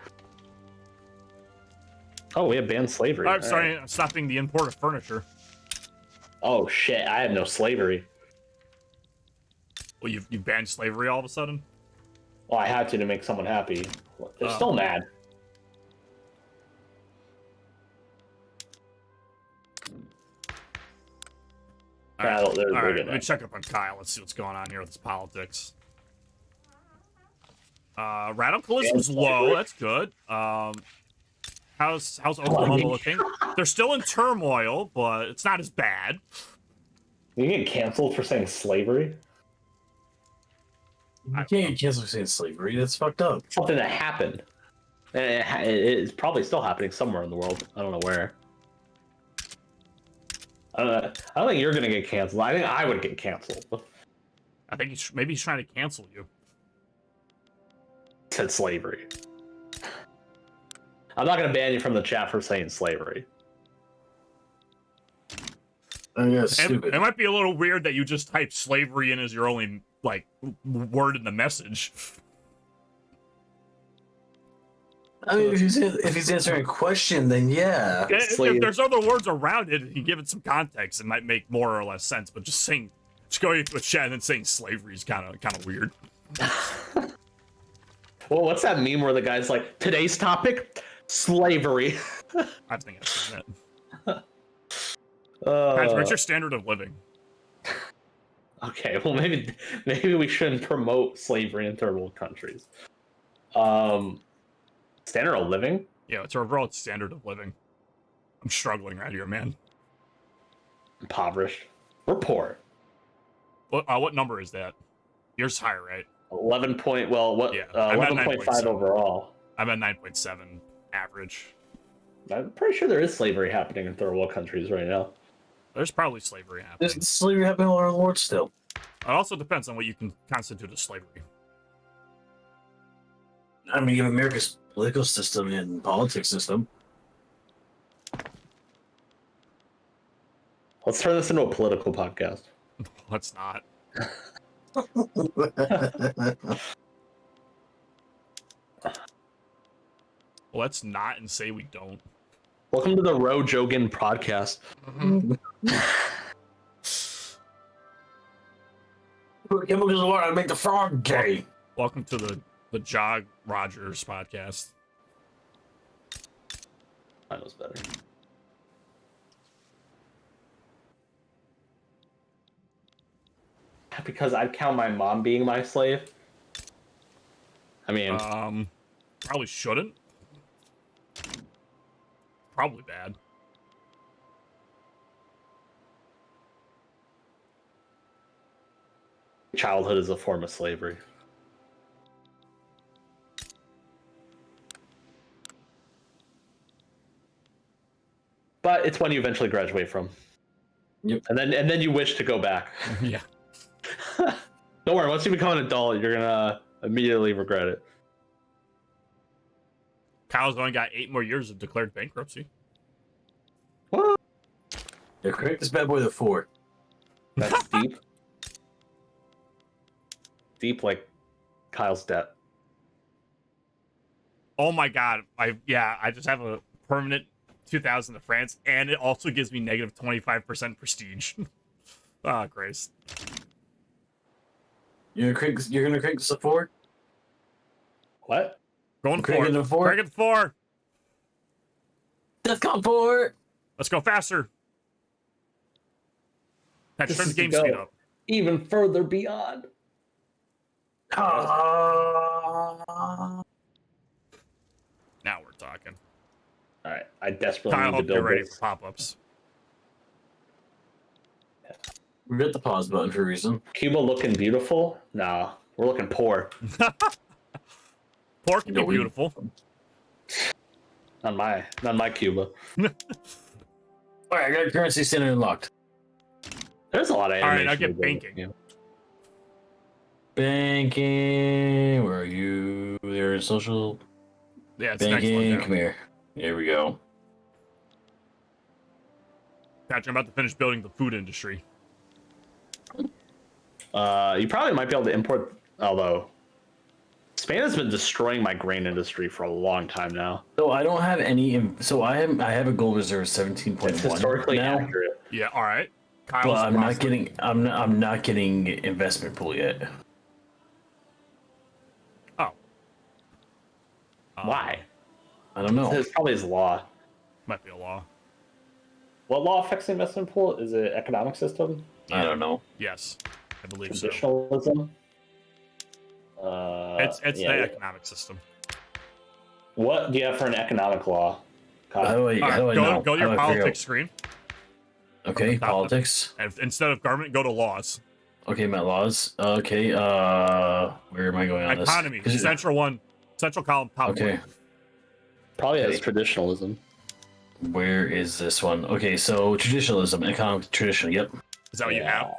Oh, we have banned slavery. I'm All sorry, right. I'm stopping the import of furniture. Oh shit! I have no slavery. Well, you banned slavery all of a sudden? Well, I had to make someone happy. They're Oh. still mad. All right, Yeah, they're all right, good let me at- check up on Kyle. Let's see what's going on here with his politics. Radicalism's low. That's good. How's Oklahoma looking? They're still in turmoil, but it's not as bad. You get canceled for saying slavery? You can't get canceled for saying slavery. That's fucked up. Something that happened. It's probably still happening somewhere in the world. I don't know where. I don't think you're gonna get canceled. I think I would get canceled. I think maybe he's trying to cancel you. Said slavery. I'm not gonna ban you from the chat for saying slavery. I mean, that's It stupid. might be a little weird that you just type slavery in as your only like word in the message. I mean, if he's answering a question, then yeah. If there's other words around it, and you give it some context, it might make more or less sense. But just going into a chat and then saying slavery is kind of weird. Well, what's that meme where the guy's like, today's topic, slavery? I think I've seen it. Patrick, what's your standard of living? Okay, well maybe we shouldn't promote slavery in third world countries. Standard of living? Yeah, it's our overall standard of living. I'm struggling right here, man. Impoverished. We're poor. What number is that? Yours higher, right? 11 point. Well, what? Yeah, I'm at 11.5 9.7. overall. I'm at 9.7 average. I'm pretty sure there is slavery happening in third world countries right now. There's probably slavery happening. There's slavery happening all over the world still. It also depends on what you can constitute as slavery. I mean, you have America's political system and politics system. Let's turn this into a political podcast. Let's not. Let's not and say we don't. Welcome to the Ro Jogan podcast. Put chemicals in water to make the frog gay. Welcome to the Jog Rogers podcast. I was better. Because I'd count my mom being my slave. I mean, Probably shouldn't. Probably bad. childhood is a form of slavery. But it's when you eventually graduate from. Yep. And then you wish to go back. Yeah. Don't worry, once you become an adult, you're gonna immediately regret it. Kyle's only got 8 more years of declared bankruptcy. What? Yeah, crank this bad boy to 4. That's deep. Deep like Kyle's debt. Oh my god. I just have a permanent 2000 to France, and it also gives me negative 25% prestige. Ah, Grace. You're gonna crank this to 4? What? Going Crank for it it. to 4? Crank it to 4. DEFCON 4! Let's go faster. Patch, This turn the is to game go. speed up. Even further beyond. Ah. Now we're talking. Alright, I desperately Kyle, need to hope you're build ready this. for pop-ups. We hit the pause button for a reason. Cuba looking beautiful? Nah, we're looking poor. Pork can be No, we- beautiful. Not my Cuba. Alright, I got currency center unlocked. There's a lot of All right, animation. I'll get to do. banking. Yeah. Banking. Where are you? There, social Yeah, it's the next banking. one Come down. here. Here we go. Patrick, I'm about to finish building the food industry. You probably might be able to import, although Spain has been destroying my grain industry for a long time now. So I don't have any. So I have a gold reserve of 17.1 It's historically now, accurate. Yeah, all right. Kyle's but I'm not prospering. getting. I'm not getting investment pool yet. Oh. Why? I don't know. It's probably his law. Might be a law. What law affects the investment pool? Is it economic system? I don't know. Yes, I believe so. Traditionalism? It's yeah. the economic system. What do you have for an economic law? Kyle? How do I, how do I know? Go to How your do I figure politics screen. out- Okay, top politics. And instead of government, go to laws. Okay, my laws. Okay, where am I going on Economy. this? 'Cause- Central column, top Okay, one. Probably has Okay. traditionalism. where is this one? Okay, so traditionalism, economic tradition. Yep. Is that what you have?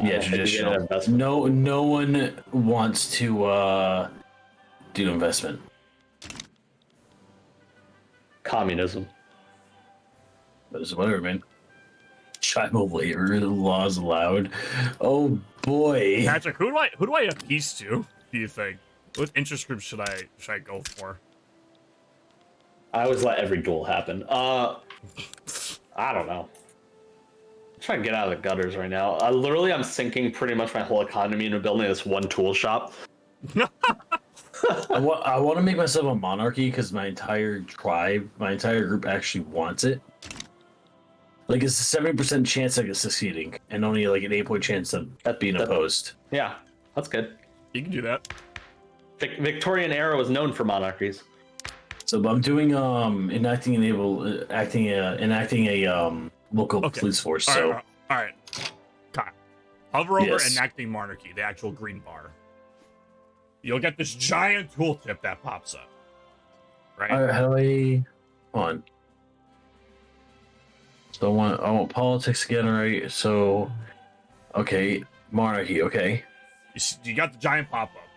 Yeah, traditional. No one wants to do investment. Communism. But it's whatever, man. Child labor laws allowed. Oh boy. Patrick, who do I appease to? Do you think? What interest group should I go for? I always let every duel happen. I don't know. I'm trying to get out of the gutters right now. I'm sinking pretty much my whole economy into building this one tool shop. I want to make myself a monarchy because my entire tribe, my entire group actually wants it. Like it's a 70% chance of it succeeding, and only like an 8-point chance of being opposed. Yeah, that's good. You can do that. Victorian era was known for monarchies. So I'm doing enacting a local Okay. police force. All So right. All right. Kyle, hover over Yes. enacting monarchy, the actual green bar. You'll get this giant tooltip that pops up. Right? all right, how do I? Hold on. So I want politics again, right? So, okay, monarchy. Okay. You got the giant pop up.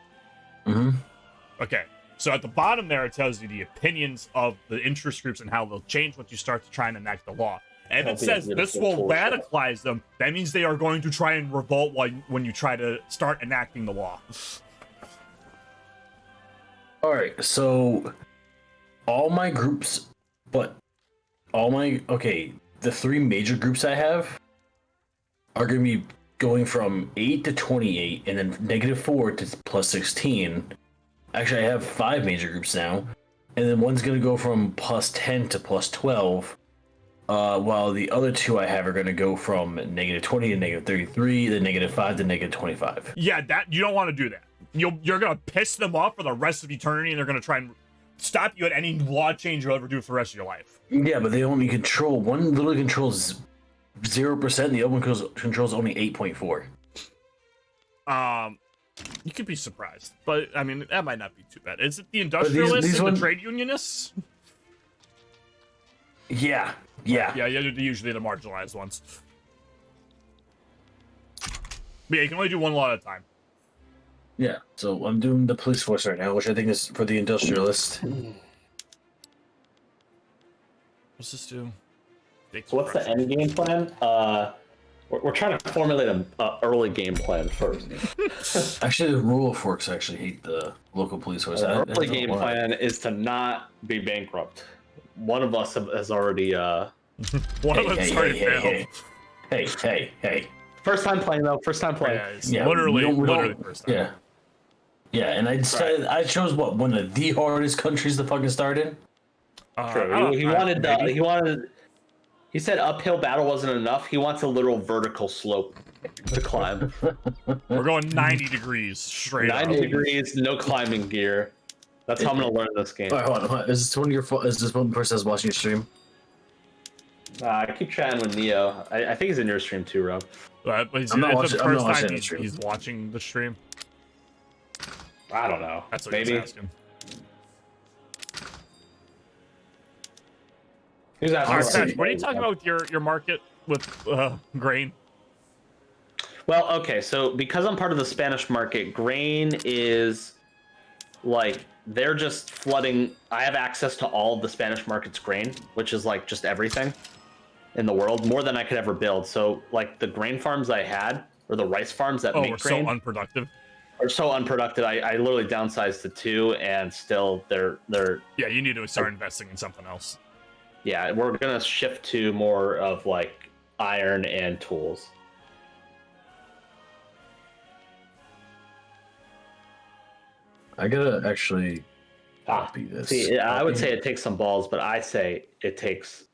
Mm-hmm. Okay. So at the bottom there, it tells you the opinions of the interest groups and how they'll change once you start to try and enact the law. And if it says this will radicalize them, that means they are going to try and revolt when you try to start enacting the law. All right. So, all my groups, the 3 major groups I have are going to be going from 8 to 28, and then -4 to +16. Actually, I have 5 major groups now, and then one's going to go from +10 to +12, while the other 2 I have are going to go from -20 to -33, then -5 to -25. Yeah, that you don't want to do that. You're gonna piss them off for the rest of eternity, and they're gonna try and stop you at any law change you'll ever do for the rest of your life. Yeah, but they only control one. Literally controls 0%. The other one controls only 8.4. You could be surprised, but I mean that might not be too bad. Is it the industrialists these and ones- the trade unionists? Yeah. Yeah, they're usually the marginalized ones. But yeah, you can only do one law at a time. Yeah, so I'm doing the police force right now, which I think is for the industrialist. What's this do? So what's the end game plan? We're trying to formulate an early game plan first. Actually, the rural forks actually hate the local police force. I Our don't early know game why. plan is to not be bankrupt. One of us has already. One of them's already failed. Hey. First time playing though. First time playing. Yeah, it's Yeah, literally we don't- the first time. Yeah, and I decided I chose one of the hardest countries to fucking start in. True. He said uphill battle wasn't enough. He wants a literal vertical slope to climb. We're going 90 degrees straight 90 up. degrees, no climbing gear. That's how I'm gonna learn this game. All right, hold on. Is this one of your? Is this one person that's watching your stream? I keep chatting with Neo. I think he's in your stream too, Rob. But I'm not it's the watching- I'm not first watching time the stream. he's watching the stream. I don't know. That's what Maybe he's asking. He's asking. All right, Honestly, Patch, what are you talking about with your market with grain? Well, okay, so because I'm part of the Spanish market, grain is like they're just flooding. I have access to all of the Spanish market's grain, which is like just everything in the world, more than I could ever build. So like the grain farms I had, or the rice farms that Oh, make we're grain, so unproductive. are so unproductive. I literally downsized to 2, and still they're Yeah, you need to start investing in something else. yeah. We're gonna shift to more of like iron and tools. I gotta actually copy this. See, I would say it takes some balls, but I say it takes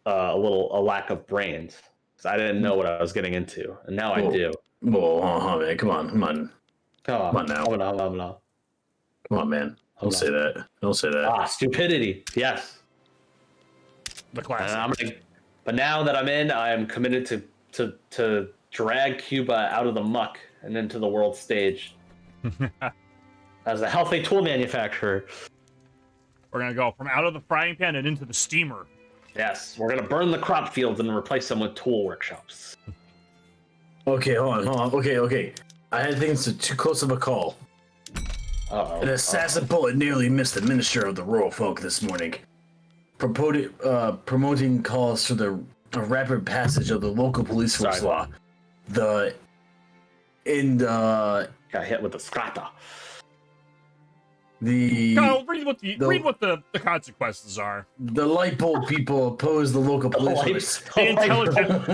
a lack of brains. Because I didn't know what I was getting into, and now I Whoa. do. Whoa, man, come on. Come on now. Come on. Come on, man. Don't say that. Don't say that. Ah, stupidity. Yes. The And classic. but now that I'm in, I am committed to drag Cuba out of the muck and into the world stage as a healthy tool manufacturer. We're gonna go from out of the frying pan and into the steamer. Yes, we're gonna burn the crop fields and replace them with tool workshops. Okay, hold on. Okay. I had things too close of a call. Uh-oh. An assassin bullet nearly missed the minister of the Royal Folk this morning. Promoting calls for the rapid passage of the local police force Sorry. law. Got hit with the scrata. Kyle, read what the consequences are. The light bulb people oppose the local police force. The intelligent.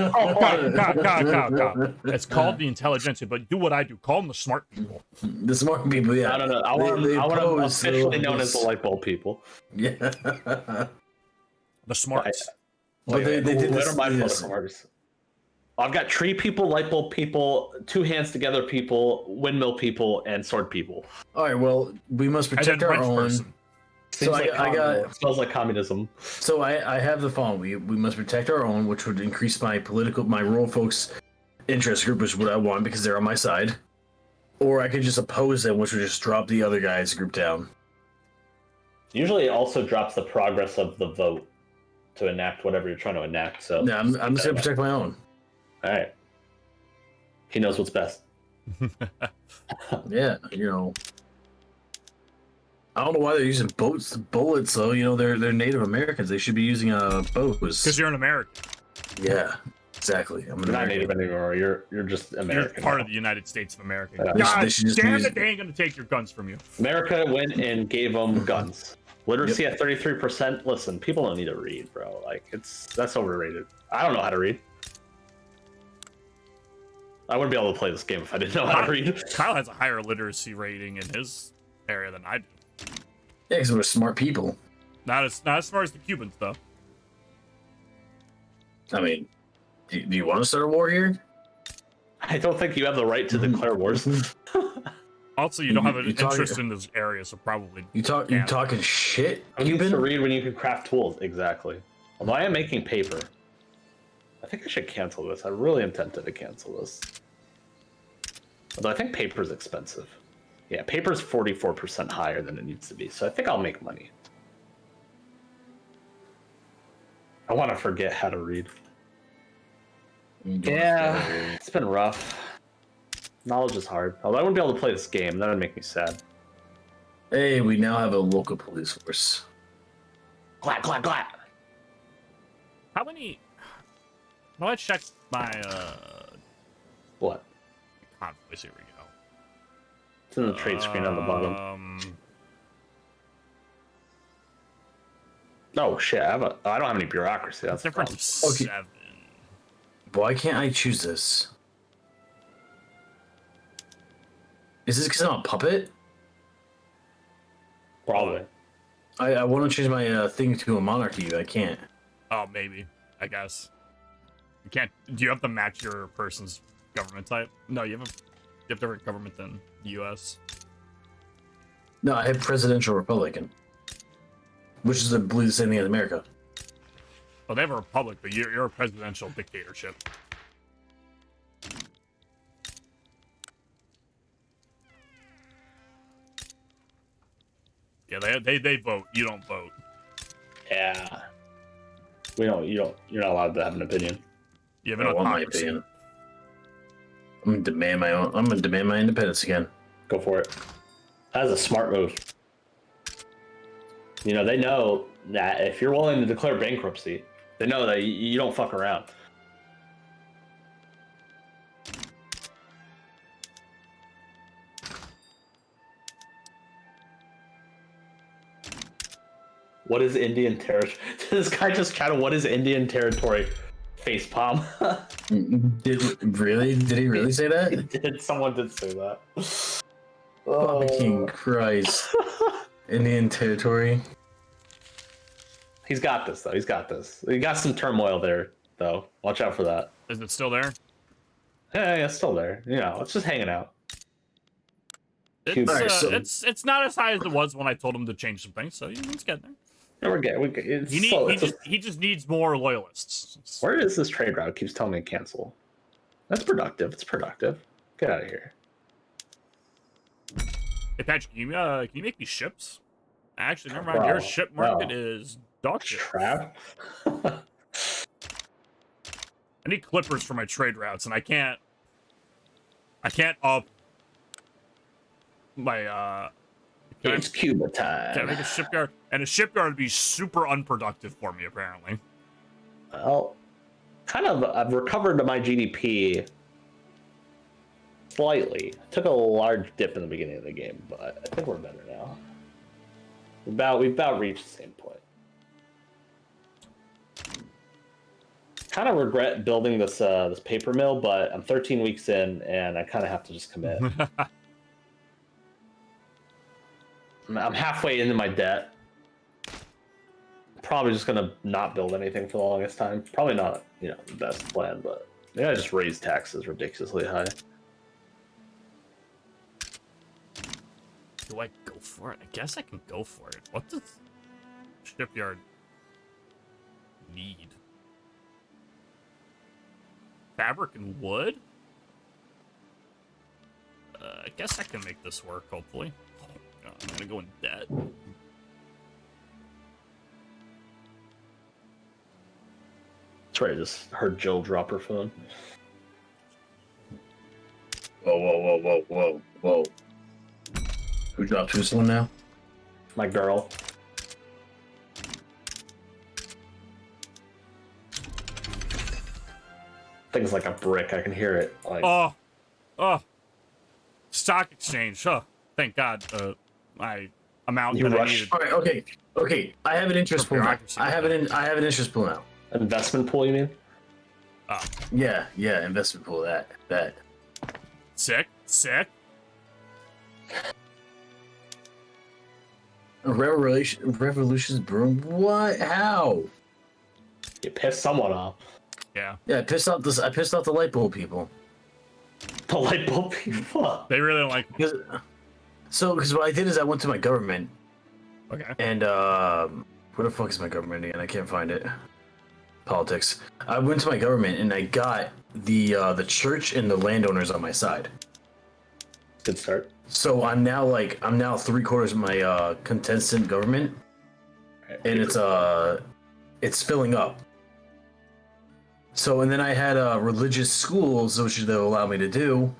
Kyle. It's called the intelligentsia, but do what I do. Call them the smart people. The smart people, yeah. I don't know. I want They them oppose the officially known locals. as the light bulb people. Yeah. The smarts. But they did What this. are my this- political parties? I've got tree people, light bulb people, two hands together people, windmill people, and sword people. All right. Well, we must And protect then our wrench own. person. So Seems like I got. smells like communism. So I have the following. We must protect our own, which would increase my rural folks' interest group, which is what I want because they're on my side. Or I could just oppose them, which would just drop the other guy's group down. Usually, it also drops the progress of the vote to enact whatever you're trying to enact. So, No, I'm just gonna protect my own. all right. He knows what's best. Yeah, I don't know why they're using bullets though. They're Native Americans. They should be using bows. Because you're an American. Yeah, exactly. I'm an You're not American. native anymore. You're just You're American. part now. of the United States of America. Yeah. God They should just damn use- it, they ain't gonna take your guns from you. America went and gave them guns. Literacy at 33%. Listen, people don't need to read, bro. Like that's overrated. I don't know how to read. I wouldn't be able to play this game if I didn't know how to read. Kyle has a higher literacy rating in his area than I do. Yeah, because we're smart people. Not as smart as the Cubans, though. I mean, do you want to start a war here? I don't think you have the right to declare wars. Also, you don't have an You talk- interest in this area, so probably. You Yeah. talking shit, You used to Cuban? read when you could craft tools. Exactly. Although I am making paper. I think I should cancel this. I really am tempted to cancel this. Although I think paper is expensive. Yeah, paper is 44% higher than it needs to be, so I think I'll make money. I want to forget how to read. Yeah, it's been rough. Knowledge is hard. Although I wouldn't be able to play this game, that would make me sad. Hey, we now have a local police force. Glad, glad, glad. How many? Well, I checked my What? convoys. Here we go. It's in the trade screen on the bottom. Oh shit! I don't have any bureaucracy. That's the Difference problem. of Okay. 7. Why can't I choose this? Is this because I'm a puppet? Probably. I want to change my thing to a monarchy, but I can't. Oh, maybe. I guess. You can't. Do you have to match your person's government type? No, you have different government than the U.S. No, I have presidential Republican, which is, I believe, the same thing as America. Well, they have a republic, but you're a presidential dictatorship. Yeah, they vote. You don't vote. Yeah. You're not allowed to have an opinion. You have I an don't want my autocracy. opinion. I'm gonna demand my independence again. Go for it. That is a smart move. They know that if you're willing to declare bankruptcy, they know that you don't fuck around. What is Indian territory? This guy just chatted, what is Indian territory? Facepalm. Did he really say that? Someone did say that. Fucking Christ! Indian territory. He's got this, though. He's got this. He got some turmoil there, though. Watch out for that. Is it still there? Yeah, it's still there. It's just hanging out. It's Alright, so- it's not as high as it was when I told him to change some things. So it's getting there. No, we're good. He just needs more loyalists. Where is this trade route? It keeps telling me to cancel. That's productive. It's productive. Get out of here. Hey Patrick, can you make me ships? Actually, never mind. Your ship market is dog shit. Trap. I need clippers for my trade routes, and I can't up my It's Cuba Can I time. make a shipyard? And a shipyard would be super unproductive for me, apparently. Well, kind of. I've recovered my GDP slightly. Took a large dip in the beginning of the game, but I think we're better now. We've about reached the same point. Kind of regret building this this paper mill, but I'm 13 weeks in, and I kind of have to just commit. I'm halfway into my debt. Probably just gonna not build anything for the longest time. Probably not, the best plan, but yeah, I just raise taxes ridiculously high. Do I go for it? I guess I can go for it. What does shipyard need? Fabric and wood? I guess I can make this work, hopefully. Oh, God, I'm gonna go in debt. That's right, I just heard Jill drop her phone. Whoa. Who dropped who's one now? My girl. Things like a brick, I can hear it. Like, Oh, stock exchange. Huh. Thank God. My amount You that I rushed. needed. All right, okay. I have an interest pool now. Bureaucracy. I have an interest pool now. investment pool, you mean? Yeah, investment pool. That. Sick. Revolution's brewing. What? How? You pissed someone off. Yeah. Yeah, I pissed off the light bulb people. The light bulb people. They really don't like me. Because what I did is I went to my government Okay. and where the fuck is my government again? I can't find it. Politics. I went to my government and I got the church and the landowners on my side. Good start. So I'm now 3/4 of my contestant government, and it's filling up. So and then I had religious schools, which they'll allow me to do.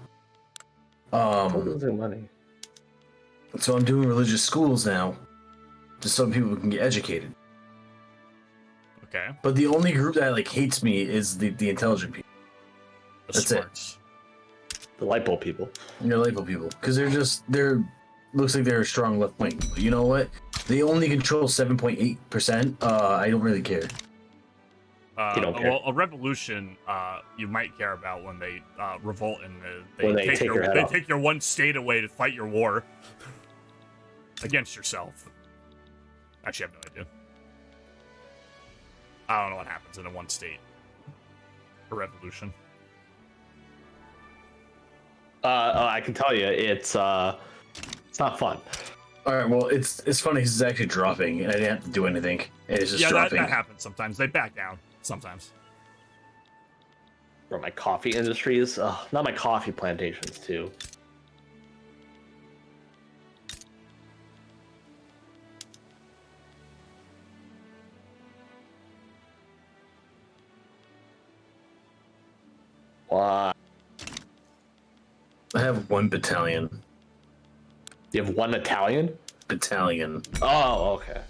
Losing money. So I'm doing religious schools now, just so people can get educated. Okay. But the only group that hates me is the intelligent people. The That's it. smarts. The light bulb people. Label people, because they're looks like they're a strong left wing. But you know what? They only control 7.8%. I don't really care. You don't care. Well, a revolution, you might care about when they revolt and When they take take your head off. take your one state away to fight your war against yourself. Actually, I have no idea. I don't know what happens in a one state a revolution. I can tell you, it's not fun. All right, well, it's funny because it's actually dropping, and I didn't have to do anything. It's just Yeah, dropping. that happens sometimes. They back down sometimes. Or my coffee industries. Not my coffee plantations too. Wow. I have one battalion. You have one Italian? Battalion. Oh, okay.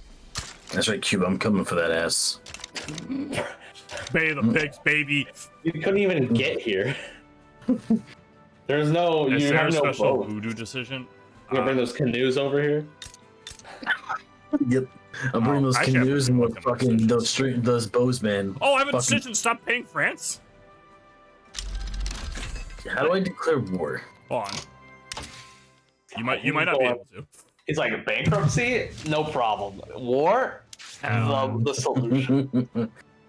That's right, Cuba. I'm coming for that ass. Bay the pigs, baby. You couldn't even get here. There's no. Is You there a have no special boat. voodoo decision? You gonna bring those canoes over here? Yep. I'm bringing those actually, I have canoes to and look at my fucking those bows, man. Oh, I have a Fucking- decision. Stop paying France. How do I declare war? Hold on. You might not be able to. He's like bankruptcy, no problem. War, the solution.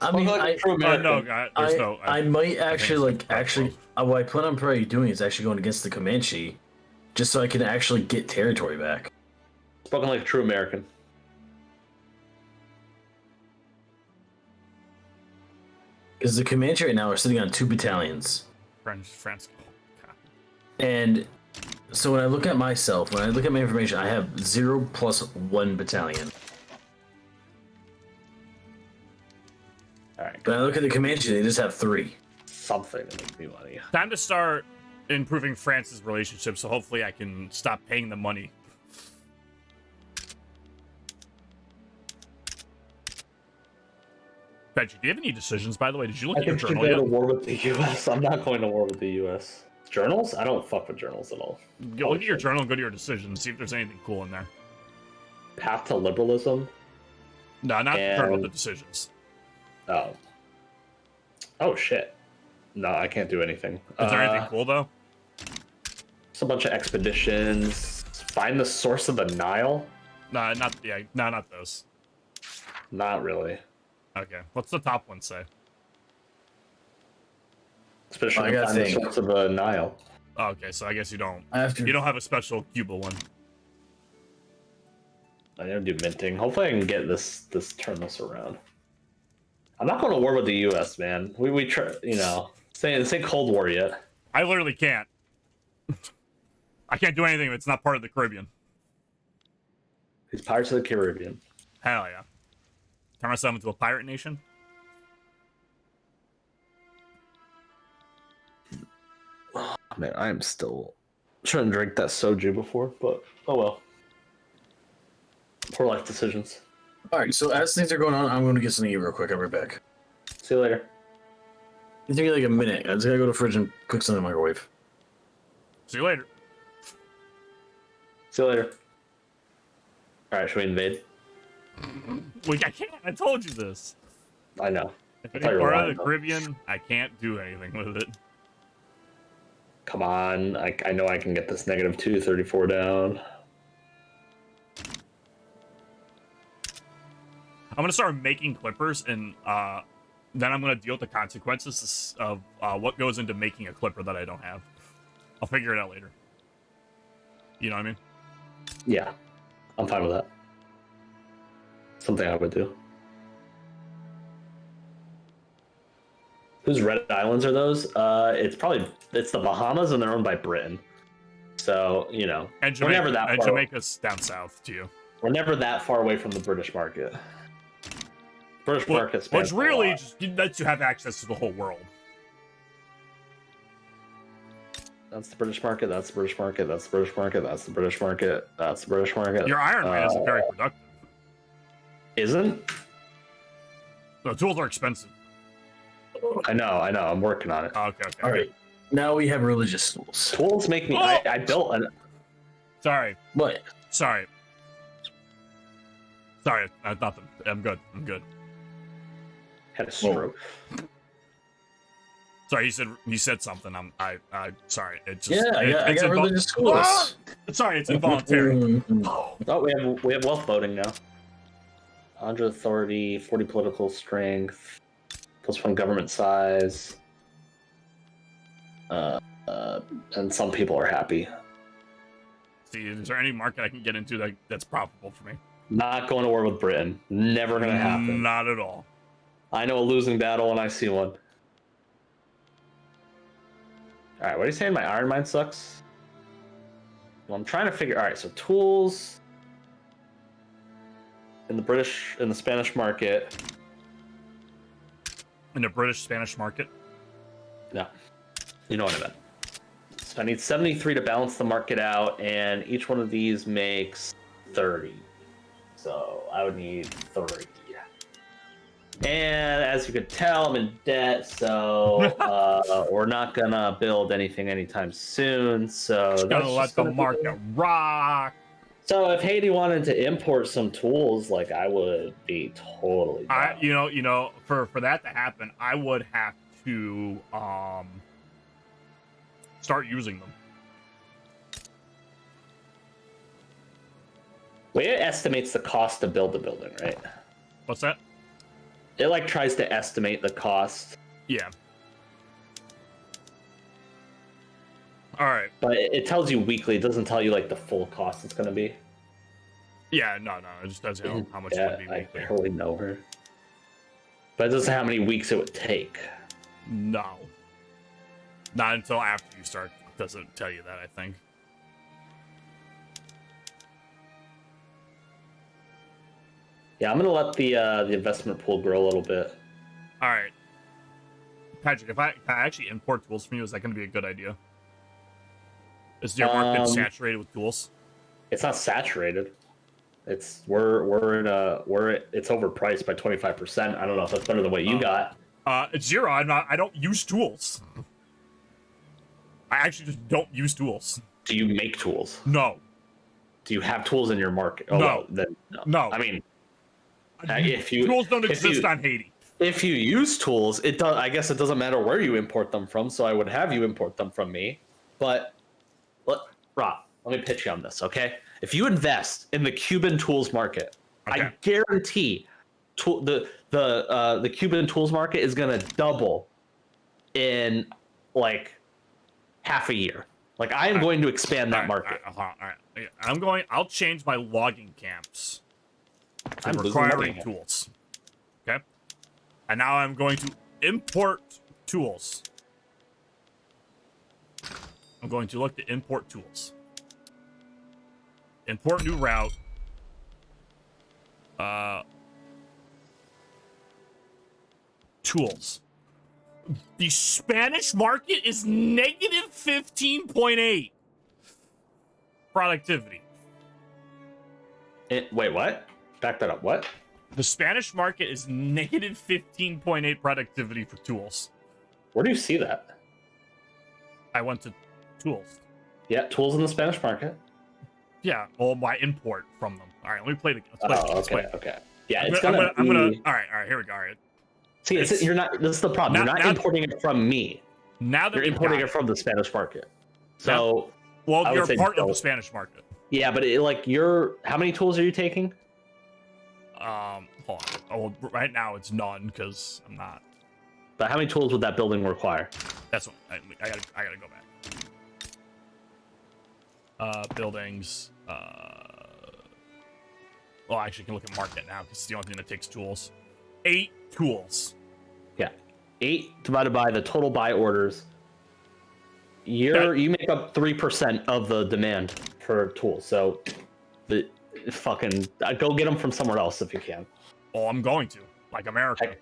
I mean, Look like a true Oh American. no, God, there's no. I might actually it's what I plan on probably doing is actually going against the Comanche just so I can actually get territory back. Spoken like a true American. Because the Comanche right now are sitting on 2 battalions. France. Oh, God. And so when I look at myself, when I look at my information, I have 0 plus 1 battalion. All right, When I look at the Comanche, they just have 3. something to make me money. Time to start improving France's relationship, so hopefully I can stop paying them money. Benji, do you have any decisions, by the way? Did you look I at your think you journal go to yet? war with the U.S. I'm not going to war with the U.S. Journals? I don't fuck with journals at all. Go look at your journal and go to your decisions, see if there's anything cool in there. Path to liberalism. No, not the And- journal, the decisions. Oh. Oh shit. No, I can't do anything. Is there anything cool, though? It's a bunch of expeditions. Find the source of the Nile? No, not those. Not really. Okay, what's the top one say? Expedition I to gotta find the think. source of the Nile. Oh, okay, so I guess you don't. I have to. You don't have a special Cuba one. I gotta do minting. Hopefully I can get turn this around. I'm not going to war with the U.S., man. We try, this ain't Cold War yet. I literally can't. I can't do anything if it's not part of the Caribbean. These Pirates of the Caribbean. Hell yeah. Turn myself into a pirate nation? Man, I am still trying to drink that soju before, but oh well. Poor life decisions. All right, so as things are going on, I'm going to get something to eat real quick. I'll be right back. See you later. It's gonna be like a minute. I just gotta go to the fridge and cook something in the microwave. See you later. See you later. All right, should we invade? Wait, I can't. I told you this. I know. If I it's thought you were part lying, of the though. Caribbean, I can't do anything with it. Come on, I know I can get this -2, 34 down. I'm gonna start making clippers, and then I'm gonna deal with the consequences of what goes into making a clipper that I don't have. I'll figure it out later. You know what I mean? Yeah, I'm fine with that. Something I would do. Whose Red Islands are those? It's the Bahamas, and they're owned by Britain. So And we're never that far. Jamaica's down south to you. We're never that far away from the British market. British market spans Which a really lot. just lets you have access to the whole world. That's the British market. That's the British market. That's the British market. That's the British market. That's the British market. Your Iron Man isn't very productive. Isn't? The tools are expensive. I know. I'm working on it. Oh, okay. All right, now we have religious schools. Tools make me. Oh! I built an. Sorry. What? Sorry, nothing. I'm good. Had a stroke. Sorry, you said something. I sorry. It just Yeah, I it's got religious schools. Ah! Sorry, it's involuntary. Oh, we have wealth voting now. 100 authority, 40 political strength, +1 government size. And some people are happy. See, is there any market I can get into that's profitable for me? Not going to war with Britain. Never gonna happen. Not at all. I know a losing battle when I see one. Alright, what are you saying? My iron mine sucks? Well, I'm trying to figure. Alright, so tools in the Spanish market. In the British Spanish market. No. You know what I meant. So I need 73 to balance the market out, and each one of these makes 30. So I would need 30. And as you could tell, I'm in debt, so we're not gonna build anything anytime soon. So Just gonna that's let just the gonna be market there. rock. So if Haiti wanted to import some tools, like I would be totally down. For that to happen, I would have to start using them. Well, it estimates the cost to build the building, right? What's that? It like tries to estimate the cost. Yeah. All right. But it tells you weekly. It doesn't tell you like the full cost it's gonna be. Yeah, no. It just tells you how much it would be I weekly. barely know her. But it doesn't say how many weeks it would take. No. Not until after you start. Doesn't tell you that, I think. Yeah, I'm gonna let the investment pool grow a little bit. All right. Patrick, if can I actually import tools from you, is that going to be a good idea? Is your market saturated with tools? It's not saturated. It's it's overpriced by 25%. I don't know if that's better than what you got. It's 0. I don't use tools. I actually just don't use tools. Do you make tools? No. Do you have tools in your market? Oh, No. well, then No. I mean, if you tools don't if exist you- on Haiti. If you use tools, it does. I guess it doesn't matter where you import them from. So I would have you import them from me. But, Rob, let me pitch you on this, okay? If you invest in the Cuban tools market, Okay. I guarantee the Cuban tools market is gonna double in like half a year. Like I am going to expand that market. All right. I'll change my logging camps to I'm requiring losing money. tools. Okay. And now I'm going to import tools. I'm going to look to import tools. Import new route. Tools. The Spanish market is negative 15.8 productivity. Wait, what? Back that up. What? The Spanish market is negative 15.8 productivity for tools. Where do you see that? I went to tools. Yeah, tools in the Spanish market. Yeah, all my import from them. All right, let me play the. Let's play. Okay. Yeah, I'm it's gonna. gonna. All right. Here we go. All right. See, you're not. This is the problem. You're not importing it from me. Now that You're importing it from the Spanish market. So, well, I would you're say part of the don't. Spanish market. Yeah, but how many tools are you taking? Hold on. Oh, right now it's none because I'm not. But how many tools would that building require? That's what I gotta go back. Buildings. Well, actually, you can look at market now because it's the only thing that takes tools. 8 tools. Yeah, 8 divided by the total buy orders. You make up 3% of the demand for tools. So, fucking go get them from somewhere else if you can. Oh, I'm going to like America.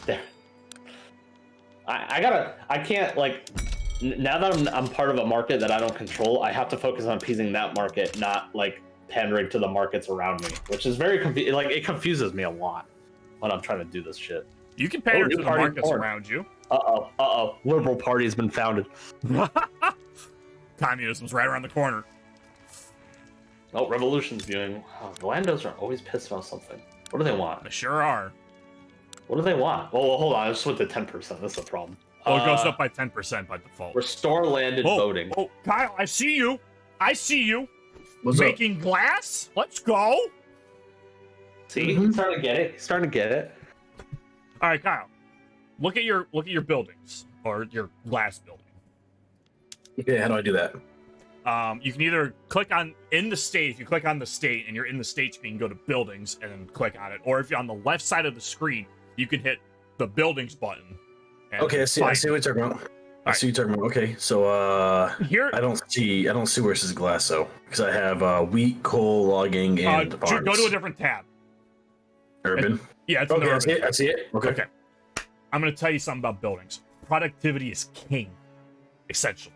There. I can't like now that I'm part of a market that I don't control. I have to focus on appeasing that market, not like pandering to the markets around me, which is very like it confuses me a lot when I'm trying to do this shit. You can pander to the party markets porn. around you. Liberal Party has been founded. Communism's right around the corner. Oh, revolution's viewing. Oh, the landowners are always pissed about something. What do they want? They sure are. What do they want? Oh, hold on. I just went to 10%. That's the problem. Oh, it goes up by 10% by default. Restore landed voting. Oh, Kyle, I see you. What's up? Making glass? Let's go. See, he's starting to get it. He's starting to get it. All right, Kyle. Look at your buildings or your glass building. Okay, how do I do that? You can either click on in the state. If you click on the state and you're in the state, you can go to buildings and then click on it. Or if you're on the left side of the screen, you can hit the buildings button. and Okay, I see what you're talking about. I see what you're talking about. Okay, so Here, I don't see where this is glass though, because I have wheat, coal, logging, and go farms. to a different tab. Urban. Yeah, it's in the Okay, urban. I see it. Okay. Okay. I'm going to tell you something about buildings. Productivity is king, essentially.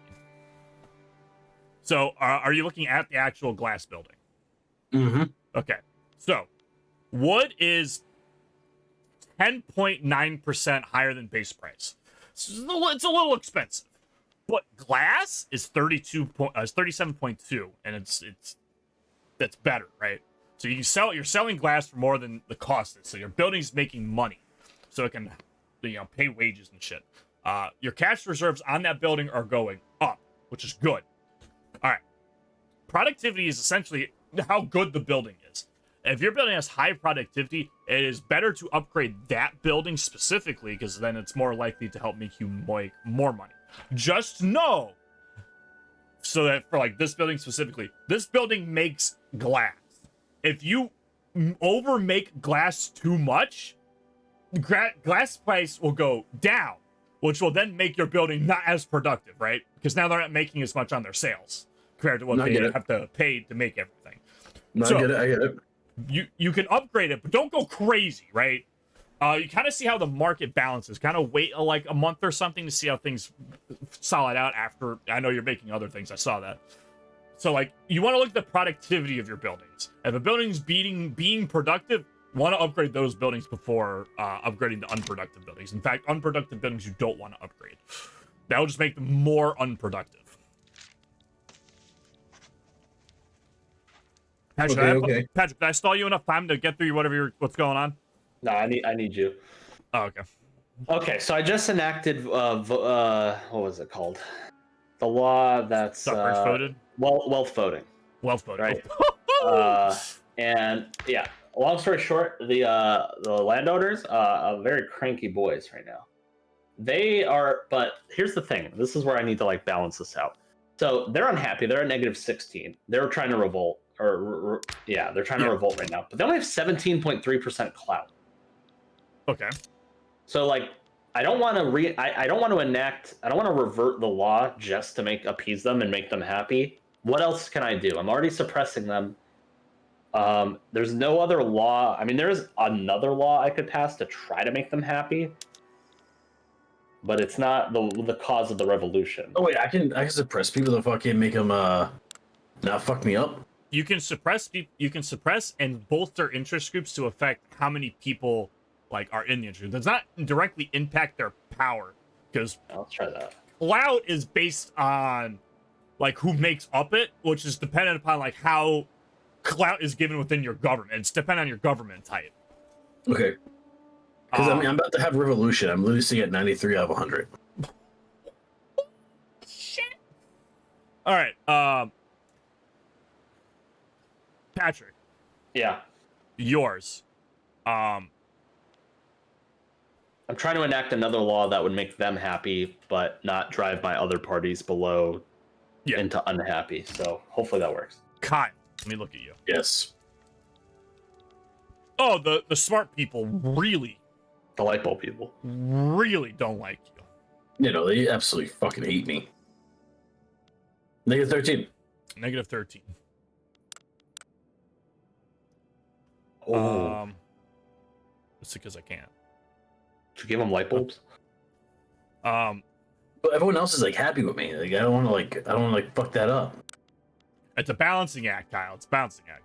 So, are you looking at the actual glass building? Mm-hmm. Okay. So, wood is 10.9% higher than base price. It's a little expensive. But glass is 37.2, and it's that's better, right? So you're selling glass for more than the cost is. So your building's making money, so it can pay wages and shit. Your cash reserves on that building are going up, which is good. All right. Productivity is essentially how good the building is. If your building has high productivity, it is better to upgrade that building specifically because then it's more likely to help make you make more money. Just know so that for like this building specifically, this building makes glass. If you over make glass too much, glass price will go down, which will then make your building not as productive, right? Because now they're not making as much on their sales compared to what they have to pay to make everything. No, So, I get it. You can upgrade it, but don't go crazy, right? You kind of see how the market balances. Kind of wait like a month or something to see how things solid out after. I know you're making other things. I saw that. So like you want to look at the productivity of your buildings. If a building's being productive, you want to upgrade those buildings before upgrading the unproductive buildings. In fact, unproductive buildings you don't want to upgrade. That will just make them more unproductive. Patrick, Patrick, did I stall you enough time to get through what's going on? No, I need you. Oh, okay. Okay, so I just enacted what was it called? The law that's Suffrage voted? Wealth voting. Wealth voting. Right. And yeah, long story short, the landowners are very cranky boys right now. They are, but here's the thing. This is where I need to like balance this out. So they're unhappy. They're at -16. They're trying to revolt, they're trying to revolt right now. But they only have 17.3% clout. Okay. So like, I don't want to I don't want to revert the law just to appease them and make them happy. What else can I do? I'm already suppressing them. There's no other law. I mean, there is another law I could pass to try to make them happy, but it's not the cause of the revolution. Oh wait, I can suppress people to fucking make them not fuck me up. You can suppress and bolster interest groups to affect how many people like are in the interest group. Does not directly impact their power, because Let's try that. clout is based on like who makes up it, which is dependent upon like how clout is given within your government. It's dependent on your government type. Okay. Because I'm about to have revolution. I'm losing at 93 out of 100. Shit. All right. Patrick. Yeah. Yours. I'm trying to enact another law that would make them happy, but not drive my other parties below into unhappy. So hopefully that works. Kyle, let me look at you. Yes. Oh, the smart people really, The light bulb people. really don't like you. You know, they absolutely fucking hate me. -13. -13. Oh. It's because I can't. Should you give them light bulbs? But everyone else is like happy with me. Like I don't want to fuck that up. It's a balancing act, Kyle. It's a balancing act.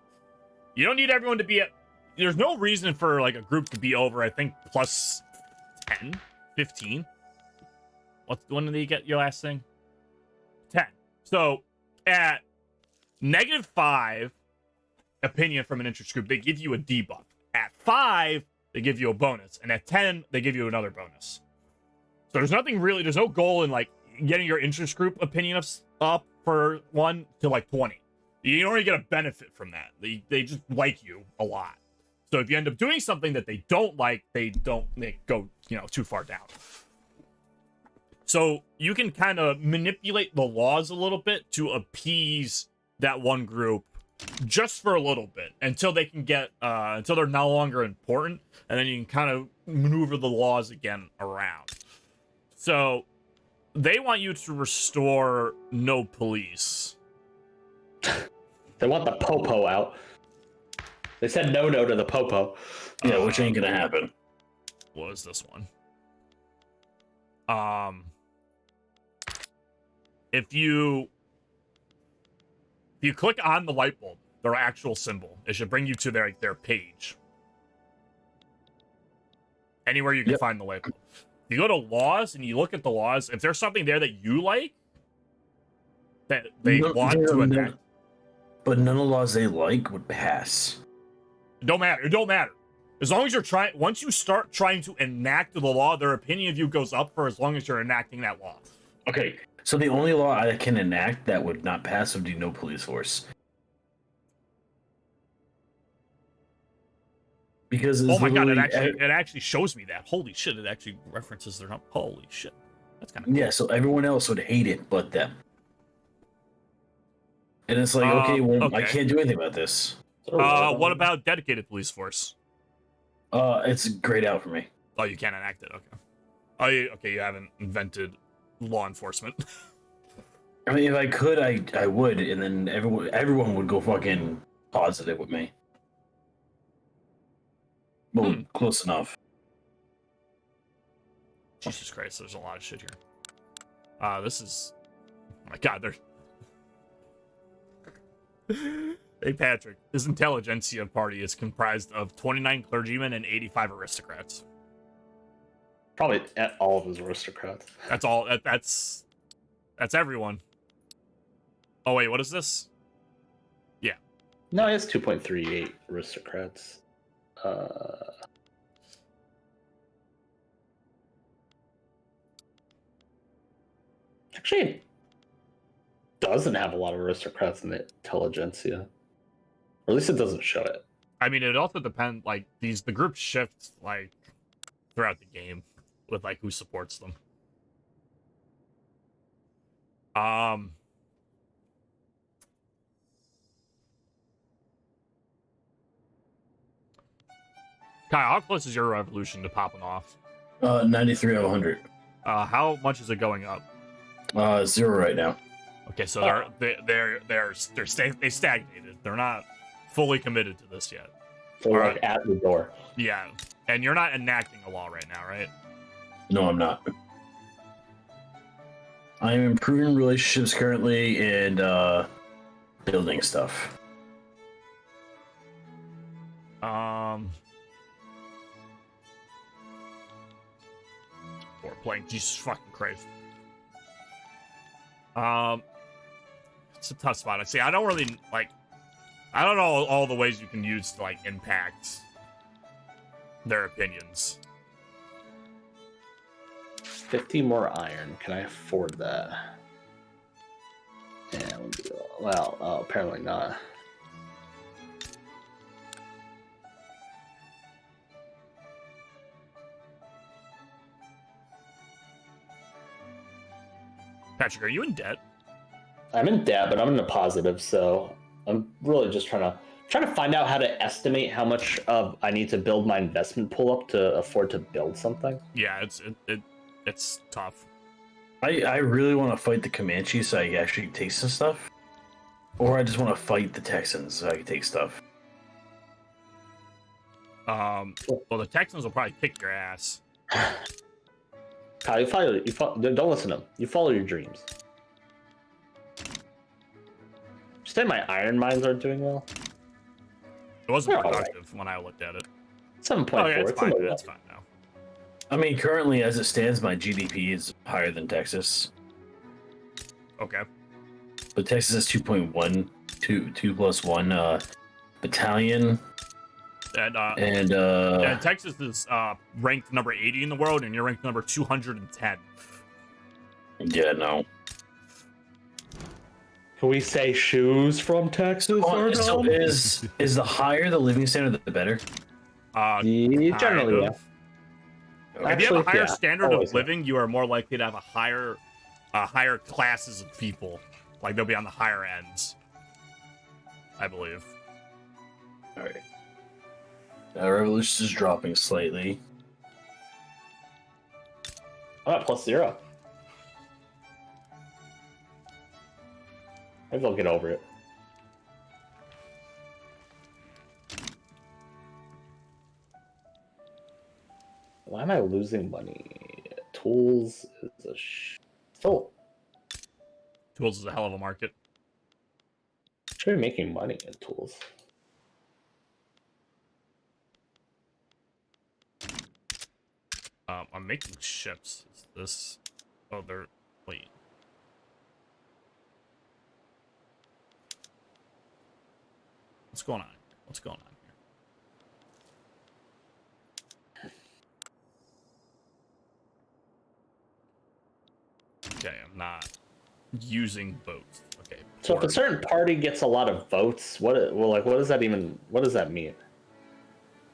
You don't need everyone to be at. There's no reason for like a group to be over, I think, plus 10, 15. When did you get your last thing? 10. So at -5 opinion from an interest group, they give you a debuff. At 5, they give you a bonus. And at 10, they give you another bonus. So there's no goal in like getting your interest group opinion up for 1 to like 20. You already get a benefit from that. They just like you a lot. So if you end up doing something that they don't like, they go, too far down. So you can kind of manipulate the laws a little bit to appease that one group just for a little bit until they can until they're no longer important. And then you can kind of maneuver the laws again around. So they want you to restore no police. They want the popo out. They said no to the popo. Yeah, which ain't gonna happen. What is this one? If you click on the light bulb, their actual symbol, it should bring you to their page. Anywhere you can find the light bulb. If you go to laws and you look at the laws, if there's something there that you like, that they want to enact. But none of the laws they like would pass. It don't matter. As long as once you start trying to enact the law, their opinion of you goes up for as long as you're enacting that law. Okay, so the only law I can enact that would not pass would be no police force. Because oh my god, it actually shows me that. Holy shit, it actually references their holy shit. That's kind of cool. Yeah, so everyone else would hate it but them. And it's like, okay, well, I okay. can't do anything about this. What about dedicated police force? It's grayed out for me. Oh, you can't enact it. Okay. Okay. You haven't invented law enforcement. I mean, if I could, I would, and then everyone would go fucking positive with me. Well, close enough. Jesus Christ, there's a lot of shit here. This is... Oh my god, there's... Hey, Patrick. His intelligentsia party is comprised of 29 clergymen and 85 aristocrats. Probably all of his aristocrats. That's all. That's everyone. Oh, wait, what is this? Yeah. No, he has 2.38 aristocrats. Actually, it doesn't have a lot of aristocrats in the intelligentsia. Or at least it doesn't show it. I mean, it also depends, like, the groups shift, like, throughout the game with, like, who supports them. Kyle, how close is your revolution to popping off? 93 out of 100. How much is it going up? 0 right now. Okay, so they stagnated. They're not fully committed to this yet. So All we're right. like at the door. Yeah, and you're not enacting a law right now, right? No, I'm not. I am improving relationships currently and building stuff. Or playing Jesus fucking Christ. It's a tough spot. I see. I don't really like. I don't know all the ways you can use to like impact their opinions. 50 more iron. Can I afford that? Yeah, well, apparently not. Patrick, are you in debt? I'm in debt, but I'm in the positive, so I'm really just trying to find out how to estimate how much I need to build my investment pool up to afford to build something. Yeah, it's tough. I really want to fight the Comanches so I can actually take some stuff. Or I just want to fight the Texans so I can take stuff. Well, the Texans will probably kick your ass. Kyle, you follow, don't listen to them. You follow your dreams. Say my iron mines aren't doing well. It wasn't They're all productive when I looked at it. 7.4. Oh, yeah, it's it's fine. in the It's fine now. I mean, currently, as it stands, my GDP is higher than Texas. Okay. But Texas is 2.1, 2 plus 1 battalion. And Texas is ranked number 80 in the world, and you're ranked number 210. Yeah, no. Can we say shoes from Texas? Or So no? is the higher the living standard, the better? Yeah, generally, yeah. Kind of. If you have a higher yeah, standard always, of living, you are more likely to have a higher classes of people. Like they'll be on the higher ends, I believe. All right. Revolution is dropping slightly. I'm at +0. Maybe they'll get over it. Why am I losing money? Tools is a still Tools is a hell of a market. should be making money in tools. I'm making ships. Is this? Oh, they're wait. What's going on? What's going on here? Okay, I'm not using boats. Okay. So if a certain party gets a lot of votes, what does that mean?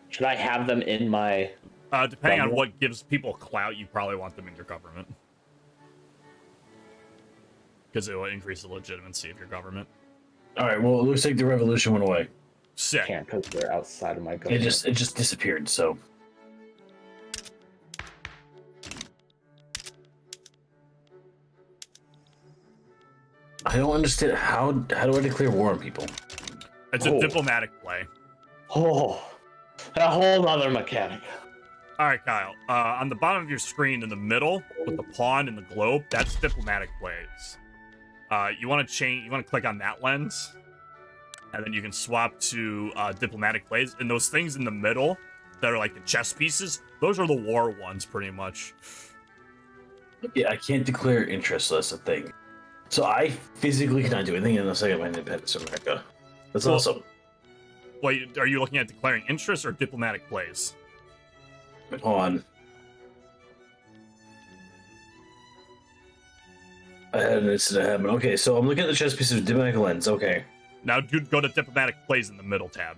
Should I have them in my Depending on government? what gives people clout, you probably want them in your government. Because it will increase the legitimacy of your government. All right. Well, it looks like the revolution went away. Sick. Can't because they're outside of my It government. just disappeared. So. I don't understand how do I declare war on people? It's a diplomatic play. Oh, a whole other mechanic. All right, Kyle. On the bottom of your screen in the middle with the pawn and the globe, that's diplomatic plays. You want to change. You want to click on that lens, and then you can swap to diplomatic plays. And those things in the middle that are like the chess pieces, those are the war ones, pretty much. Yeah, I can't declare interest. That's the thing. So I physically cannot do anything unless I get my independence from America. That's Well- awesome. Wait, are you looking at declaring interest or diplomatic plays? On. I had an incident happen. Okay, so I'm looking at the chess piece of diplomatic lens. Okay. Now, dude, go to diplomatic plays in the middle tab.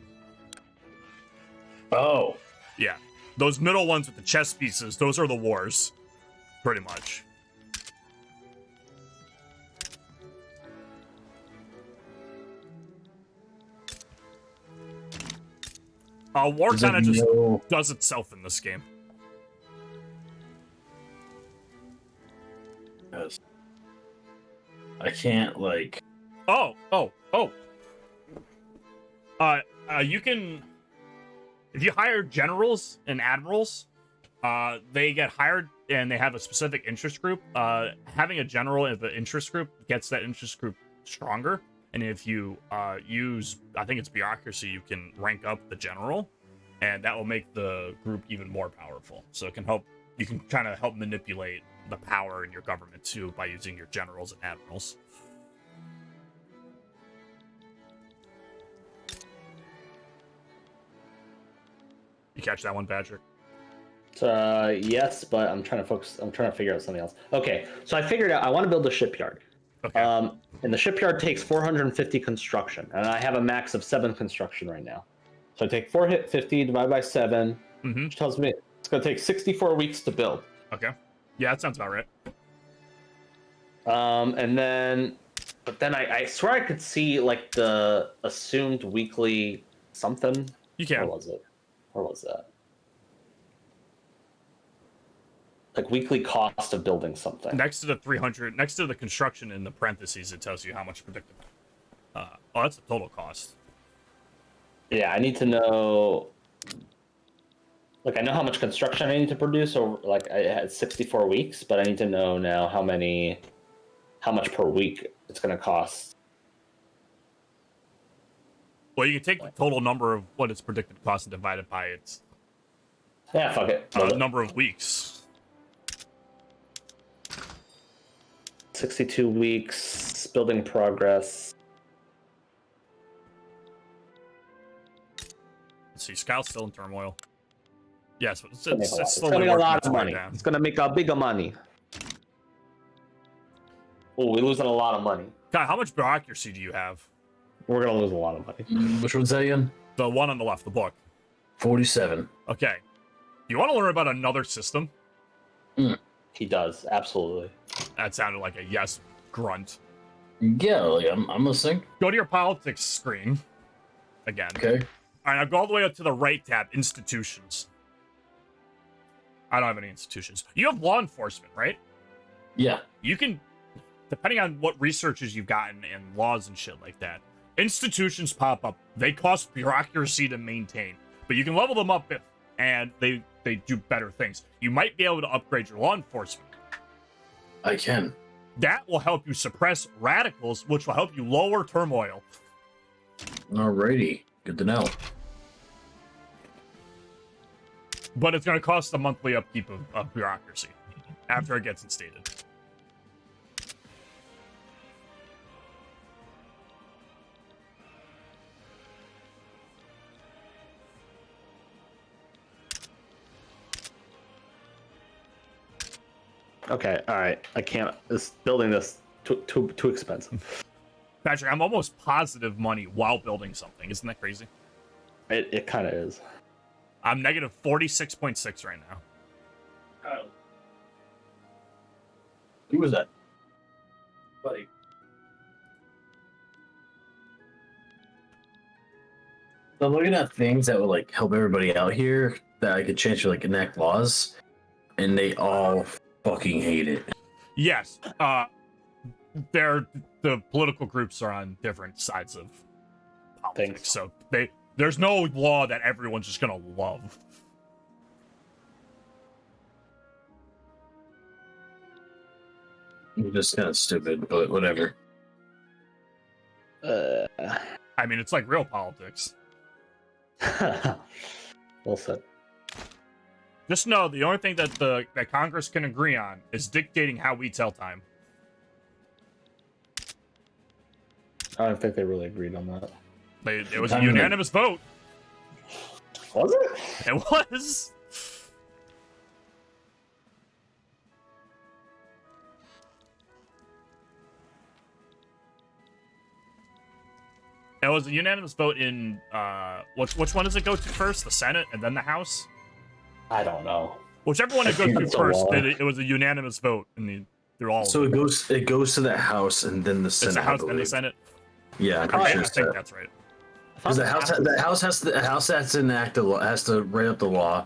Oh. Yeah, those middle ones with the chess pieces, those are the wars, pretty much. War Does it kind of just know- does itself in this game. Yes. I can't like. Oh. You can, if you hire generals and admirals, they get hired and they have a specific interest group. Having a general of an interest group gets that interest group stronger. And if you use, I think it's bureaucracy, you can rank up the general, and that will make the group even more powerful. So it can help. You can kind of help manipulate the power in your government too by using your generals and admirals. You catch that one, Patrick? Yes, but I'm trying to focus. I'm trying to figure out something else. Okay, so I figured out I want to build a shipyard. Okay. And the shipyard takes 450 construction, and I have a max of 7 construction right now. So I take 450 divided by 7, Mm-hmm. which tells me it's going to take 64 weeks to build. Okay. Yeah, that sounds about right. And then, but then I swear I could see like the assumed weekly something. You can. Where was it? Where was that? Like weekly cost of building something. Next to the 300, next to the construction in the parentheses, it tells you how much predicted. Oh, that's the total cost. Yeah, I need to know. Like, I know how much construction I need to produce, or like I had 64 weeks, but I need to know now how much per week it's going to cost. Well, you can take the total number of what its predicted cost and divide it by its Yeah, fuck it. Build it. number of weeks. 62 weeks, building progress. Let's see, Scout's still in turmoil. Yes, It's gonna make a lot, it's it's gonna slowly make a working lot its of way money. down. It's going to make a bigger money. Oh, we're losing a lot of money. God, how much bureaucracy do you have? We're going to lose a lot of money. Which one's that again? The one on the left, the book. 47. Okay. You want to learn about another system? He does, absolutely. That sounded like a yes grunt. Yeah, like I'm listening. Go to your politics screen again. Okay. All right, now go all the way up to the right tab, institutions. I don't have any institutions. You have law enforcement, right? Yeah. You can, depending on what researches you've gotten and laws and shit like that, institutions pop up. They cost bureaucracy to maintain, but you can level them up and they do better things. You might be able to upgrade your law enforcement. I can. That will help you suppress radicals, which will help you lower turmoil. Alrighty. Good to know. But it's going to cost the monthly upkeep of bureaucracy after it gets instated. Okay, all right. I can't. Building this too expensive. Patrick, I'm almost positive money while building something. Isn't that crazy? It kind of is. I'm negative 46.6 right now. Kyle, Who was that? buddy. I'm looking at things that would like help everybody out here that I could change to like enact laws, and they all fucking hate it. Yes. The political groups are on different sides of politics, so there's no law that everyone's just gonna love. It's just kind of stupid, but whatever. I mean, it's like real politics. Well said. Just know the only thing that Congress can agree on is dictating how we tell time. I don't think they really agreed on that. It was a unanimous vote. Was it? It was. It was a unanimous vote in which one does it go to first? The Senate and then the House? I don't know. Whichever one it goes to That's a first, law. it was a unanimous vote, and they're all. So it goes to the House and then the Senate. It's the I House and the believe. Senate. Yeah, I'm I pretty sure. think It's that's right. because the House has to enact the law, has to write up the law,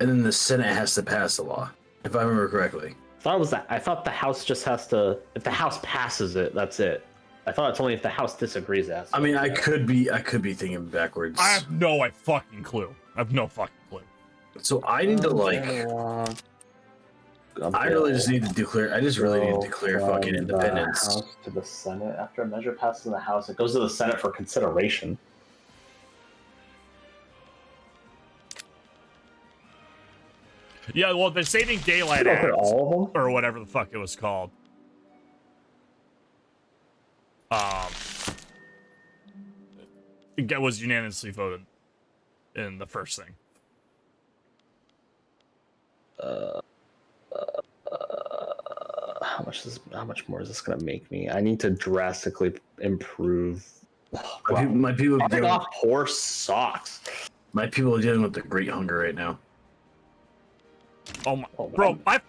and then the Senate has to pass the law. If I remember correctly. I thought the House just has to. If the House passes it, that's it. I thought it's only if the House disagrees. It has to I mean, go I through. could be thinking backwards. I have no fucking clue. I have no fucking clue. So I need to like. I really just need to declare. I just really need to declare fucking independence. House to the Senate. After a measure passes in the House, it goes to the Senate for consideration. Yeah, well, the Saving Daylight Look at Act, all of them. or whatever the fuck it was called. It was unanimously voted in the first thing. How much more is this gonna make me? I need to drastically improve. My people, Popping off poor socks. my people are dealing with the great hunger right now. Oh my, Oh, bro, wow.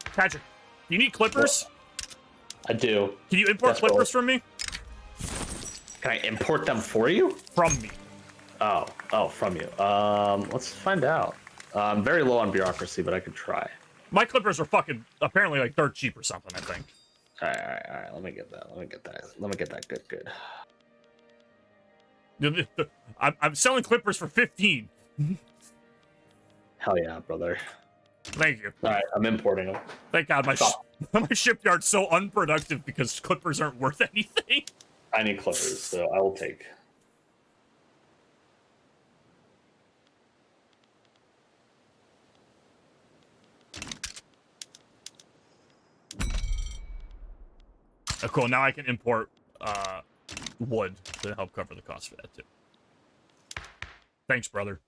Patrick, you need clippers? I do. Can you import Yes, clippers from me? Can I import them for you? From me. Oh, from you. Let's find out. I'm very low on bureaucracy, but I could try. My clippers are fucking apparently like dirt cheap or something, I think. All right. Let me get that. Good. I'm selling clippers for 15. Hell yeah, brother. Thank you. All right, I'm importing them. Thank God my Stop. my shipyard's so unproductive because clippers aren't worth anything. I need clippers, so I will take. Oh, cool. Now I can import wood to help cover the cost for that too. Thanks, brother.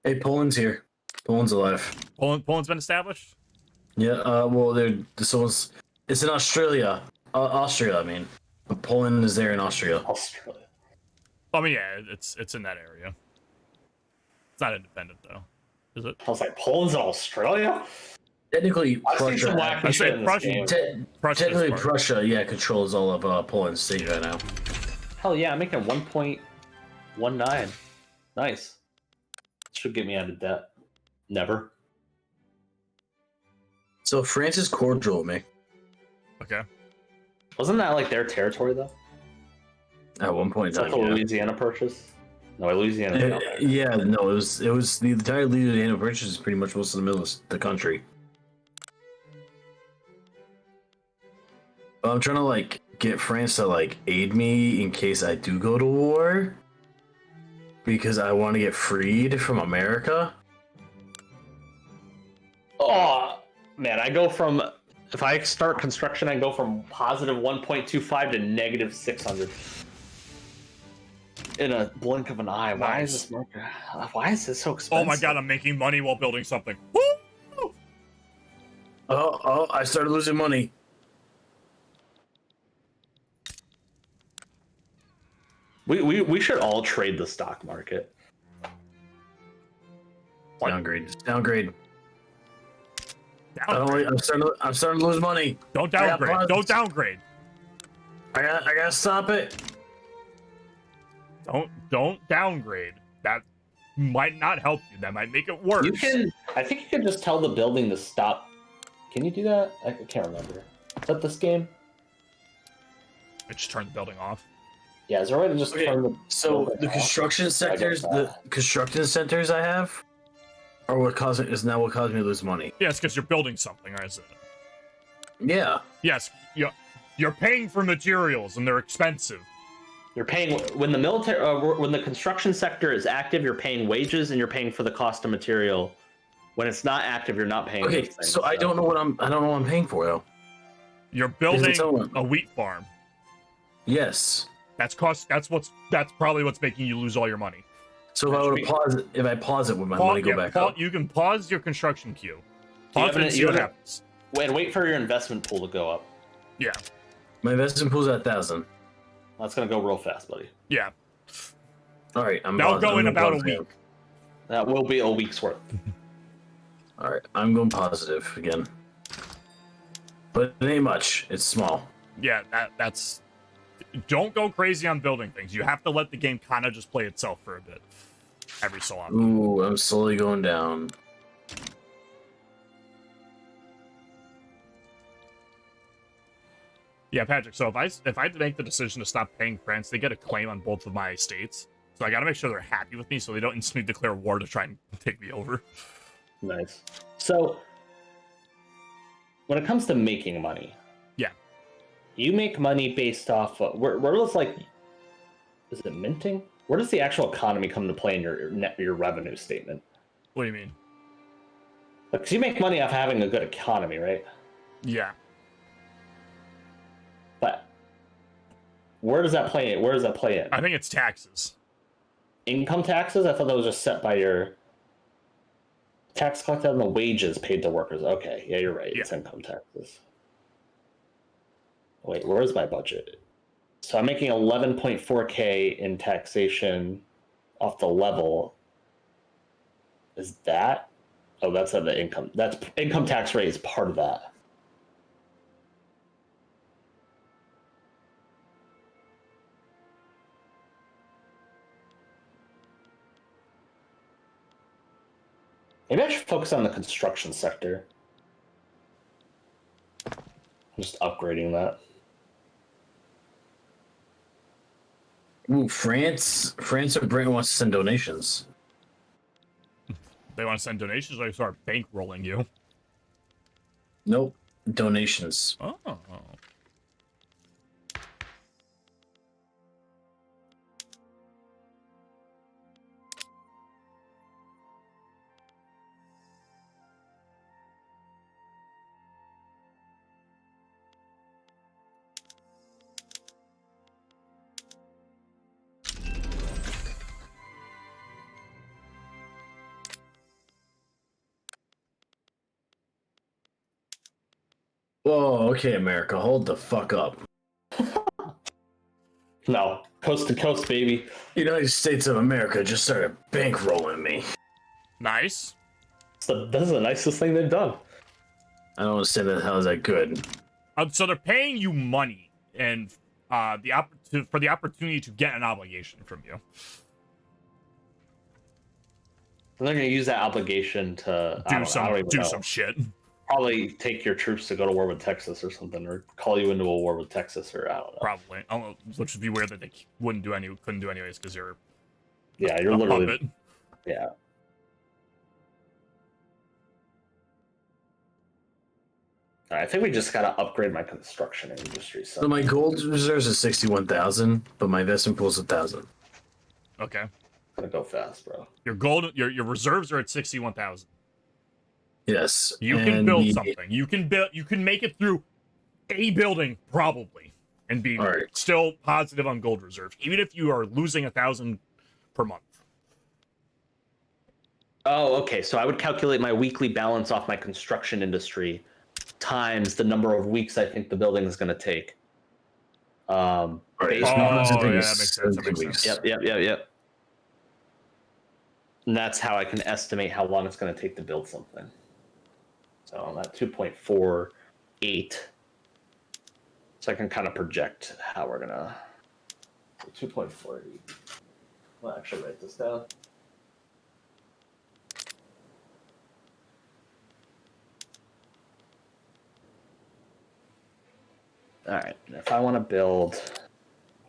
Hey, Poland's here. Poland's alive. Poland's been established. Yeah. Well, it's in Australia. Austria, I mean. But Poland is there in Austria. Australia. I mean, yeah, it's in that area. It's not independent though, is it? I was like, Poland's in Australia? Technically, I've seen some Prussia. wacky I shit say in this Prussia- game. Prussia's Technically, part. Prussia, yeah, controls all of Poland's state right now. Hell yeah, I'm making 1.19. Nice. Should get me out of debt. Never. So France is cordial with me. Okay. Wasn't that like their territory though? At one point Is in that time, the yeah. Louisiana Purchase? No, Louisiana. Yeah, no, it was the entire Louisiana Purchase is pretty much most of the middle of the country. But I'm trying to like get France to like aid me in case I do go to war, because I want to get freed from America. Oh man, I go from if I start construction, I go from positive 1.25 to negative 600 in a blink of an eye. Why is this market? Why is this so expensive? Oh my God, I'm making money while building something. Woo! Oh, I started losing money. We should all trade the stock market. Downgrade. Downgrade. Downgrade. I'm starting to lose money. Don't I got downgrade. buzzed. Don't downgrade. I gotta stop it. Don't downgrade. That might not help you. That might make it worse. You can. I think you can just tell the building to stop. Can you do that? I can't remember. Is that this game? I just turn the building off. Yeah, is there a way to just Okay, turn the So building the off? construction sectors, the construction centers I have, are what causing is now what caused me to lose money. Yeah, it's because you're building something, right? Isn't it? Yeah. Yes, you're paying for materials and they're expensive. You're paying when the military, when the construction sector is active. You're paying wages and you're paying for the cost of material. When it's not active, you're not paying. Okay, those things, so I don't know what I'm paying for though. You're building someone- a wheat farm. Yes. That's probably what's making you lose all your money. So if I were to pause it, would my money go back up? You can pause your construction queue. Do you Pause have it and an- see you what have a- happens. Wait for your investment pool to go up. Yeah, My investment pool's at 1,000. That's gonna go real fast, buddy. yeah. All right, That'll go in about a week. That will be a week's worth. All right, I'm going positive again, but it ain't much. It's small. Yeah, that's. Don't go crazy on building things. You have to let the game kind of just play itself for a bit, every so often. Ooh, I'm slowly going down. Yeah, Patrick. So if I had to make the decision to stop paying France, they get a claim on both of my estates. So I got to make sure they're happy with me, so they don't instantly declare war to try and take me over. Nice. So, when it comes to making money, Yeah. you make money based off of, where does like, is it minting? Where does the actual economy come to play in your revenue statement? What do you mean? Because you make money off having a good economy, right? Yeah. But where does that play? Where does that play in? I think it's taxes. Income taxes? I thought that was just set by your tax collected on the wages paid to workers. Okay, yeah, you're right. It's income taxes. Wait, where is my budget? So I'm making 11.4K in taxation off the level. Is that? Oh, that's at the income. That's income tax rate is part of that. Maybe I should focus on the construction sector. Just upgrading that. Ooh, France or Britain wants to send donations. They want to send donations, or they start bankrolling you. Nope, donations. Oh. Whoa, okay, America, hold the fuck up. No, coast to coast, baby. United States of America just started bankrolling me. Nice. This is the nicest thing they've done. I don't understand that. How is that good? So they're paying you money and for the opportunity to get an obligation from you. And they're going to use that obligation to Do some shit. Probably take your troops to go to war with Texas or something, or call you into a war with Texas, or I don't know. Probably. Which would be weird that they couldn't do anyways because you're Yeah, you're a literally. puppet. Yeah. I think we just gotta upgrade my construction industry. So my gold reserves is 61,000, but my investment pool's 1,000. Okay. Gonna go fast, bro. Your reserves are at 61,000. Yes. You can build something. You can make it through a building probably and be still positive on gold reserves, even if you are losing 1,000 per month. Oh, okay. So I would calculate my weekly balance off my construction industry times the number of weeks I think the building is gonna take. Based on that makes sense. That makes sense. Yep. And that's how I can estimate how long it's going to take to build something. So I'm at 2.48. So I can kind of project how we're going to... 2.48. I'll actually write this down. All right. If I want to build,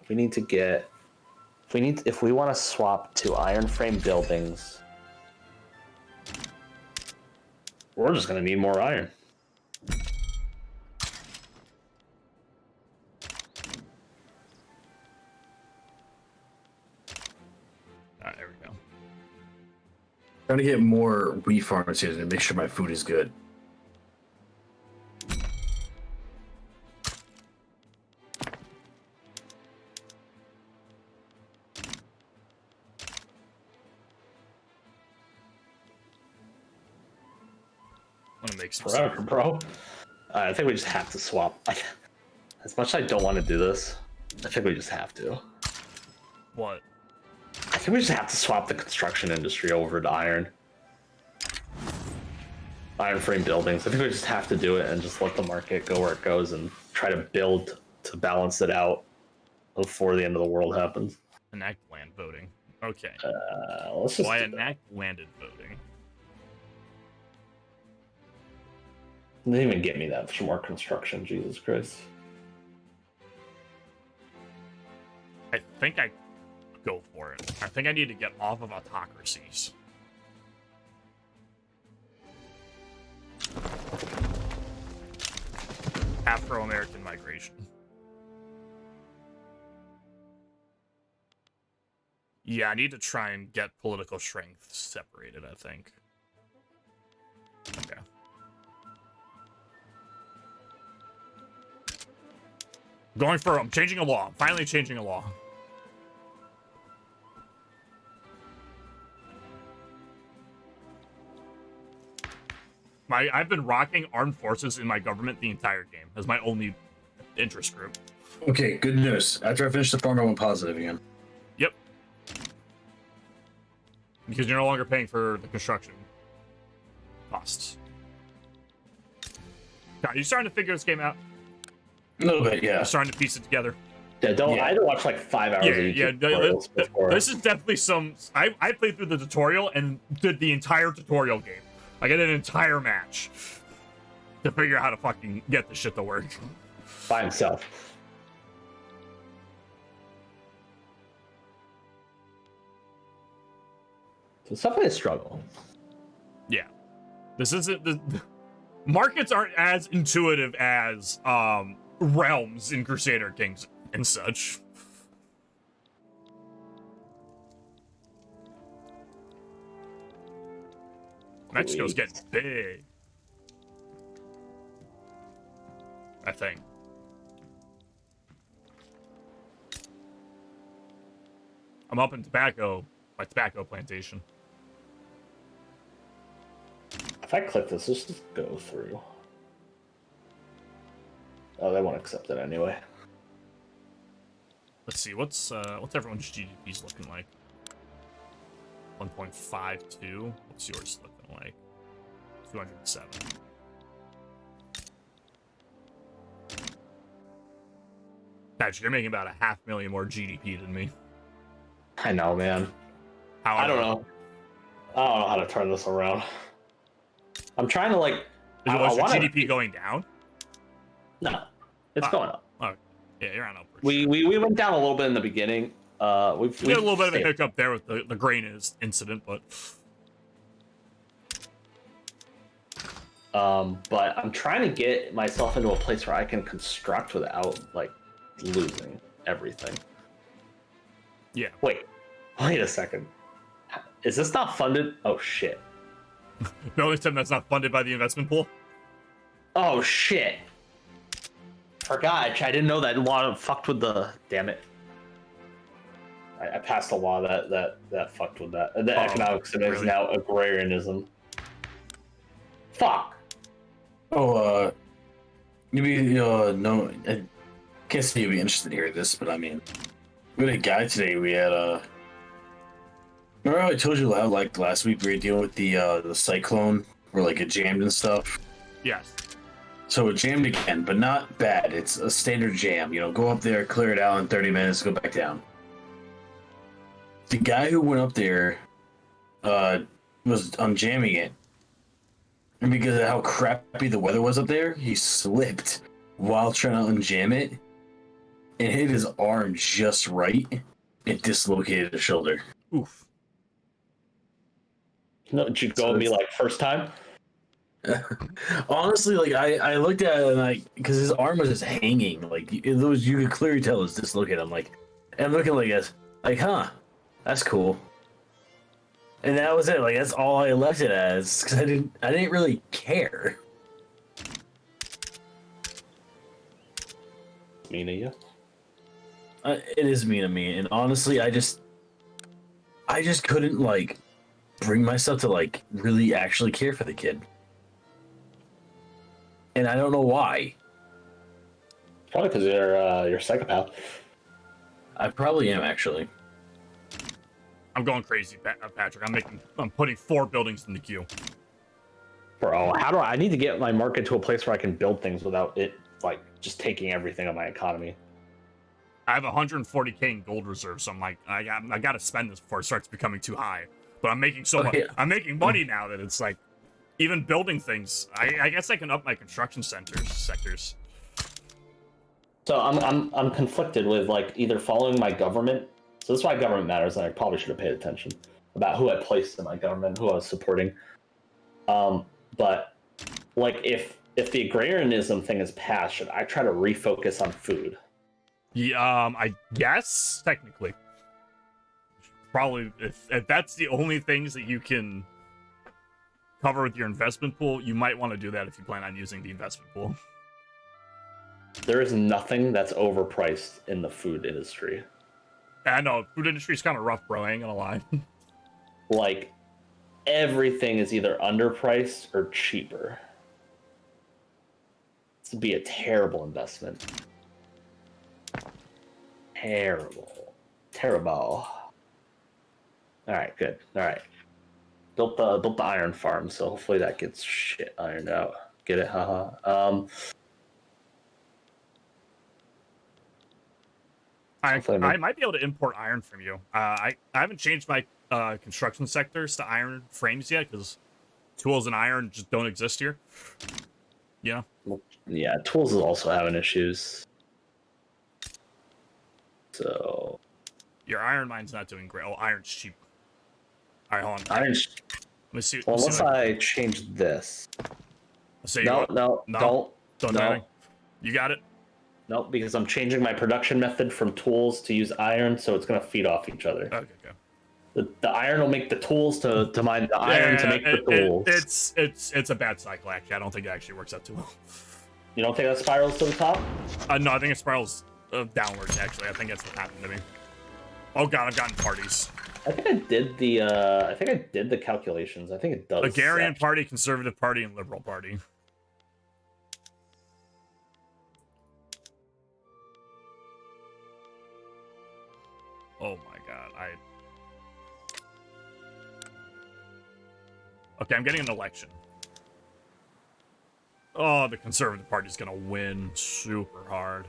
we need to get. If we want to swap to iron frame buildings, we're just gonna need more iron. There we go. Trying to get more wheat farmers here to make sure my food is good. I'm gonna make some Forever, bro. I think we just have to swap. As much as I don't want to do this, I think we just have to. What? I think we just have to swap the construction industry over to iron. Iron frame buildings. I think we just have to do it and just let the market go where it goes and try to build to balance it out before the end of the world happens. Enact land voting. Okay. Let's just Why do that. enact landed voting? They didn't even get me that for more construction, Jesus Christ. I think I go for it. I think I need to get off of autocracies. Afro-American migration. Yeah, I need to try and get political strength separated, I think. Okay. I'm changing a law. I'm finally changing a law. I've been rocking armed forces in my government the entire game as my only interest group. Okay, good news. After I finish the farm, I went positive again. Yep. Because you're no longer paying for the construction costs. God, are you starting to figure this game out? A little bit, yeah. You're starting to piece it together? Yeah, don't. Yeah. I had to watch like 5 hours of YouTube tutorials before. This is definitely some... I played through the tutorial and did the entire tutorial game. I got an entire match to figure out how to fucking get this shit to work. By himself. So it's definitely a struggle. Yeah. This isn't... The markets aren't as intuitive as realms in Crusader Kings and such. Mexico's getting big. I think. I'm up in my tobacco plantation. If I click this, let's just go through. Oh, they won't accept it anyway. Let's see, what's everyone's GDP's looking like? 1.52. What's yours looking like? 207. Patrick, you're making about 500,000 more GDP than me. I know, man. I don't know. I don't know how to turn this around. I'm trying to like. Is I your wanna- GDP going down? No, it's going up. Oh, yeah, you're on upward. We went down a little bit in the beginning. We had a little bit of a stayed- hiccup there with the grain incident, but But I'm trying to get myself into a place where I can construct without like losing everything. yeah. Wait a second. Is this not funded? Oh shit. The only time that's not funded by the investment pool. Oh shit. Forgot. I didn't know that law fucked with the. Damn it. I passed a law that fucked with that. The economics is really? now agrarianism. Fuck. Oh, maybe no. I can't say you'd be interested to hear this, but I mean, we had a guy today. We had remember how I told you how like last week we were dealing with the cyclone where like it jammed and stuff. Yes. So it jammed again, but not bad. It's a standard jam. You know, go up there, clear it out in 30 minutes, go back down. the guy who went up there was unjamming it. And because of how crappy the weather was up there, he slipped while trying to unjam it and hit his arm just right and dislocated his shoulder. Oof. No, did you go So and be it's- like, first time? Honestly, like I looked at it and because his arm was just hanging, like those you could clearly tell it was dislocated. I'm like, and I'm looking like this, like, huh, that's cool. And that was it. Like that's all I left it as because I didn't really care. Mean of you. It is mean to me, and honestly, I just couldn't like bring myself to like really actually care for the kid, and I don't know why. Probably because you're a psychopath. I probably am actually. I'm going crazy, Patrick. I'm putting 4 buildings in the queue. Bro, how do I need to get my market to a place where I can build things without it like just taking everything of my economy? I have 140k in gold reserves, so I'm like, I got to spend this before it starts becoming too high. But I'm making so much. Okay. I'm making money now that it's like, even building things. I guess I can up my construction sectors. So I'm conflicted with like either following my government. So this is why government matters, and I probably should have paid attention about who I placed in my government, who I was supporting. But like if the agrarianism thing is passed, should I try to refocus on food? Yeah, I guess technically, probably if that's the only things that you can cover with your investment pool, you might want to do that if you plan on using the investment pool. There is nothing that's overpriced in the food industry. I know food industry is kind of rough, bro. I ain't gonna lie. Like everything is either underpriced or cheaper. This would be a terrible investment. Terrible. All right, good. All right. Built the iron farm, so hopefully that gets shit ironed out. Get it? Haha. I might be able to import iron from you. I haven't changed my construction sectors to iron frames yet because tools and iron just don't exist here. Yeah. Yeah, tools is also having issues. So Your iron mine's not doing great. Oh, iron's cheap. All right, hold on. iron's. Let me see. Well, let me unless see what I change this. I say. No, No. don't. Don't do no. anything. You got it. No, because I'm changing my production method from tools to use iron, so it's gonna feed off each other. Okay. The iron will make the tools to mine the iron to make the tools. It's a bad cycle actually. I don't think it actually works out too well. You don't think that spirals to the top? No, I think it spirals downwards actually. I think that's what happened to me. Oh god, I've gotten parties. I think I did the calculations. I think it does. Agrarian actually. Party, Conservative Party, and Liberal Party. Oh my god, Okay, I'm getting an election. Oh, the Conservative Party's gonna win super hard.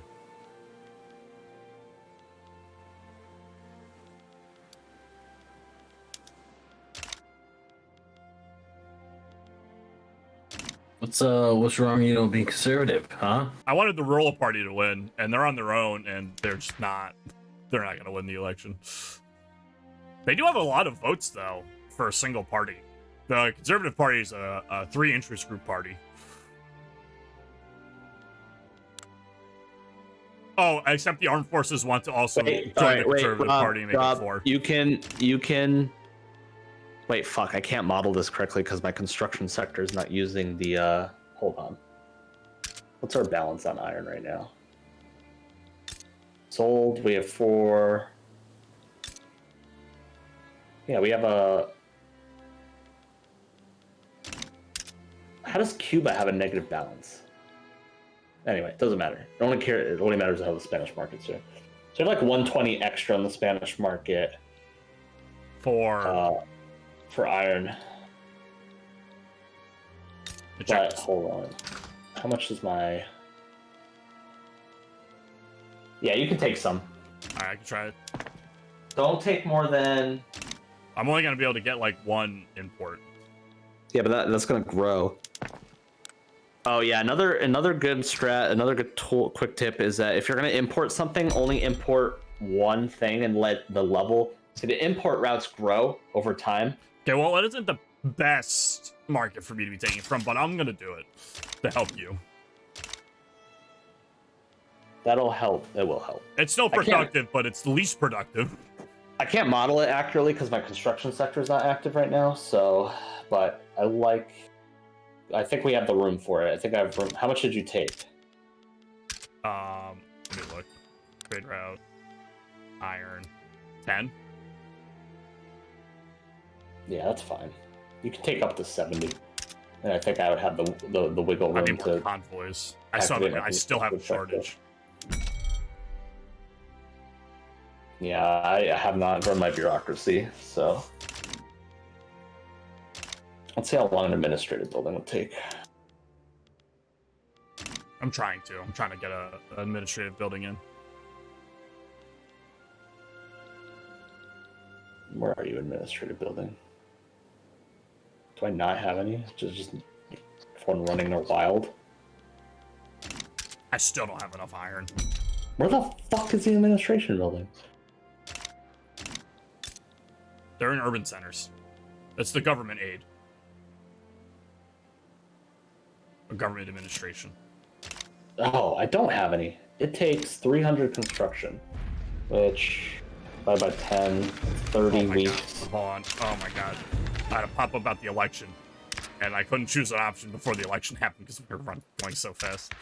What's wrong? You know, being conservative, huh? I wanted the Rural Party to win, and they're on their own, and they're just not. They're not gonna win the election. They do have a lot of votes though for a single party. The Conservative Party is a 3-interest group party. Oh, except the armed forces want to also join the Conservative Party and make it 4. You can. Wait, fuck! I can't model this correctly because my construction sector is not using the. Hold on. What's our balance on iron right now? Sold. We have 4. Yeah, we have a. How does Cuba have a negative balance? Anyway, it doesn't matter. It only matters how the Spanish market's doing. So you have like 120 extra on the Spanish market For iron. check. But hold on. How much is my? Yeah, you can take some. Alright, I can try it. Don't take more than. I'm only gonna be able to get like one import. Yeah, but that's gonna grow. Oh yeah, another good strat, another good tool, quick tip is that if you're gonna import something, only import one thing and let the level. So the import routes grow over time. Okay, well, that isn't the best market for me to be taking it from, but I'm gonna do it to help you. That'll help. It will help. It's still productive, but it's the least productive. I can't model it accurately because my construction sector is not active right now. So, but I think we have the room for it. I think I have room. How much did you take? Let me look. Trade route, iron, 10. Yeah, that's fine. You can take up to 70, and I think I would have the wiggle room I need more to. convoys. I still have a shortage. Yeah, I have not grown my bureaucracy, so let's see how long an administrative building would take. I'm trying to get an administrative building in. Where are you, administrative building? Do I not have any? Just one running or wild? I still don't have enough iron. Where the fuck is the administration building? They're in urban centers. That's the government aid. Or government administration. Oh, I don't have any. It takes 300 construction, which by 10, 30 weeks. God. Hold on. Oh my god. I had a pop up about the election, and I couldn't choose an option before the election happened because we were going so fast.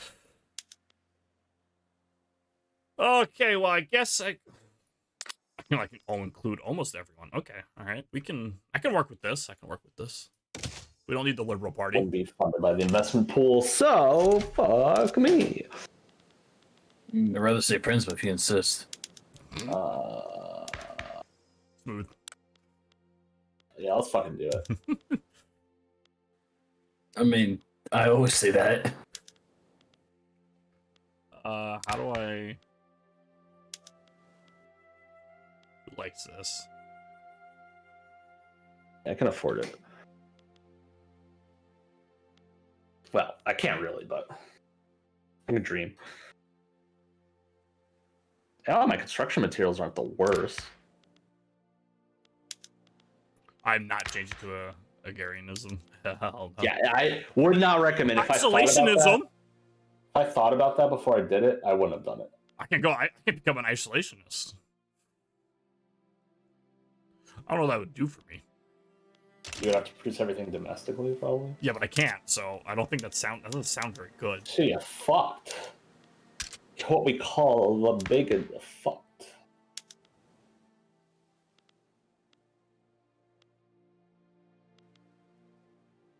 Okay, well, I guess I can include almost everyone. Okay, all right. I can work with this. We don't need the Liberal Party. Wouldn't be funded by the investment pool, so fuck me. I'd rather say Prince, but if you insist. Smooth. Yeah, let's fucking do it. I mean, I always say that. How do I... Who likes this? I can afford it. Well, I can't really, but I can dream. Oh, my construction materials aren't the worst. I'm not changing to a agrarianism. Hell no. Yeah, I would not recommend. Isolationism. If I thought about that before I did it, I wouldn't have done it. I can become an isolationist. I don't know what that would do for me. You would have to produce everything domestically, probably. Yeah, but I can't, so I don't think that doesn't sound very good. So you're fucked. What we call the big fucked.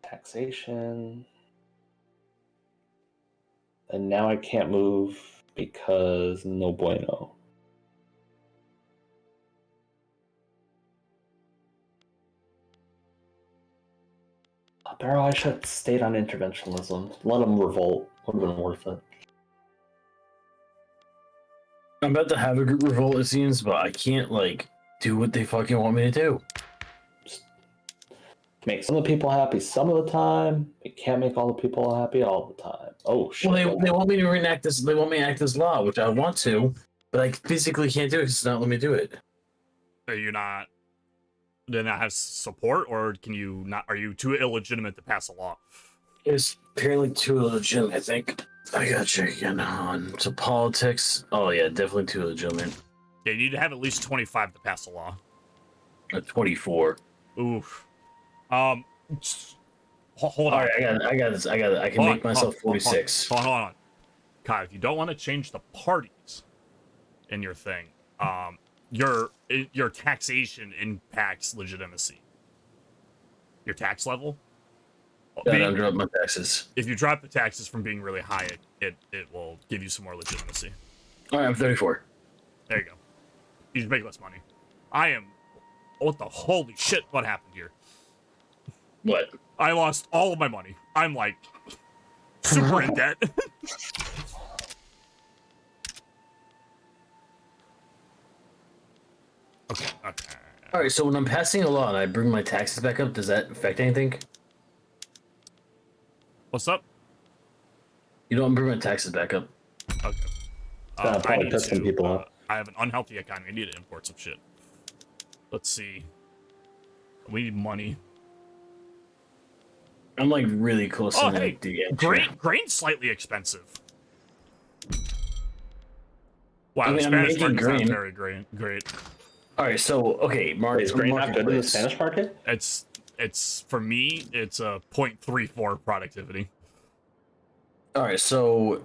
Taxation. And now I can't move because no bueno. Barrow, I should have stayed on interventionism. Let them revolt. Would have been worth it. I'm about to have a group revolt, it seems, but I can't, do what they fucking want me to do. Just make some of the people happy some of the time. You can't make all the people happy all the time. Oh, shit. Well, they want me to reenact this. They want me to act this law, which I want to, but I physically can't do it because it's not letting me do it. Are you not... Do they not have support, or can you not? Are you too illegitimate to pass a law? It's apparently too illegitimate, I think. I gotta check again on to politics. Oh yeah, definitely too illegitimate. Yeah, you need to have at least 25 to pass a law. 24. Oof. Hold on. All right, I got this. I can make myself 46. Hold on. Kai, if you don't want to change the parties in your thing, your taxation impacts legitimacy. Your tax level. Yeah, I'm dropping my taxes. If you drop the taxes from being really high, it will give you some more legitimacy. All right, I'm 34. There you go. You should make less money. I am. What the holy shit? What happened here? What? I lost all of my money. I'm like super in debt. Okay. Okay. All right, so when I'm passing a law and I bring my taxes back up, does that affect anything? What's up? You don't bring my taxes back up. Okay. That'll I probably need piss some to. people off. I have an unhealthy economy. I need to import some shit. Let's see. We need money. I'm like really close Oh, to hey, the edge. grain's slightly expensive. Wow, I mean, the I'm Spanish making market's not grain. very great. All right, so okay, Wait, is grain not good in the marketplace. Spanish market? It's for me, it's a 0.34 productivity. All right, so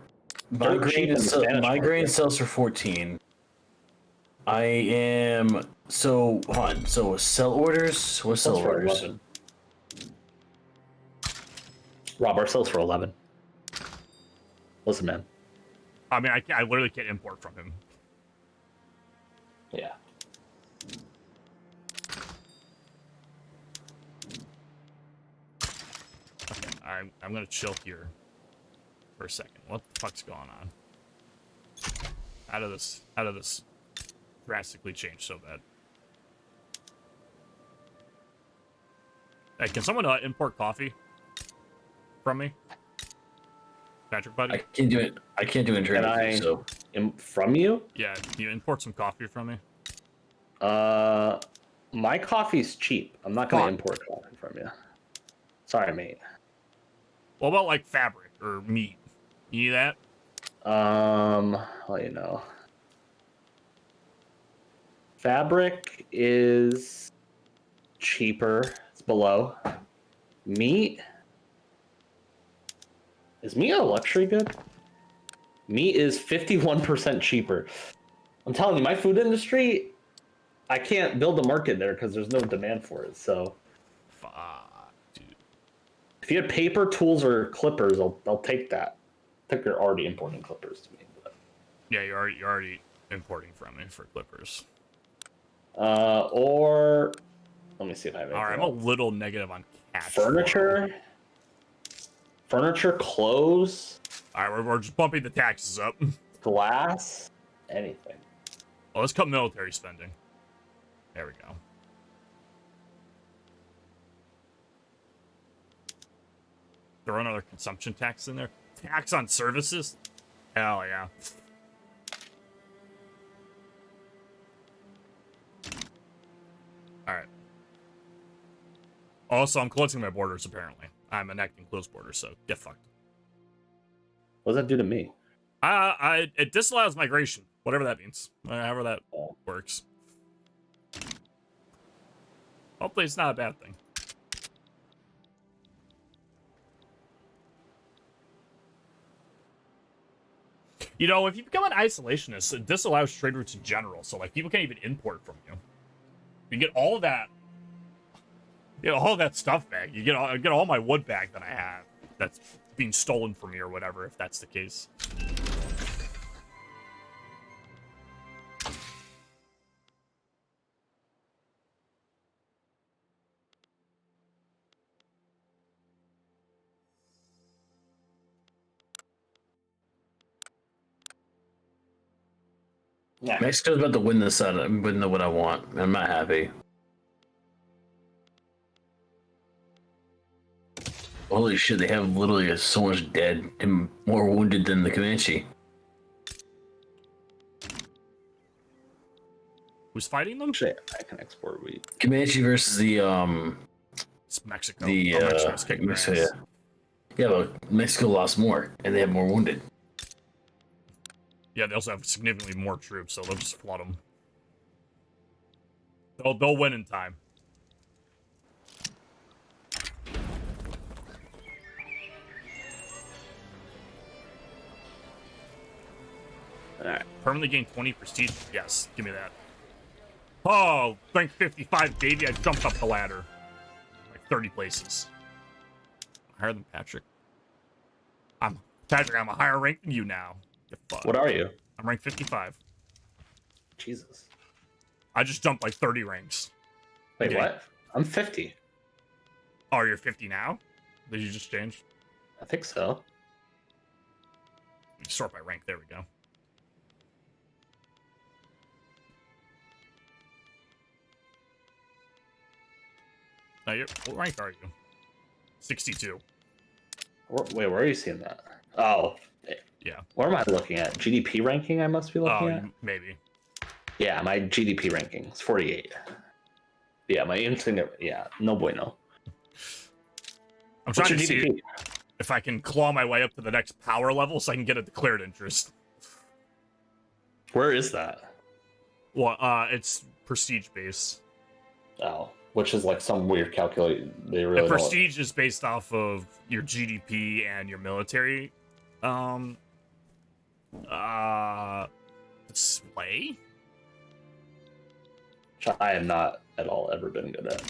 my Dirt cheap grain in the is Spanish my grain market. sells for 14. I am so hold on. So sell orders. What sell Sells for orders? 11. Rob, our sells for 11. Listen, man. I mean, I literally can't import from him. Yeah. Okay, I'm gonna chill here for a second. What the fuck's going on? How did this drastically change so bad? Hey, can someone import coffee from me? Patrick, buddy? I can't do it. I can't do it in Can trade. I- So From you? Yeah, can you import some coffee from me? My coffee's cheap. I'm not going to Fuck. import coffee from you. Sorry, mate. What about like fabric or meat? You need that? Well, you know. Fabric is cheaper. It's below. Meat. Is meat a luxury good? Meat is 51% cheaper. I'm telling you, my food industry, I can't build a market there because there's no demand for it. So Fuck, dude. if you had paper, tools, or clippers, I'll take that. I think you're already importing clippers to me. But, Yeah, you're already importing from me for clippers. or let me see if I have All right, I'm anything a little negative on cash. furniture, clothes, All right, we're just bumping the taxes up. glass, anything. Oh, let's cut military spending. There we go. Throw another consumption tax in there. Tax on services? Hell yeah. Alright. Also, I'm closing my borders, apparently. I'm enacting closed borders, so get fucked. What does that do to me? It disallows migration, whatever that means. However that works. Hopefully it's not a bad thing. You know, if you become an isolationist, it disallows trade routes in general. So, like, people can't even import from you. You get all of that. You get all of that stuff back. You get all my wood back that I have. That's being stolen from me or whatever, if that's the case. Yeah. Mexico's about to win this out. Win what I want. I'm not happy. Holy shit! They have literally so much dead and more wounded than the Comanche. Who's fighting them? Actually, I can export wheat. Comanche versus the It's Mexico. the Mexico's kicking their Mexico, ass. yeah, but Mexico lost more and they have more wounded. Yeah, they also have significantly more troops, so they'll just flood them. They'll win in time. Alright. Permanently gain 20 prestige. Yes, give me that. Oh, rank 55, baby. I jumped up the ladder. Like 30 places. Higher than Patrick. Patrick, I'm a higher rank than you now. Get fucked. What are you? I'm rank 55. Jesus. I just jumped like 30 ranks. Wait, Okay. what? I'm 50. Oh, you're 50 now? Did you just change? I think so. Sort by rank. There we go. What rank are you? 62. Wait, where are you seeing that? Oh, Yeah. where am I looking at? GDP ranking I must be looking at? Maybe. Yeah, my GDP ranking is 48. Yeah, my instinct. Yeah, no bueno. I'm What's trying your to see GDP? if I can claw my way up to the next power level so I can get a declared interest. Where is that? Well, it's prestige base. Oh, which is like some weird calculate. They really And don't. prestige is based off of your GDP and your military display. Which I am not at all ever been good at.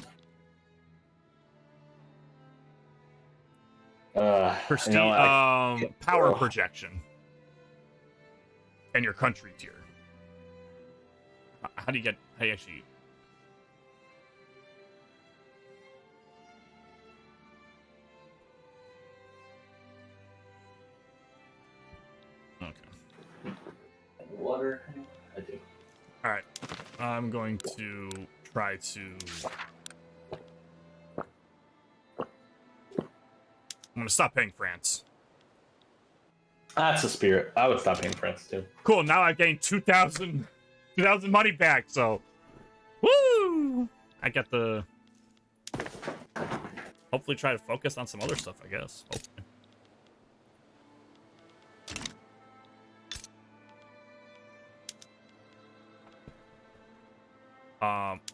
Prestige, you know, power projection, and your country tier. How do you actually? Okay. Water. I do. All right. I'm going to try to. I'm gonna stop paying France. That's the spirit. I would stop paying France too. Cool. Now I've gained 2,000 money back. So, woo! I get the. Hopefully, try to focus on some other stuff. I guess. Hopefully.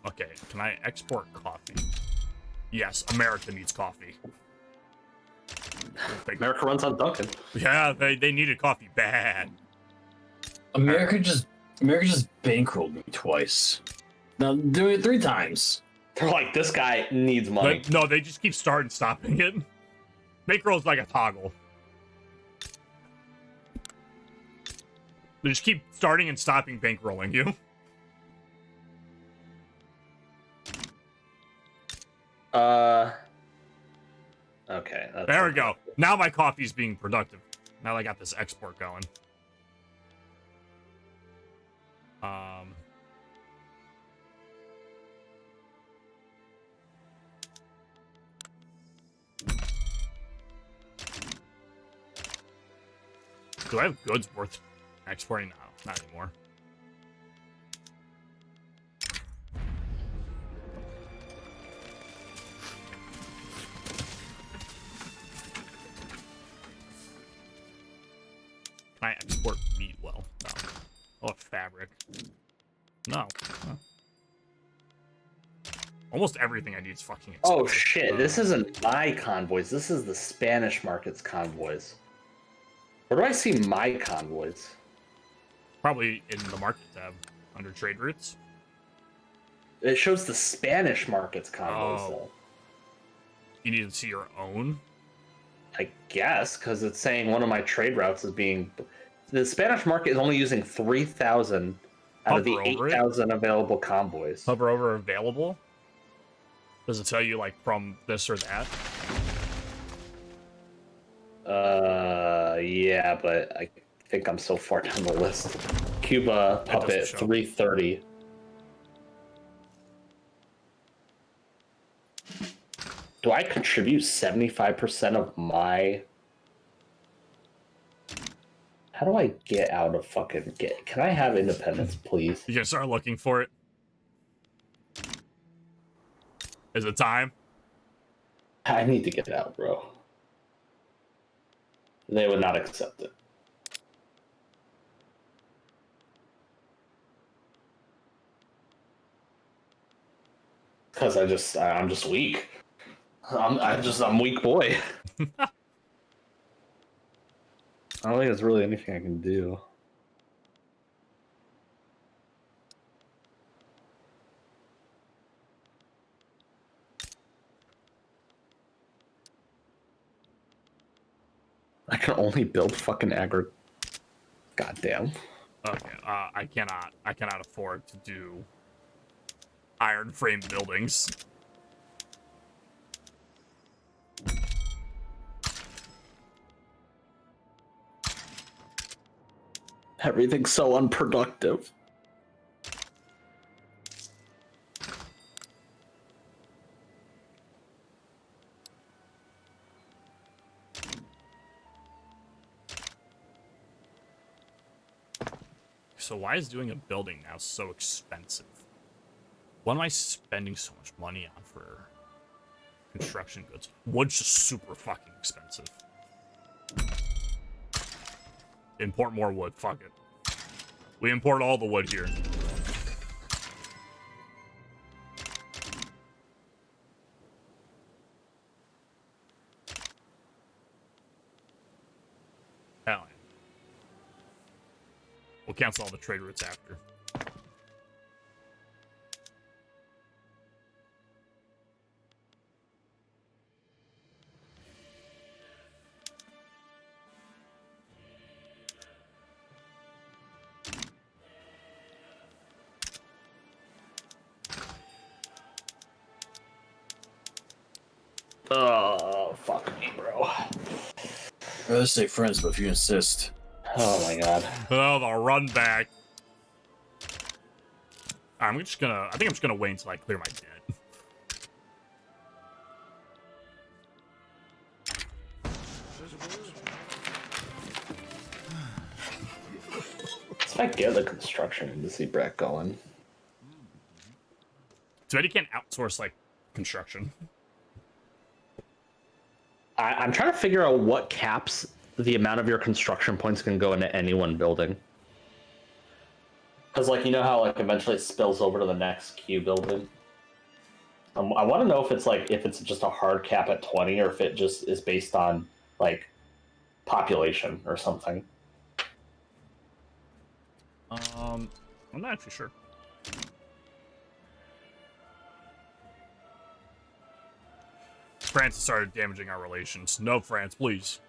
Okay. Can I export coffee? Yes. America needs coffee. America runs on Dunkin'. Yeah, they needed coffee bad. America just bankrolled me twice. Now doing it 3 times. They're like, this guy needs money. No, they just keep starting stopping it. Bankroll's like a toggle. They just keep starting and stopping bankrolling you. Okay. There we go. Now my coffee's being productive. Now I got this export going. Do I have goods worth exporting? No, not anymore. Can I export meat? Well, no. Oh, fabric. No. Huh. Almost everything I need is fucking expensive. Oh shit! This isn't my convoys. This is the Spanish market's convoys. Where do I see my convoys? Probably in the market tab under trade routes. It shows the Spanish market's convoys Oh. though. You need to see your own. I guess because it's saying one of my trade routes is being. The Spanish market is only using 3,000 out of the Hover over it? 8,000 available convoys. Hover over available. Does it tell you like from this or that? Yeah, but I think I'm so far down the list. Cuba It doesn't puppet show. 330. Do I contribute 75% of my? How do I get out of fucking get? Can I have independence, please? You can start looking for it. Is it time? I need to get out, bro. They would not accept it. Because I'm just weak. I'm weak boy. I don't think there's really anything I can do. I can only build fucking aggro. Goddamn. Okay. I cannot afford to do iron frame buildings. Everything's so unproductive. So why is doing a building now so expensive? What am I spending so much money on for construction goods? Wood's just super fucking expensive. Import more wood, fuck it. We import all the wood here. Hell yeah. We'll cancel all the trade routes after. Oh, fuck me, bro. I'd rather say friends, but if you insist. Oh my god. Oh, the run back. I think I'm just gonna wait until I clear my debt. If I get the construction embassy Brett going. Too bad you can't outsource, like, construction. I'm trying to figure out what caps the amount of your construction points can go into any one building. Because, like, you know how, like, eventually it spills over to the next queue building? I want to know if it's just a hard cap at 20 or if it just is based on, like, population or something. I'm not actually sure. France has started damaging our relations. No, France, please.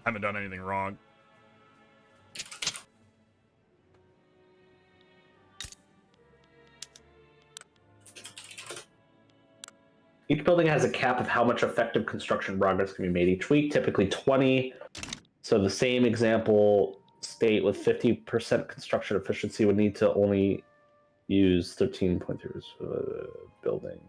Haven't done anything wrong. Each building has a cap of how much effective construction progress can be made each week, typically 20. So the same example state with 50% construction efficiency would need to only use 13.0 building.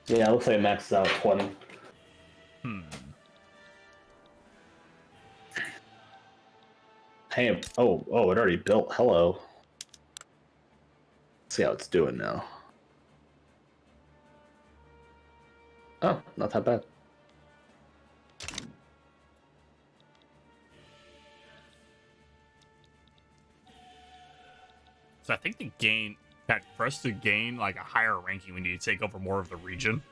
Yeah, it looks like it maxes out at 20. Hey, oh, it already built. Hello. Let's see how it's doing now. Oh, not that bad. So I think to gain, Pat, for us to gain like a higher ranking, we need to take over more of the region.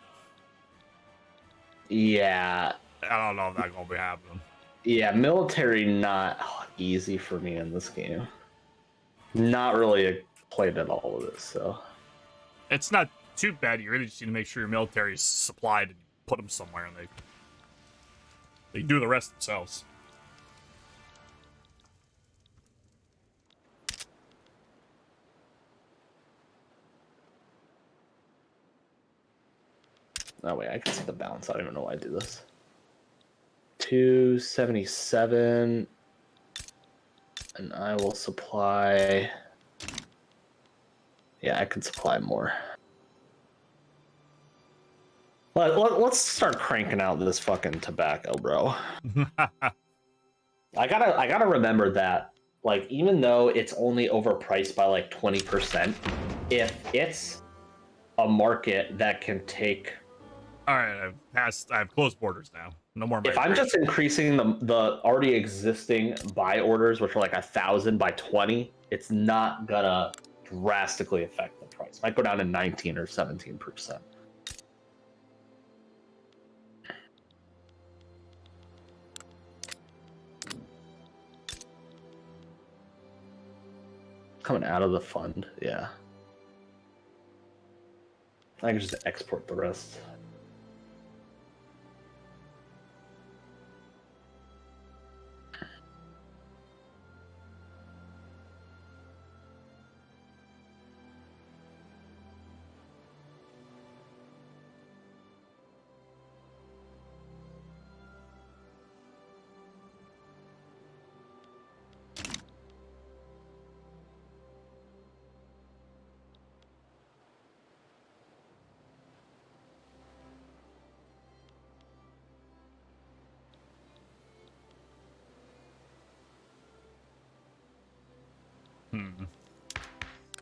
Yeah. I don't know if that's gonna be happening. Yeah, military not easy for me in this game. Not really played at all of this, so. It's not too bad. You really just need to make sure your military is supplied and put them somewhere, and they do the rest themselves. Oh wait, I can see the balance. I don't even know why I do this. 277, and I will supply. Yeah, I can supply more. Let's start cranking out this fucking tobacco, bro. I gotta remember that, like, even though it's only overpriced by like 20%, if it's a market that can take. All right, I've closed borders now. No more. If I'm just increasing the already existing buy orders, which are like 1,000 by 20, it's not gonna drastically affect the price. Might go down to 19 or 17%. Coming out of the fund, yeah. I can just export the rest.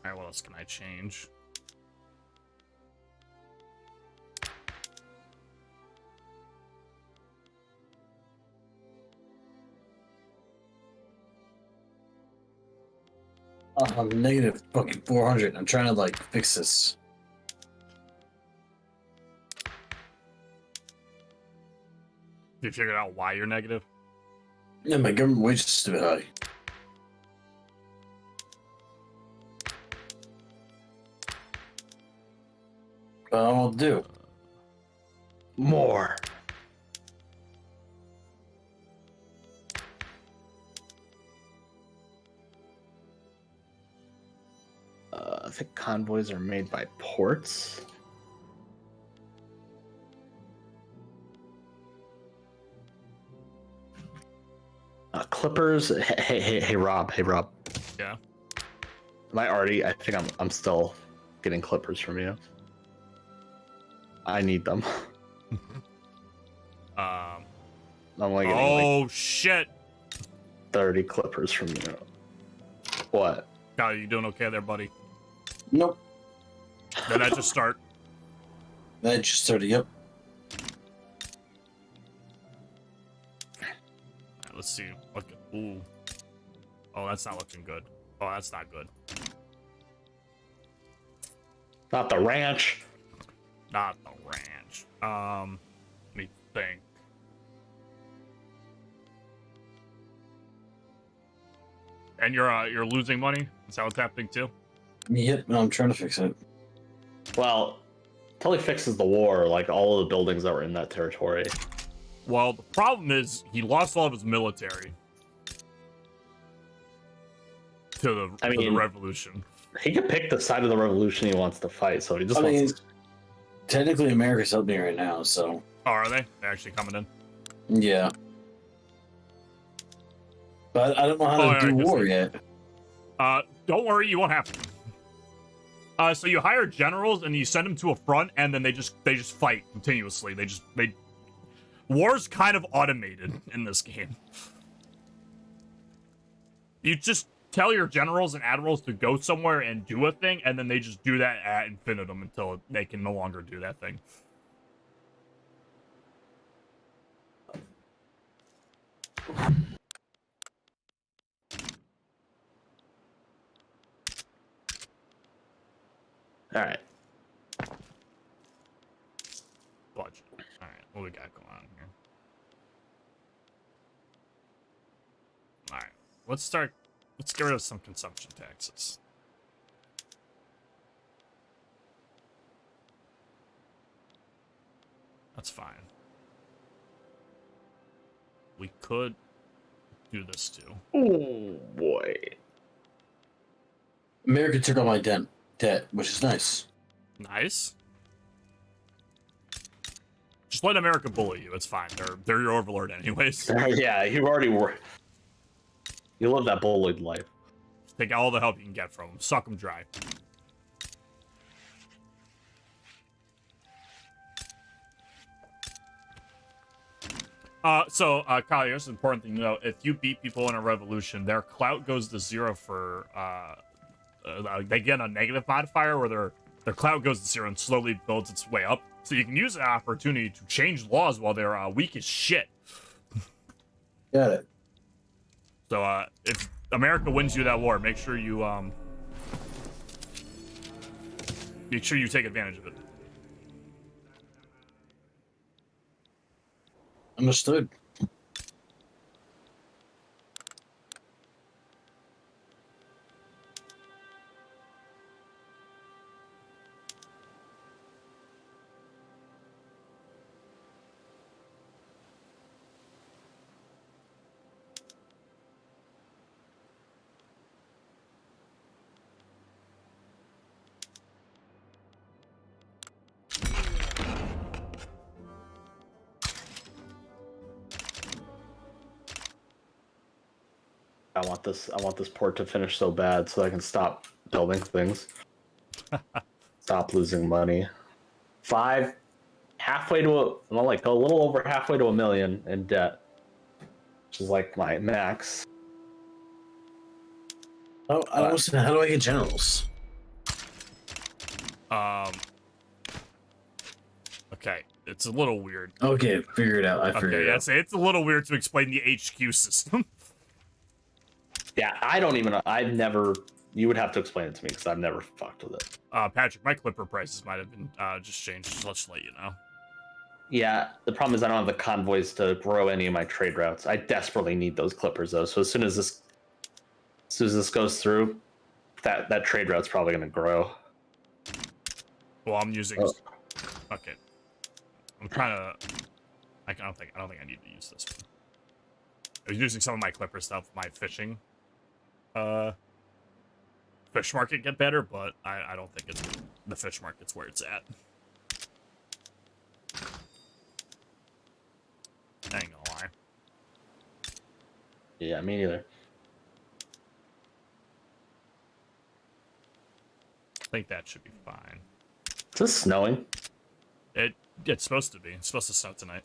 Alright, what else can I change? I'm negative fucking 400. I'm trying to like fix this. You figured out why you're negative? Yeah, my government wage is too high. But I won't do. More. I think convoys are made by ports. Clippers. Hey, Rob. Hey, Rob. Yeah. Am I already? I think I'm still getting clippers from you. I need them. I'm only getting like shit! 30 clippers from you. What? Kyle, you doing okay there, buddy? Nope. Did that just start? That just started. Yep. Alright, let's see. Ooh. Oh, that's not looking good. Oh, that's not good. Not the ranch. Not the ranch. Let me think. And you're losing money? Is that what's happening too? Yep. No, I'm trying to fix it. Well, until he fixes the war, like all of the buildings that were in that territory. Well, the problem is he lost all of his military to the revolution. He can pick the side of the revolution he wants to fight, so he just I mean, wants to... technically America's helping me right now, so Oh, are they? They're actually coming in? yeah. But I don't know how to do war yet. Don't worry, you won't have to. So you hire generals and you send them to a front, and then they just fight continuously. War's kind of automated in this game. You just tell your generals and admirals to go somewhere and do a thing, and then they just do that ad infinitum until they can no longer do that thing. All right. Budget. All right, what we got going on here? All right, let's get rid of some consumption taxes. That's fine. We could do this too. Oh boy. America took on my debt, which is nice. Nice. Just let America bully you. It's fine. They're your overlord anyways. Yeah, you already were. You live that bullied life. Just take all the help you can get from them. Suck them dry. Kyle, here's an important thing to know. If you beat people in a revolution, their clout goes to 0 for, they get a negative modifier where Their clout goes to zero and slowly builds its way up. So you can use that opportunity to change laws while they're weak as shit. Got it. So if America wins you that war, make sure you take advantage of it. Understood. I want this port to finish so bad so I can stop building things. Stop losing money. Halfway to a little over halfway to $1 million in debt, which is like my max. Oh, I don't understand. How do I get generals? Okay, it's a little weird. Okay, figure it out. I figured Okay, it yeah, out. it's a little weird to explain the HQ system. Yeah, I don't even. I've never. You would have to explain it to me because I've never fucked with it. Patrick, my Clipper prices might have been just changed. Just let's let you know. Yeah, the problem is I don't have the convoys to grow any of my trade routes. I desperately need those clippers though. So as soon as this goes through, that trade route's probably going to grow. Well, I'm using. Oh. Okay, I'm trying to. I don't think I need to use this one. I was using some of my Clipper stuff, my fishing. Fish market get better, but I don't think it's the fish market's where it's at. I ain't gonna lie. Yeah, me neither. I think that should be fine. Is this snowing? It's supposed to be. It's supposed to snow tonight.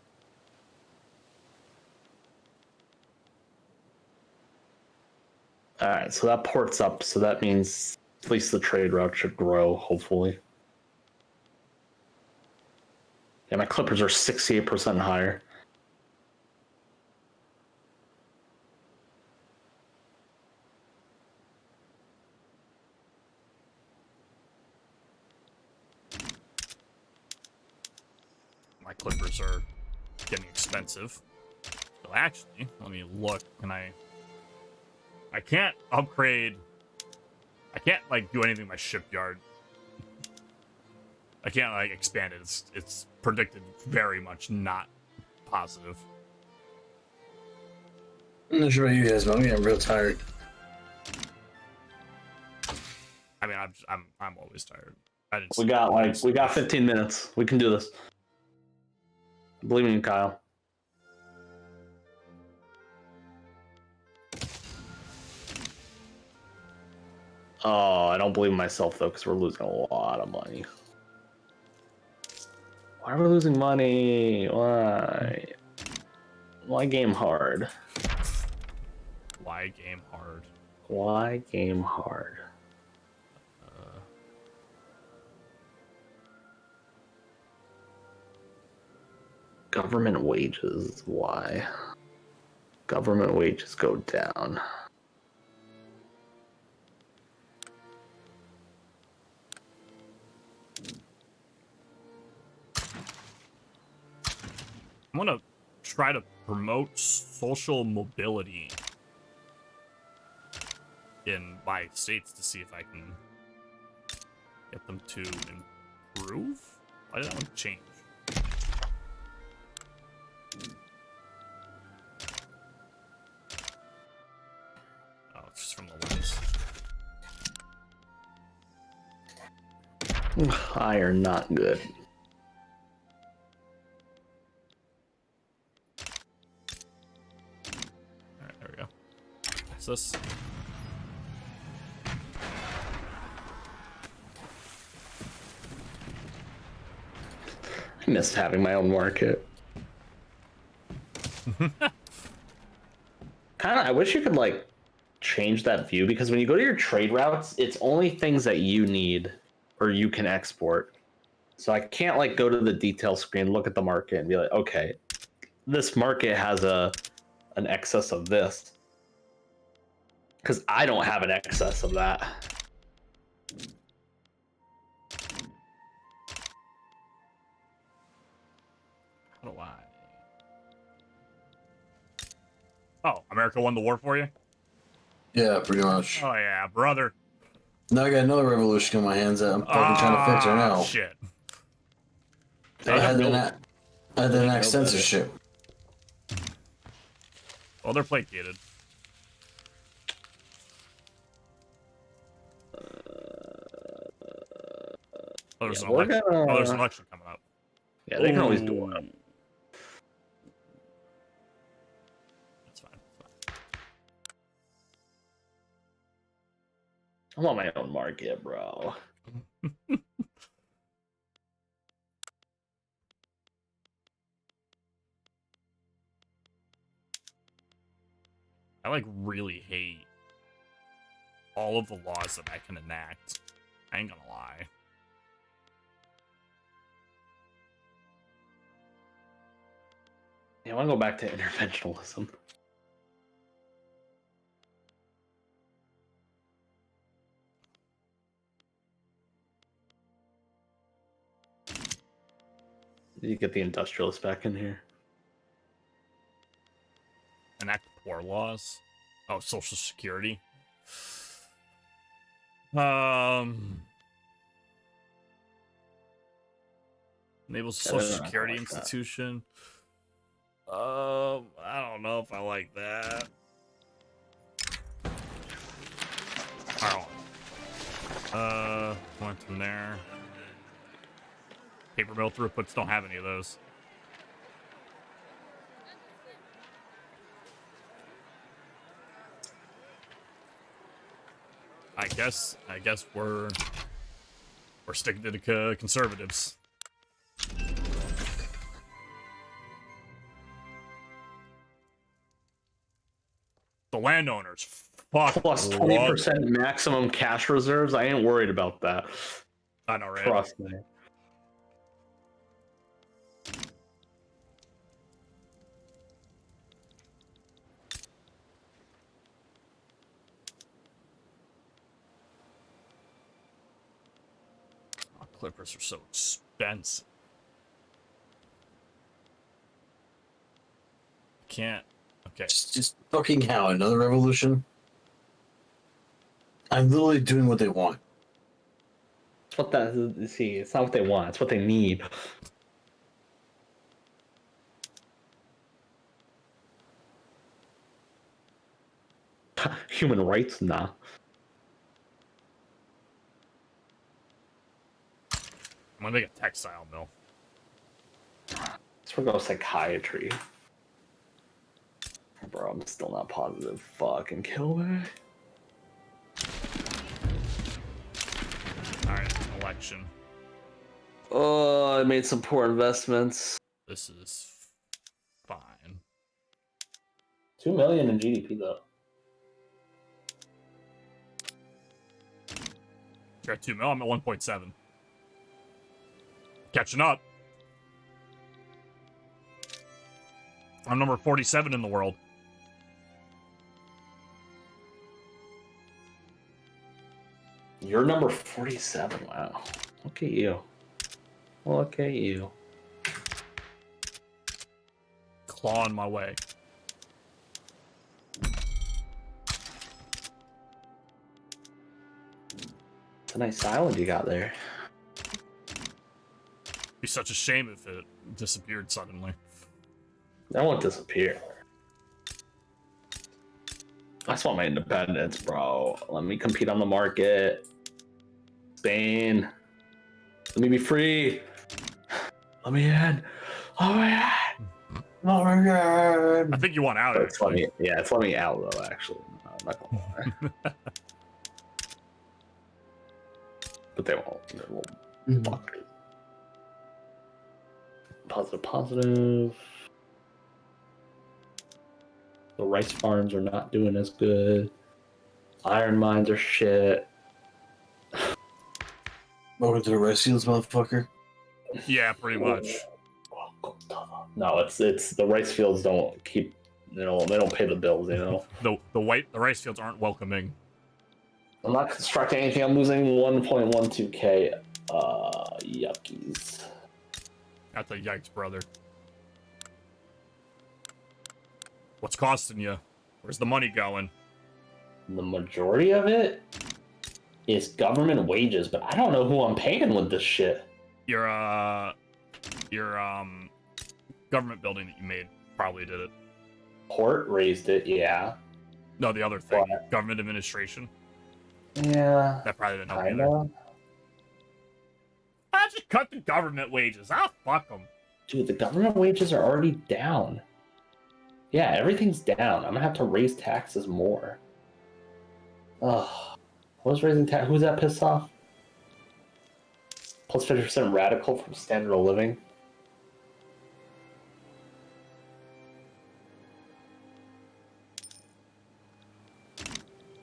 All right, so that port's up. So that means at least the trade route should grow, hopefully. Yeah, my clippers are 68% higher. My Clippers are getting expensive. So actually, let me look. I can't upgrade. I can't like do anything in my shipyard. I can't like expand it. It's predicted very much not positive. I'm not sure about you guys, but I'm getting real tired. I mean, I'm always tired. We got 15 minutes. We can do this. Believe in you, Kyle. Oh, I don't believe in myself though, because we're losing a lot of money. Why are we losing money? Why? Why game hard? Why game hard? Why game hard? Government wages. Why? Government wages go down. I'm gonna try to promote social mobility in my states to see if I can get them to improve. Why did that one change? Oh, it's just from the lens. Iron not good. Alright, there we go. What's this? I missed having my own market. I wish you could like change that view, because when you go to your trade routes, it's only things that you need or you can export. So I can't like go to the detail screen, look at the market, and be like, okay, this market has an excess of this, because I don't have an excess of that. How do I? Oh, America won the war for you? Yeah, pretty much. Oh yeah, brother. Now I got another revolution in my hands that I'm fucking trying to fix right now. Shit. I had to enact know censorship. Well, they're placated. Oh, there's, Yeah, an election. we're Oh, there's an gonna- election coming up. Yeah, they can always do one. That's fine. That's fine. I want my own market, bro. I like really hate all of the laws that I can enact. I ain't gonna lie. Yeah, I want to go back to interventionalism. Did you get the industrialists back in here? Enact poor laws. Oh, Social Security. Enable Social they're not Security gonna like that. institution. I don't know if I like that. Went from there. Paper mill throughputs don't have any of those. I guess we're sticking to the conservatives. The landowners, fuck. Plus love 20% maximum cash reserves. I ain't worried about that. I know, right? Trust me. Oh, Clippers are so expensive. Can't. Okay. Just fucking how? Another revolution? I'm literally doing what they want. It's what that. See, it's not what they want. It's what they need. Human rights, nah. I'm gonna make a textile mill. Let's go psychiatry. Bro, I'm still not positive. Fucking kill me. Alright, election. Oh, I made some poor investments. This is fine. 2 million in GDP though. You're at 2 mil, I'm at 1.7. Catching up. I'm number 47 in the world. You're number 47. Wow. Look at you. Look at you. Clawing my way. It's a nice island you got there. Be such a shame if it disappeared suddenly. That won't disappear. I just want my independence, bro. Let me compete on the market. Spain. Let me be free. Let me in. Let me in. Oh my god! I think you want out, It's let actually. me, yeah, it's let me out though. Actually, no, I'm not gonna lie. But they won't. They won't. Fuck. Positive, positive. The rice farms are not doing as good. Iron mines are shit. Welcome to the rice fields, motherfucker. Yeah, pretty much. No, it's the rice fields don't keep. They don't pay the bills. The rice fields aren't welcoming. I'm not constructing anything. I'm losing 1.12k. Yuckies. That's a yikes, brother. What's costing you? Where's the money going? The majority of it is government wages, but I don't know who I'm paying with this shit. Your government building that you made probably did it. Port raised it, yeah. No, the other thing, What? government administration. Yeah. That probably didn't help either. Kinda. I just cut the government wages. Ah, fuck them. Dude, the government wages are already down. Yeah, everything's down. I'm gonna have to raise taxes more. Ugh. Who's raising tax? Who's that pissed off? Plus 50% radical from standard of living.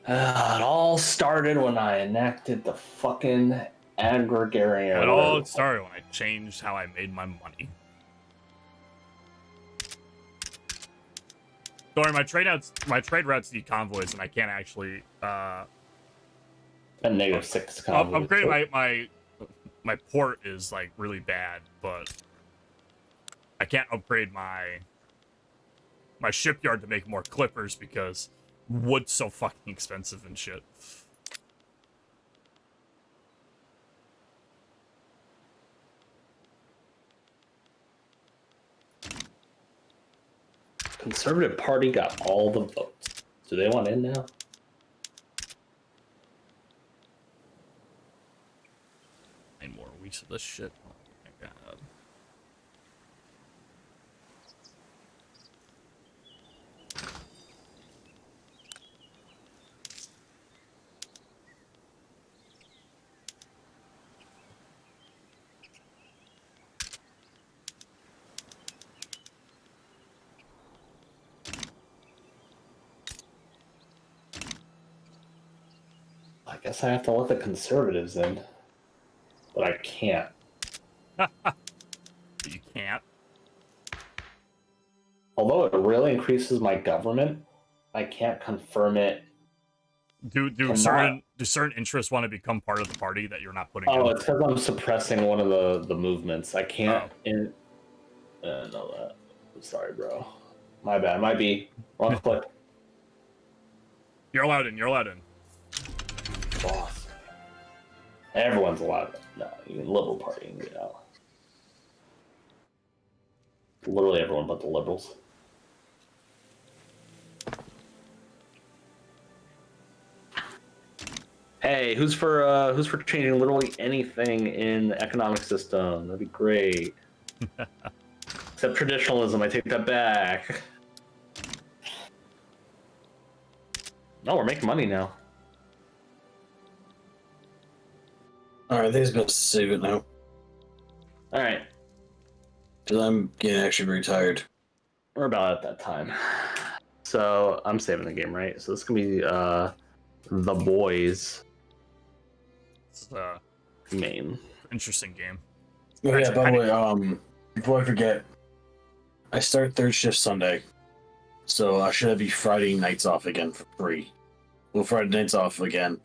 It all started when I enacted the fucking agrarian. It all started when I changed how I made my money. Sorry, my trade routes need convoys, and I can't actually A -6 upgrading my port is like really bad, but I can't upgrade my shipyard to make more clippers because wood's so fucking expensive and shit. Conservative Party got all the votes. Do they want in now? 9 more weeks of this shit. Oh my god. I guess I have to let the conservatives in. But I can't. You can't. Although it really increases my government, I can't confirm it. Do Cannot. certain interests want to become part of the party that you're not putting Oh, in? it's because I'm suppressing one of the movements. I can't. Know that. I'm sorry, bro. My bad. Might be wrong click. You're allowed in. You're allowed in. Boss. Everyone's allowed. No, even Liberal Party can get out. Literally everyone but the liberals. Hey, who's for changing literally anything in the economic system? That'd be great. Except traditionalism, I take that back. No, we're making money now. Alright, I think it's best to save it now. Alright, Because I'm getting actually very tired. we're about at that time. So I'm saving the game, right? So this is gonna be The Boys It's an main. interesting game. Oh yeah, by I the way, before I forget, I start third shift Sunday. So I should have Friday nights off again for free. Well, Friday nights off again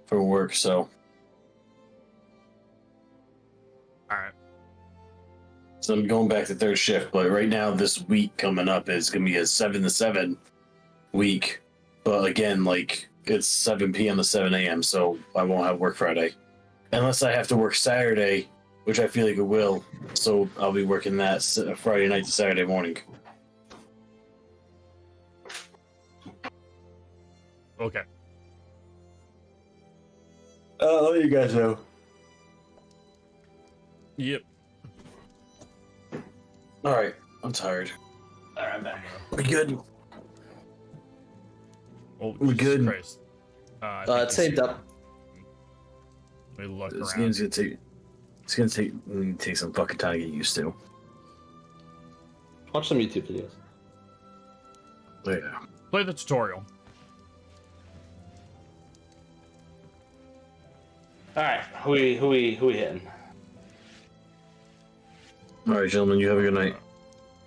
for work, so All right. so I'm going back to third shift, but right now this week coming up is gonna be a 7 to 7 week. But again, like it's 7 p.m. to 7 a.m., so I won't have work Friday. Unless I have to work Saturday, which I feel like it will. So I'll be working that Friday night to Saturday morning. Okay. I'll let you guys know. Yep. Alright, I'm tired. Alright, I'm back. We good? Oh, We're Jesus good. Christ. I think It saved up. Let me look This around. game's gonna take. It's gonna take some fucking time to get used to. Watch some YouTube videos. But yeah. Play the tutorial. All right, who we hitting? All right, gentlemen, you have a good night.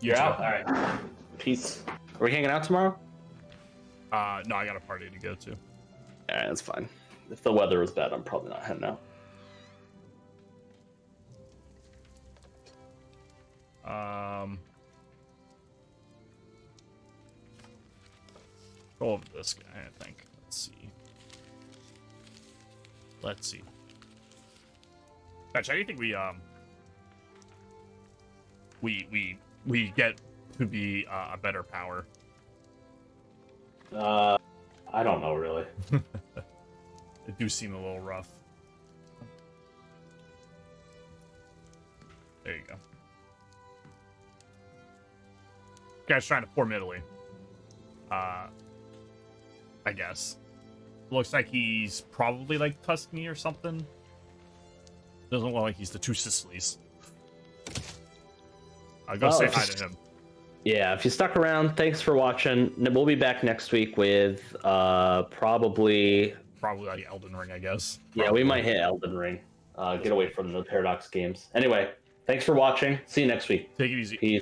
You're out. All right, peace. Are we hanging out tomorrow? No, I got a party to go to. All right, that's fine. If the weather is bad, I'm probably not heading out. Go over this guy, I think. Let's see. Actually, how do you think we get to be a better power? I don't know really. It do seem a little rough. There you go. Guy's trying to form Italy. I guess. Looks like he's probably like Tuscany or something. Doesn't look like he's the two Sicilies. I'll go say hi to him. Yeah, if you stuck around, thanks for watching. We'll be back next week with probably Like Elden Ring, I guess. Yeah, we might hit Elden Ring. Get away from the Paradox games. Anyway, thanks for watching. See you next week. Take it easy. Peace.